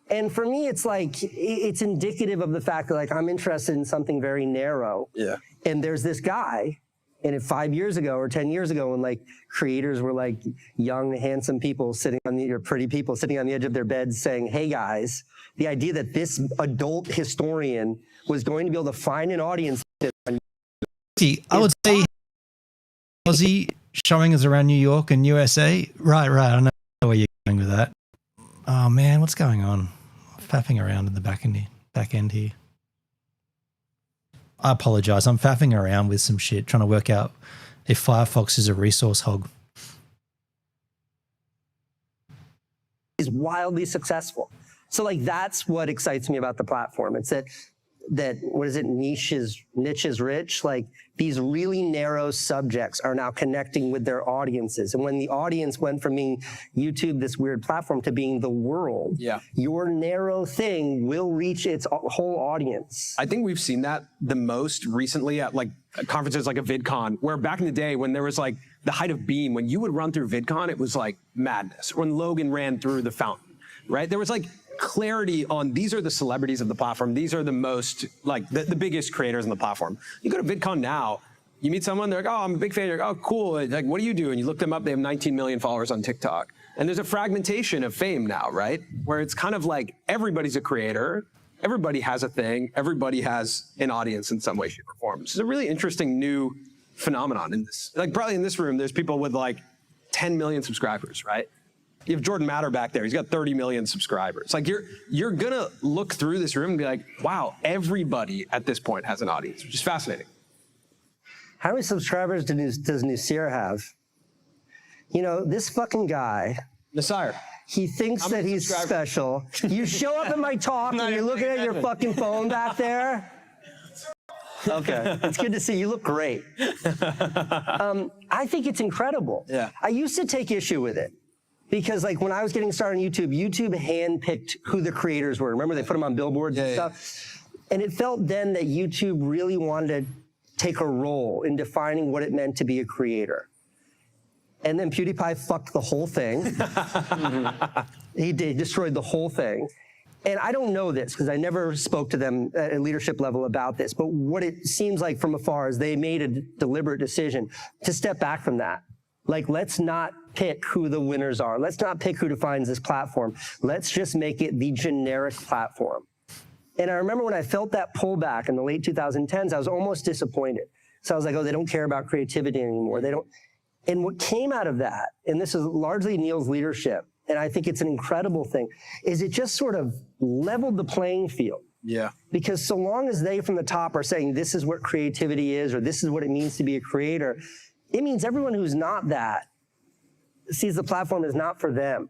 And for me, it's like, it's indicative of the fact that like I'm interested in something very narrow. Yeah. And there's this guy, and if 5 years ago or 10 years ago when like creators were like young, handsome people sitting on or pretty people sitting on the edge of their beds saying, hey guys, the idea that this adult historian was going to be able to find an audience. I would say Aussie showing us around New York and USA. Right. I know where you're going with that. Oh man, what's going on? Faffing around in the back end here. I apologize. I'm faffing around with some shit, trying to work out if Firefox is a resource hog. Is wildly successful. So like that's what excites me about the platform. It's that what is it, niche is rich. Like these really narrow subjects are now connecting with their audiences. And when the audience went from being YouTube, this weird platform, to being the world, your narrow thing will reach its whole audience. I think we've seen that the most recently at like conferences like a VidCon, where back in the day when there was like the height of Beam, when you would run through VidCon, it was like madness. When Logan ran through the fountain, right? There was like clarity on these are the celebrities of the platform. These are the most, like the biggest creators on the platform. You go to VidCon now, you meet someone, they're like, oh, I'm a big fan. You're like, oh, cool. Like, what do you do? And you look them up, they have 19 million followers on TikTok. And there's a fragmentation of fame now, right? Where it's kind of like everybody's a creator. Everybody has a thing. Everybody has an audience in some way, shape, or form. It's a really interesting new phenomenon in this. Like probably in this room, there's people with like 10 million subscribers, right? You have Jordan Matter back there. He's got 30 million subscribers. Like you're gonna look through this room and be like, wow, everybody at this point has an audience, which is fascinating. How many subscribers does Nasir have? You know, this fucking guy. Nasir. He thinks that he's special. You show up at my talk and you're looking at your fucking phone back there. Okay, it's good to see. You look great. I think it's incredible. Yeah. I used to take issue with it. Because like when I was getting started on YouTube, YouTube handpicked who the creators were. Remember they put them on billboards and stuff? And it felt then that YouTube really wanted to take a role in defining what it meant to be a creator. And then PewDiePie fucked the whole thing. He destroyed the whole thing. And I don't know this because I never spoke to them at a leadership level about this, but what it seems like from afar is they made a deliberate decision to step back from that. Like, let's not pick who the winners are. Let's not pick who defines this platform. Let's just make it the generic platform. And I remember when I felt that pullback in the late 2010s, I was almost disappointed. So I was like, oh, they don't care about creativity anymore. They don't. And what came out of that, and this is largely Neil's leadership, and I think it's an incredible thing, is it just sort of leveled the playing field. Yeah. Because so long as they from the top are saying this is what creativity is, or this is what it means to be a creator, it means everyone who's not that sees the platform as not for them.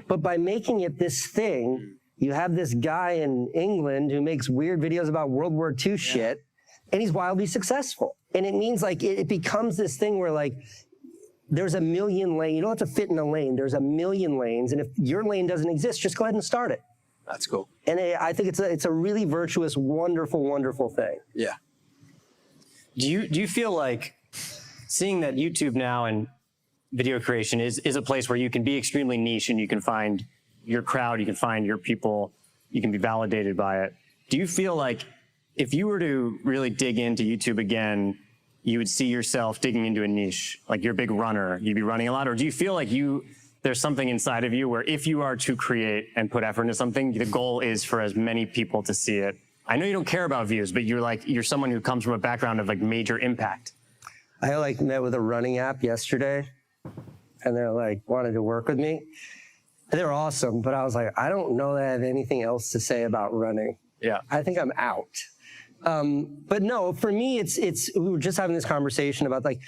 But by making it this thing, you have this guy in England who makes weird videos about World War II shit, and he's wildly successful. And it means like it becomes this thing where like there's a million lanes. You don't have to fit in a lane. There's a million lanes. And if your lane doesn't exist, just go ahead and start it. That's cool. And I think it's a really virtuous, wonderful, wonderful thing. Yeah. Do you feel like seeing that YouTube now and video creation is a place where you can be extremely niche and you can find your crowd, you can find your people, you can be validated by it. Do you feel like if you were to really dig into YouTube again, you would see yourself digging into a niche, like you're a big runner, you'd be running a lot? Or do you feel like there's something inside of you where if you are to create and put effort into something, the goal is for as many people to see it? I know you don't care about views, but you're someone who comes from a background of like major impact. I like met with a running app yesterday and they're like wanted to work with me. They're awesome, but I was like, I don't know that I have anything else to say about running. Yeah. I think I'm out. But no, for me, we were just having this conversation about like,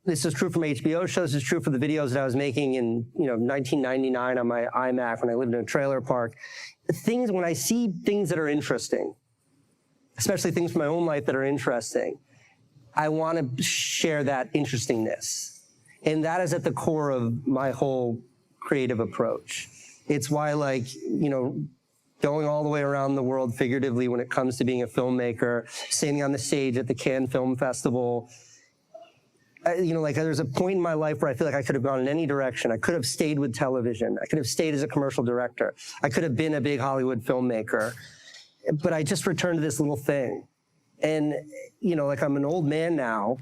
this is true from HBO shows, it's true for the videos that I was making in 1999 on my iMac when I lived in a trailer park. When I see things that are interesting, especially things from my own life that are interesting, I want to share that interestingness. And that is at the core of my whole creative approach. It's why, like, going all the way around the world figuratively when it comes to being a filmmaker, standing on the stage at the Cannes Film Festival, there's a point in my life where I feel like I could have gone in any direction. I could have stayed with television. I could have stayed as a commercial director. I could have been a big Hollywood filmmaker. But I just returned to this little thing. And, I'm an old man now,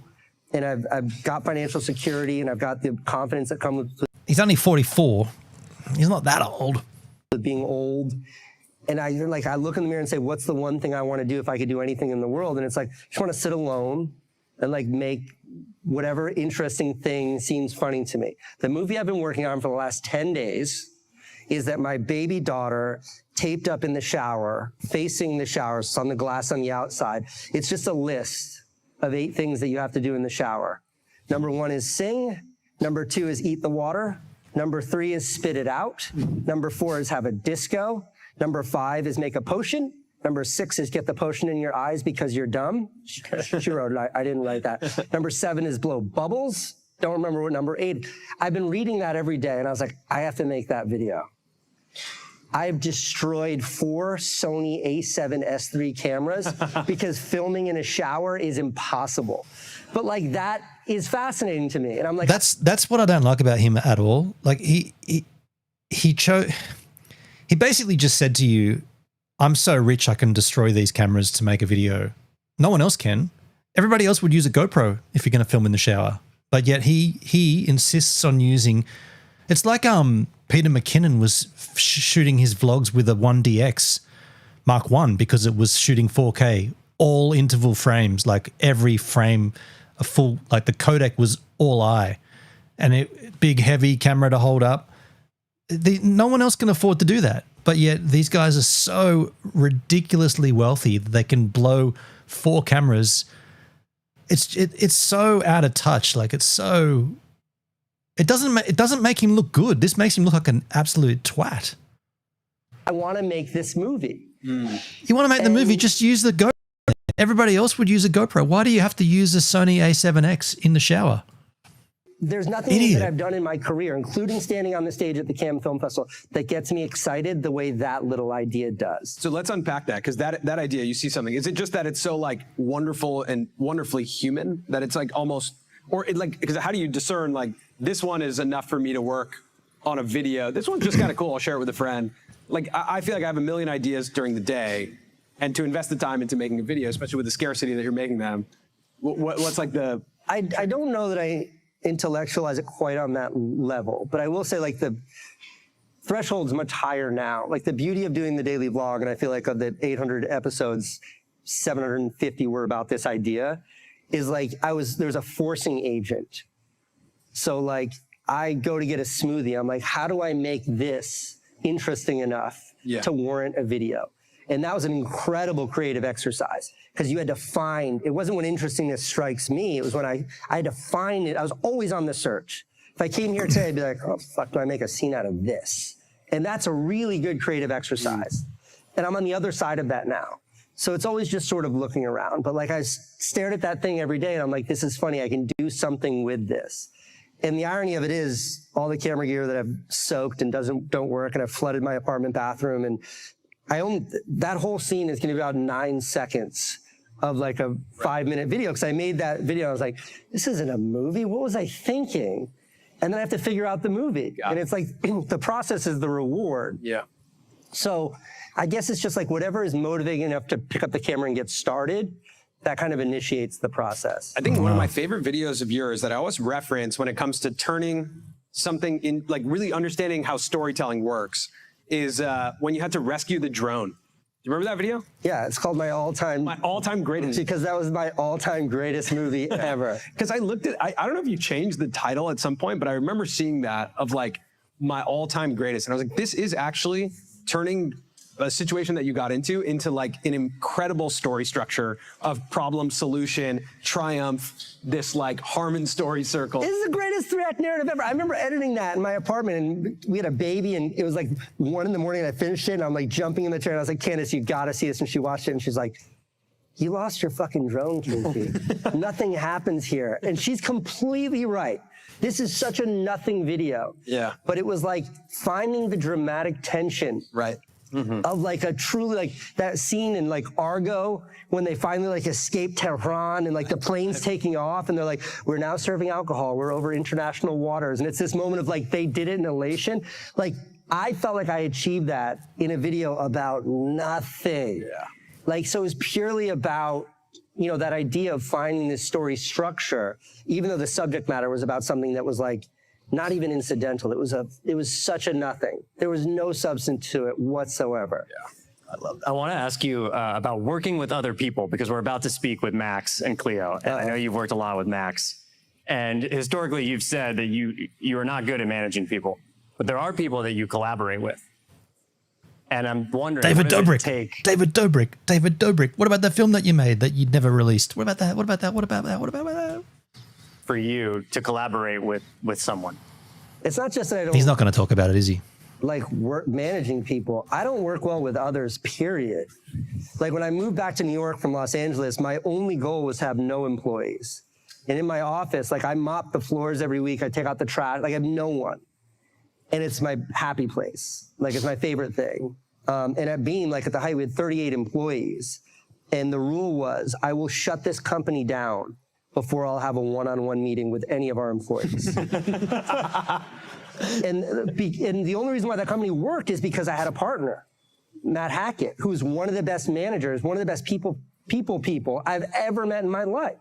and I've got financial security, and I've got the confidence that comes with He's only 44. He's not that old. Being old. And I look in the mirror and say, what's the one thing I want to do if I could do anything in the world? And it's like, I just want to sit alone and make whatever interesting thing seems funny to me. The movie I've been working on for the last 10 days is that my baby daughter taped up in the shower, facing the shower, so on the glass on the outside. It's just a list of 8 things that you have to do in the shower. Number 1 is sing. Number 2 is eat the water. Number 3 is spit it out. Number 4 is have a disco. Number 5 is make a potion. Number 6 is get the potion in your eyes because you're dumb. She wrote it, I didn't write that. Number 7 is blow bubbles. Don't remember what number 8. I've been reading that every day, and I was like, I have to make that video. I've destroyed 4 Sony a7S III cameras because filming in a shower is impossible. But that is fascinating to me. And I'm like, that's what I don't like about him at all. Like he basically just said to you, I'm so rich I can destroy these cameras to make a video. No one else can. Everybody else would use a GoPro if you're going to film in the shower. But yet he insists on using, it's like Peter McKinnon was shooting his vlogs with a 1DX Mark I because it was shooting 4K, all interval frames, like every frame, a full, like the codec was all eye, and big heavy camera to hold up. No one else can afford to do that. But yet these guys are so ridiculously wealthy that they can blow 4 cameras. It's so out of touch. Like it doesn't make him look good. This makes him look like an absolute twat. I want to make this movie. You want to make the movie? Just use the GoPro. Everybody else would use a GoPro. Why do you have to use a Sony a7X in the shower? There's nothing that I've done in my career, including standing on the stage at the Cannes Film Festival, that gets me excited the way that little idea does. So let's unpack that, because that idea, you see something. Is it just that it's so wonderful and wonderfully human that it's almost, or because how do you discern this one is enough for me to work on a video? This one's just kind of cool. I'll share it with a friend. I feel like I have a million ideas during the day, and to invest the time into making a video, especially with the scarcity that you're making them, what's the? I don't know that I intellectualize it quite on that level, but I will say the threshold's much higher now. The beauty of doing the daily vlog, and I feel like of the 800 episodes, 750 were about this idea, is there's a forcing agent. So I go to get a smoothie. I'm like, how do I make this interesting enough to warrant a video? And that was an incredible creative exercise, because you had to find, it wasn't when interestingness strikes me, it was when I had to find it. I was always on the search. If I came here today, I'd be like, oh, fuck, do I make a scene out of this? And that's a really good creative exercise. And I'm on the other side of that now. So it's always just sort of looking around. But I stared at that thing every day, and I'm like, this is funny, I can do something with this. And the irony of it is, all the camera gear that I've soaked and don't work, and I've flooded my apartment bathroom, and that whole scene is going to be about 9 seconds of a 5-minute video, because I made that video. I was like, this isn't a movie. What was I thinking? And then I have to figure out the movie. And it's the process is the reward. Yeah. So I guess it's just whatever is motivating enough to pick up the camera and get started, that kind of initiates the process. I think one of my favorite videos of yours that I always reference when it comes to turning something in, really understanding how storytelling works, is when you had to rescue the drone. Do you remember that video? Yeah, it's called My All-Time Greatest. Because that was my all-time greatest movie ever. Because I looked at, I don't know if you changed the title at some point, but I remember seeing that of my all-time greatest. And I was like, this is actually turning a situation that you got into like an incredible story structure of problem, solution, triumph, this like Harmon story circle. This is the greatest 3-act narrative ever. I remember editing that in my apartment, and we had a baby, and it was like 1 in the morning, and I finished it, and I'm like jumping in the chair, and I was like, Candace, you gotta see this. And she watched it, and she's like, you lost your fucking drone, Casey. Nothing happens here. And she's completely right. This is such a nothing video. Yeah. But it was like finding the dramatic tension. Right. Of like a truly, like that scene in like Argo when they finally like escape Tehran and like the plane's taking off and they're like, we're now serving alcohol, we're over international waters. And it's this moment of like, they did it in elation. Like, I felt like I achieved that in a video about nothing. Yeah. Like, so it was purely about, you know, that idea of finding this story structure, even though the subject matter was about something that was like, not even incidental. It was such a nothing. There was no substance to it whatsoever. Yeah, I love that. I want to ask you about working with other people, because we're about to speak with Max and Cleo. And I know you've worked a lot with Max. And historically, you've said that you are not good at managing people, but there are people that you collaborate with. And I'm wondering, David Dobrik. What about that film that you made that you'd never released? What about that? For you to collaborate with someone? It's not just that I don't. He's not going to talk about it, is he? Like managing people. I don't work well with others, period. Like when I moved back to New York from Los Angeles, my only goal was to have no employees. And in my office, like I mop the floors every week, I take out the trash, like I have no one. And it's my happy place. Like it's my favorite thing. And at Beam, like at the height, we had 38 employees. And the rule was, I will shut this company down before I'll have a one-on-one meeting with any of our employees. And the only reason why that company worked is because I had a partner, Matt Hackett, who's one of the best managers, one of the best people I've ever met in my life.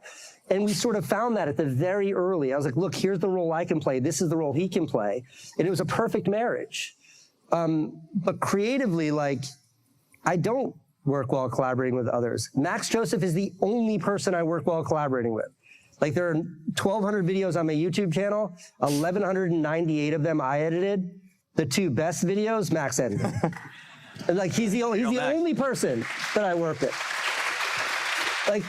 And we sort of found that at the very early. I was like, look, here's the role I can play. This is the role he can play. And it was a perfect marriage. But creatively, like, I don't work well collaborating with others. Max Joseph is the only person I work well collaborating with. Like, there are 1,200 videos on my YouTube channel, 1,198 of them I edited. The 2 best videos, Max edited. And like, he's the only person that I work with. Like,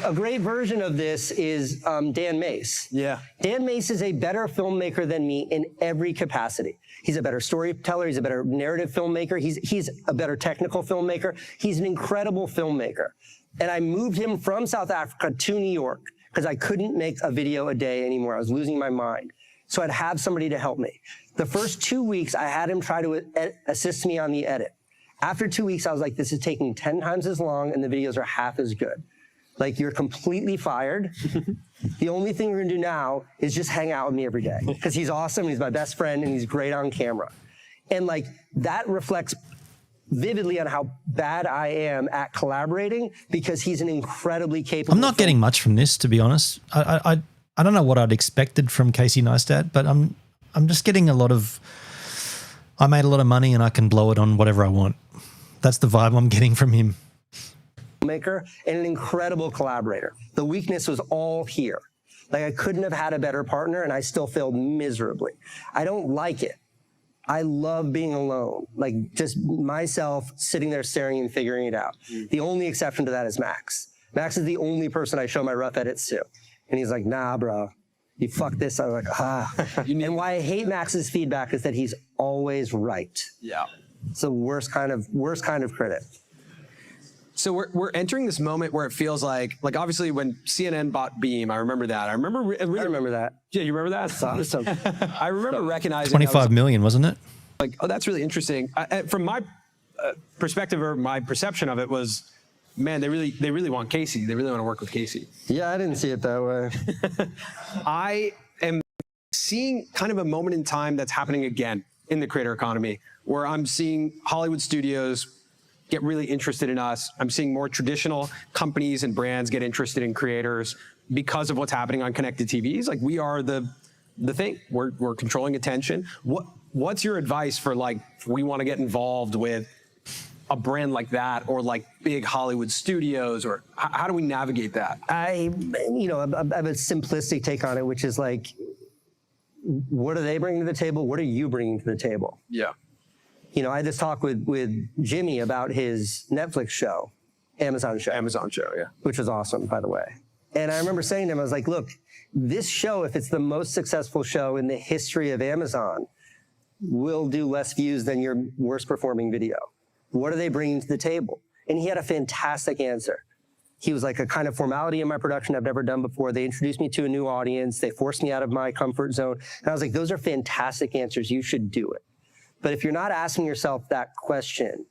a great version of this is Dan Mace. Yeah. Dan Mace is a better filmmaker than me in every capacity. He's a better storyteller. He's a better narrative filmmaker. He's a better technical filmmaker. He's an incredible filmmaker. And I moved him from South Africa to New York because I couldn't make a video a day anymore. I was losing my mind. So I'd have somebody to help me. The first 2 weeks, I had him try to assist me on the edit. After 2 weeks, I was like, this is taking 10 times as long and the videos are half as good. Like, you're completely fired. The only thing we're gonna do now is just hang out with me every day because he's awesome, he's my best friend, and he's great on camera. And like, that reflects vividly on how bad I am at collaborating because he's an incredibly capable. I'm not getting much from this, to be honest. I don't know what I'd expected from Casey Neistat, but I'm just getting a lot of, I made a lot of money and I can blow it on whatever I want. That's the vibe I'm getting from him. Maker and an incredible collaborator. The weakness was all here. Like, I couldn't have had a better partner and I still failed miserably. I don't like it. I love being alone, like just myself sitting there staring and figuring it out. The only exception to that is Max. Max is the only person I show my rough edits to. And he's like, nah, bro, you fucked this. I'm like, ah. And why I hate Max's feedback is that he's always right. Yeah. It's the worst kind of critic. So we're entering this moment where it feels like obviously when CNN bought Beam, I remember that. I remember that. Yeah, you remember that? That's awesome. I remember recognizing 25 million, wasn't it? Like, oh, that's really interesting. From my perspective or my perception of it was, man, they really want Casey. They really want to work with Casey. Yeah, I didn't see it that way. I am seeing kind of a moment in time that's happening again in the creator economy, where I'm seeing Hollywood studios get really interested in us. I'm seeing more traditional companies and brands get interested in creators because of what's happening on connected TVs. Like, we are the thing. We're controlling attention. What's your advice for, like, if we want to get involved with a brand like that, or like big Hollywood studios, or how do we navigate that? I have a simplistic take on it, which is like, what are they bringing to the table? What are you bringing to the table? Yeah. You know, I had this talk with Jimmy about his Netflix show, Amazon show, yeah. Which was awesome, by the way. And I remember saying to him, I was like, look, this show, if it's the most successful show in the history of Amazon, will do less views than your worst performing video. What are they bringing to the table? And he had a fantastic answer. He was like, a kind of formality in my production I've never done before. They introduced me to a new audience. They forced me out of my comfort zone. And I was like, those are fantastic answers. You should do it. But if you're not asking yourself that question,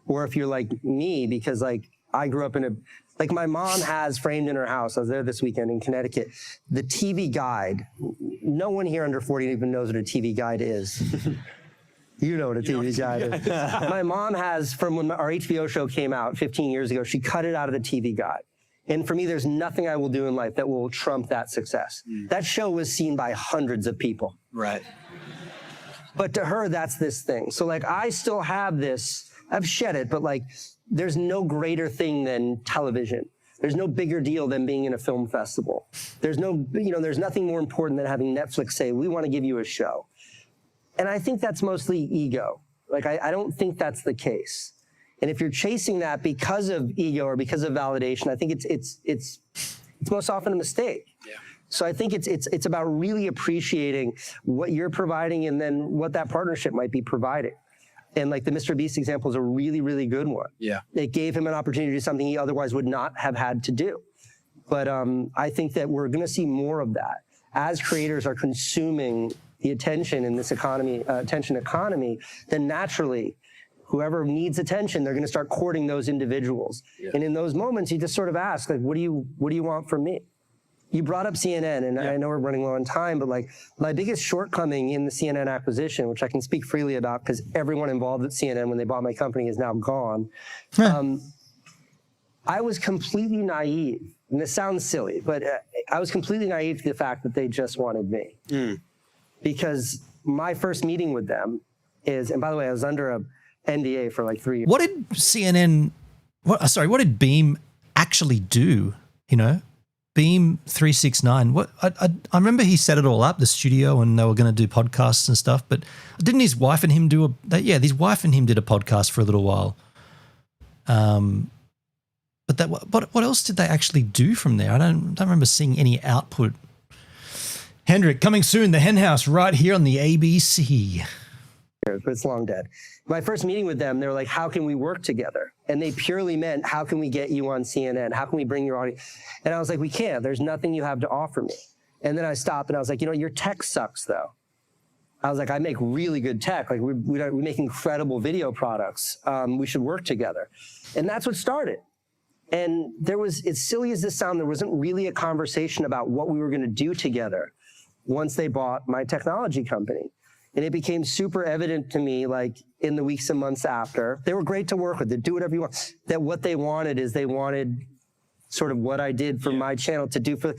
or if you're like me, because like I grew up in a, like my mom has framed in her house, I was there this weekend in Connecticut, the TV guide. No one here under 40 even knows what a TV guide is. You know what a TV guide is. My mom has, from when our HBO show came out 15 years ago, she cut it out of the TV guide. And for me, there's nothing I will do in life that will trump that success. That show was seen by hundreds of people. Right. But to her, that's this thing. So like, I still have this, I've shed it, but like, there's no greater thing than television. There's no bigger deal than being in a film festival. There's no, you know, there's nothing more important than having Netflix say, we want to give you a show. And I think that's mostly ego. Like, I don't think that's the case. And if you're chasing that because of ego or because of validation, I think it's most often a mistake. Yeah. So I think it's about really appreciating what you're providing and then what that partnership might be providing. And like the Mr. Beast example is a really, really good one. Yeah. It gave him an opportunity to do something he otherwise would not have had to do. But I think that we're going to see more of that. As creators are consuming the attention in this economy, attention economy, then naturally, whoever needs attention, they're going to start courting those individuals. Yeah. And in those moments, you just sort of ask, like, what do you want from me? You brought up CNN, and I know we're running low on time, but like my biggest shortcoming in the CNN acquisition, which I can speak freely about because everyone involved at CNN when they bought my company is now gone. I was completely naive, and this sounds silly, but I was completely naive to the fact that they just wanted me. Because my first meeting with them is, and by the way, I was under a NDA for like 3 years. What did CNN, what did Beam actually do, you know? Beam 369. What I remember he set it all up, the studio, and they were going to do podcasts and stuff. But didn't his wife and him do his wife and him did a podcast for a little while. But that what else did they actually do from there? I don't remember seeing any output. Hendrik, coming soon, the Hen House right here on the ABC. But it's long dead. My first meeting with them, they were like, how can we work together? And they purely meant, how can we get you on CNN? How can we bring your audience? And I was like, we can't. There's nothing you have to offer me. And then I stopped and I was like, you know, your tech sucks though. I was like, I make really good tech. Like we make incredible video products. We should work together. And that's what started. And there was, as silly as this sounds, there wasn't really a conversation about what we were going to do together once they bought my technology company. And it became super evident to me, like in the weeks and months after, they were great to work with, they do whatever you want, that what they wanted is they wanted sort of what I did for my channel to do for,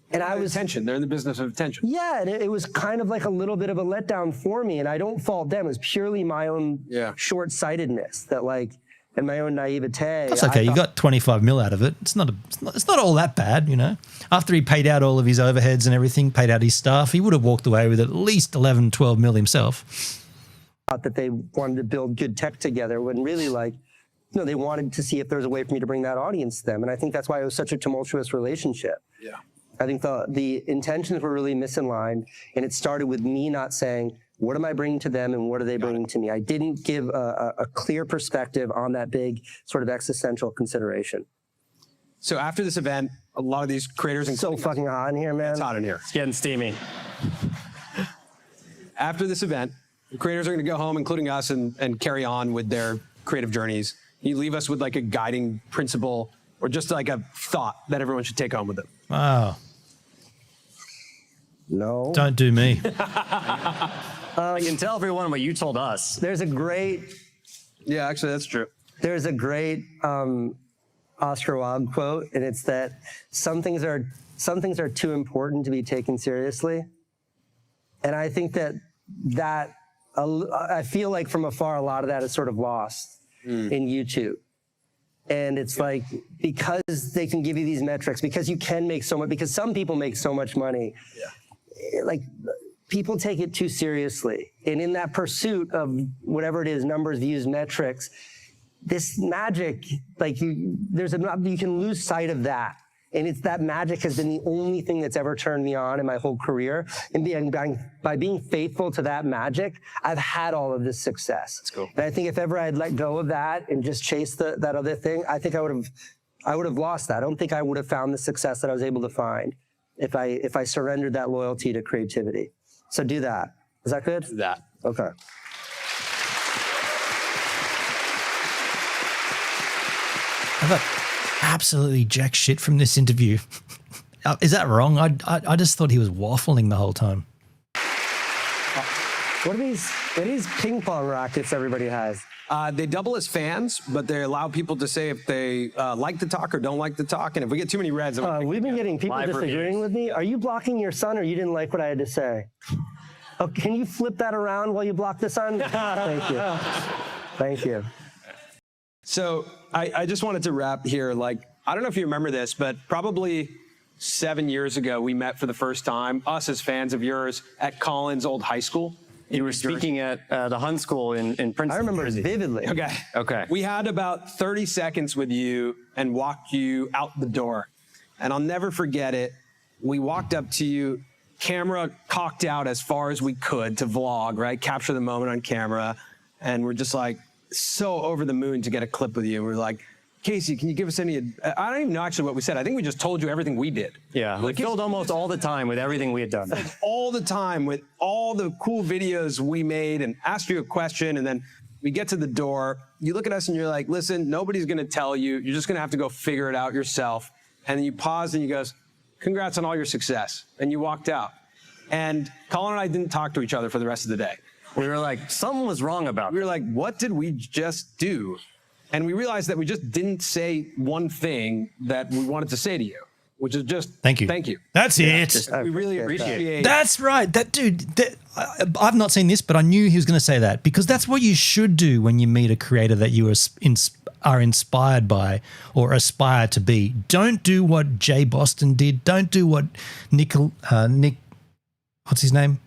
and I was— attention, they're in the business of attention. Yeah, and it was kind of like a little bit of a letdown for me, and I don't fault them, it was purely my own short-sightedness, that like, and my own naivete. That's okay. You got 25 mil out of it. It's not all that bad, you know. After he paid out all of his overheads and everything, paid out his staff, he would have walked away with at least 11, 12 mil himself. Thought that they wanted to build good tech together when really, like, you know, they wanted to see if there was a way for me to bring that audience to them. And I think that's why it was such a tumultuous relationship. Yeah. I think the intentions were really misaligned, and it started with me not saying, what am I bringing to them and what are they bringing to me? I didn't give a clear perspective on that big sort of existential consideration. So after this event, a lot of these creators— It's so fucking hot in here, man. It's hot in here. It's getting steamy. After this event, the creators are going to go home, including us, and carry on with their creative journeys. Can you leave us with like a guiding principle or just like a thought that everyone should take home with them? Wow. No. Don't do me. I can tell everyone what you told us. There's a great— Yeah, actually, that's true. There's a great Oscar Wilde quote, and it's that some things are too important to be taken seriously. And I think that I feel like from afar, a lot of that is sort of lost in YouTube. And it's like, because they can give you these metrics, because you can make so much, because some people make so much money, like people take it too seriously. And in that pursuit of whatever it is, numbers, views, metrics, this magic, like you can lose sight of that. And it's that magic has been the only thing that's ever turned me on in my whole career. And by being faithful to that magic, I've had all of this success. That's cool. And I think if ever I'd let go of that and just chase that other thing, I think I would have lost that. I don't think I would have found the success that I was able to find if I surrendered that loyalty to creativity. So do that. Is that good? Do that. Okay. I got absolutely jack shit from this interview. Is that wrong? I just thought he was waffling the whole time. What are these ping pong rackets everybody has? They double as fans, but they allow people to say if they like to talk or don't like to talk. And if we get too many reds, we've been getting people disagreeing with me. Are you blocking your son, or you didn't like what I had to say? Oh, can you flip that around while you block the sun? Thank you. Thank you. So I just wanted to wrap here. Like, I don't know if you remember this, but probably 7 years ago, we met for the first time, us as fans of yours, at Colin's old high school. You were speaking at the Hun School in Princeton. I remember it vividly. Okay. Okay. We had about 30 seconds with you and walked you out the door. And I'll never forget it. We walked up to you, camera cocked out as far as we could to vlog, right? Capture the moment on camera. And we're just like so over the moon to get a clip with you. We're like, Casey, can you give us any, I don't even know actually what we said. I think we just told you everything we did. Yeah, we filled almost all the time with everything we had done. All the time with all the cool videos we made and asked you a question, and then we get to the door, you look at us and you're like, listen, nobody's gonna tell you, you're just gonna have to go figure it out yourself. And then you pause and you goes, congrats on all your success. And you walked out. And Colin and I didn't talk to each other for the rest of the day. We were like, something was wrong about it. We were like, what did we just do? And we realized that we just didn't say one thing that we wanted to say to you, which is just thank you. Thank you. That's it. We really appreciate it. That's right. That dude, I've not seen this, but I knew he was going to say that, because that's what you should do when you meet a creator that you are inspired by or aspire to be. Don't do what Jay Boston did. Don't do what what's his name?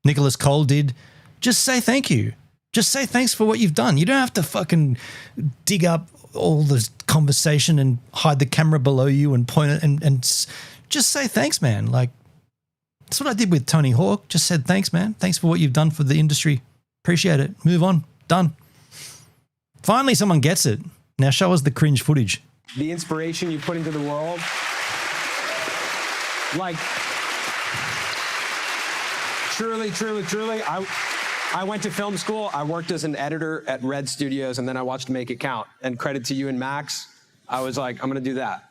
Nicholas Cole did. Just say thank you. Just say thanks for what you've done. You don't have to fucking dig up all the conversation and hide the camera below you and point it and just say thanks, man. Like, that's what I did with Tony Hawk. Just said thanks, man. Thanks for what you've done for the industry. Appreciate it. Move on. Done. Finally, someone gets it. Now show us the cringe footage. The inspiration you put into the world. Like, truly, I went to film school. I worked as an editor at Red Studios, and then I watched Make It Count. And credit to you and Max, I was like, I'm going to do that.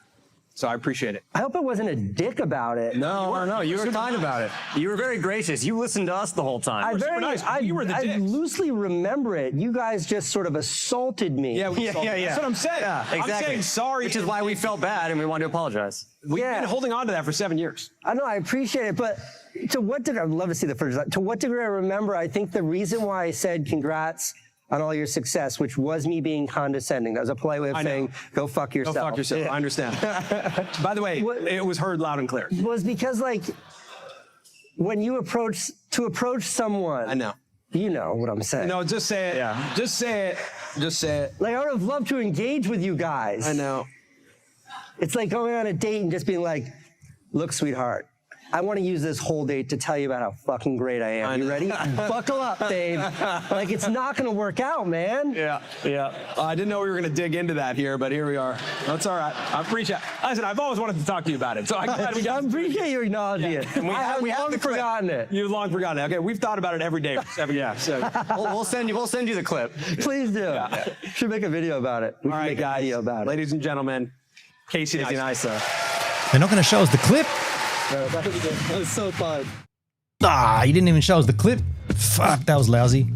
So I appreciate it. I hope it wasn't a dick about it. No, you were kind about it. You were very gracious. You listened to us the whole time. I loosely remember it. You guys just sort of assaulted me. Yeah. That's what I'm saying. Yeah, exactly. I'm saying sorry. Which is why we felt bad and we wanted to apologize. We've been holding on to that for 7 years. I know, I appreciate it, but to what degree, I'd love to see the footage. To what degree I remember, I think the reason why I said congrats on all your success, which was me being condescending. That was a polite way of saying, go fuck yourself. Go fuck yourself, I understand. By the way, it was heard loud and clear. Was because, like, when you approach someone. I know. You know what I'm saying. No, just say it. Yeah. Just say it. Just say it. Like, I would have loved to engage with you guys. I know. It's like going on a date and just being like, look, sweetheart, I want to use this whole date to tell you about how fucking great I am. You ready? Buckle up, babe. Like, it's not going to work out, man. Yeah. I didn't know we were going to dig into that here, but here we are. That's all right. I appreciate it. Listen, I've always wanted to talk to you about it, so I'm glad we got I appreciate you acknowledging it. And we haven't forgotten it. You've long forgotten it. Okay, we've thought about it every day for 7 years. So. We'll send you the clip. Please do. Yeah. Should make a video about it. All right, guys. Ladies and gentlemen, Casey Neistat. They're not going to show us the clip. No, that was so fun. You didn't even show us the clip. Fuck, that was lousy.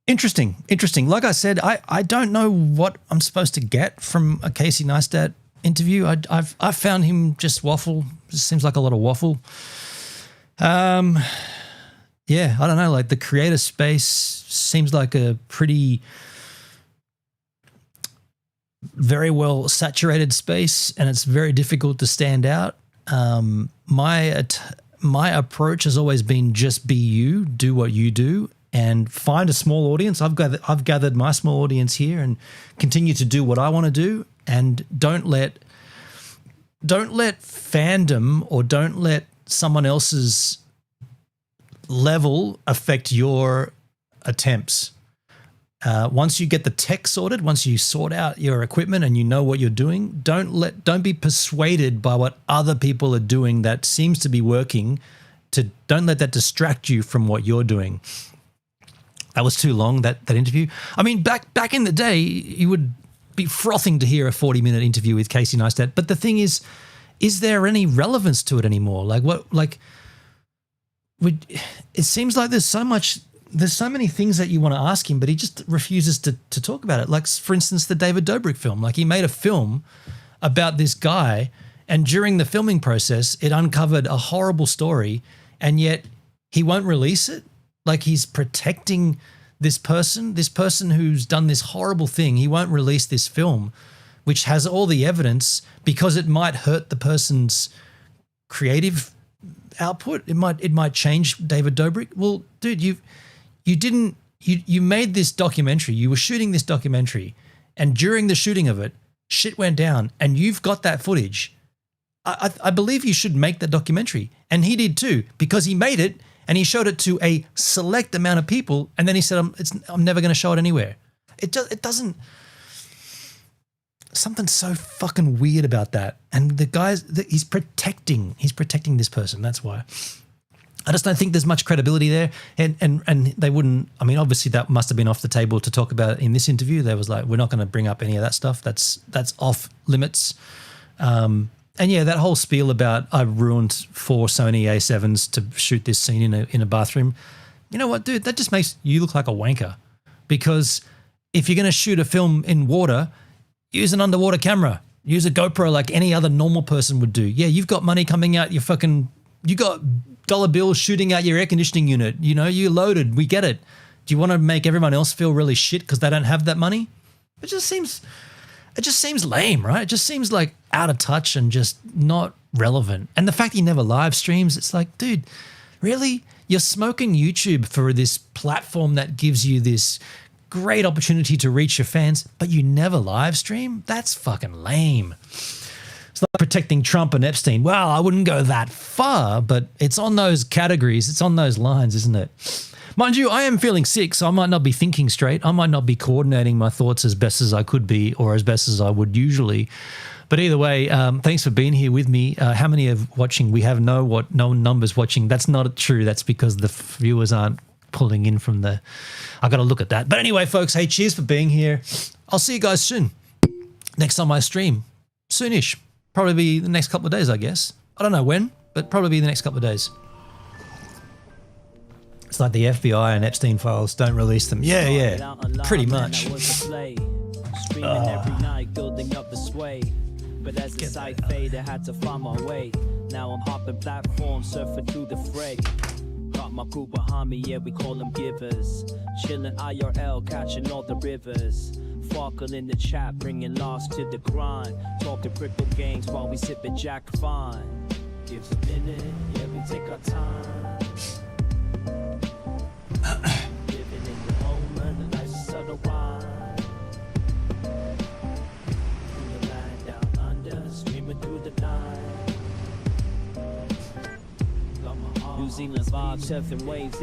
Interesting. Like I said, I don't know what I'm supposed to get from a Casey Neistat interview. I've found him just waffle. Just seems like a lot of waffle. Yeah, I don't know. Like, the creator space seems like a pretty very well saturated space, and it's very difficult to stand out. My my approach has always been just be you, do what you do, and find a small audience. I've gathered my small audience here and continue to do what I want to do, and don't let fandom or don't let someone else's level affect your attempts. Once you get the tech sorted, once you sort out your equipment and you know what you're doing, don't be persuaded by what other people are doing that seems to be working. Don't let that distract you from what you're doing. That was too long, that interview. I mean, back in the day, you would be frothing to hear a 40-minute interview with Casey Neistat. But the thing is there any relevance to it anymore? It seems like there's so many things that you want to ask him, but he just refuses to talk about it. Like, for instance, the David Dobrik film. Like, he made a film about this guy, and during the filming process, it uncovered a horrible story, and yet he won't release it. Like, he's protecting this person who's done this horrible thing. He won't release this film, which has all the evidence, because it might hurt the person's creative output. It might change David Dobrik. Well, dude, you made this documentary. You were shooting this documentary, and during the shooting of it, shit went down, and you've got that footage. I believe you should make that documentary, and he did too, because he made it and he showed it to a select amount of people, and then he said, "I'm never going to show it anywhere." It doesn't. Something's so fucking weird about that, and the guys he's protecting this person. That's why. I just don't think there's much credibility there, and they wouldn't. I mean, obviously that must have been off the table to talk about in this interview. They was like, we're not going to bring up any of that stuff. That's off limits. And yeah, that whole spiel about I ruined 4 Sony A7s to shoot this scene in a bathroom. You know what, dude? That just makes you look like a wanker, because if you're going to shoot a film in water, use an underwater camera. Use a GoPro like any other normal person would do. Yeah, you've got money coming out you got dollar bills shooting out your air conditioning unit. You know, you're loaded. We get it. Do you want to make everyone else feel really shit because they don't have that money? It just seems lame, right? It just seems like out of touch and just not relevant. And the fact he never live streams, it's like, dude, really? You're smoking YouTube for this platform that gives you this great opportunity to reach your fans, but you never live stream? That's fucking lame. It's like protecting Trump and Epstein. Well, I wouldn't go that far, but it's on those categories. It's on those lines, isn't it? Mind you, I am feeling sick, so I might not be thinking straight. I might not be coordinating my thoughts as best as I could be, or as best as I would usually. But either way, thanks for being here with me. How many are watching? We have no numbers watching. That's not true. That's because the viewers aren't pulling in from the... I got to look at that. But anyway, folks, hey, cheers for being here. I'll see you guys soon. Next time I stream. Soonish. Probably be the next couple of days, I guess. I don't know when, but probably be the next couple of days. It's like the FBI and Epstein files, don't release them. Yeah, pretty much. But as the sight faded, I had to find my way. Now I'm hopping platforms, surfing through the fray. Got my crew behind me, yeah, we call them givers. Chilling IRL, catching all the rivers. Farkle in the chat, bringing lost to the grind. Talking critical games while we sipping Jack Fine. Gives a minute, yeah, we take our time. Living in the moment, life's a subtle wine. Through the land down under, streaming through the night. New Zealand vibes, surfing waves.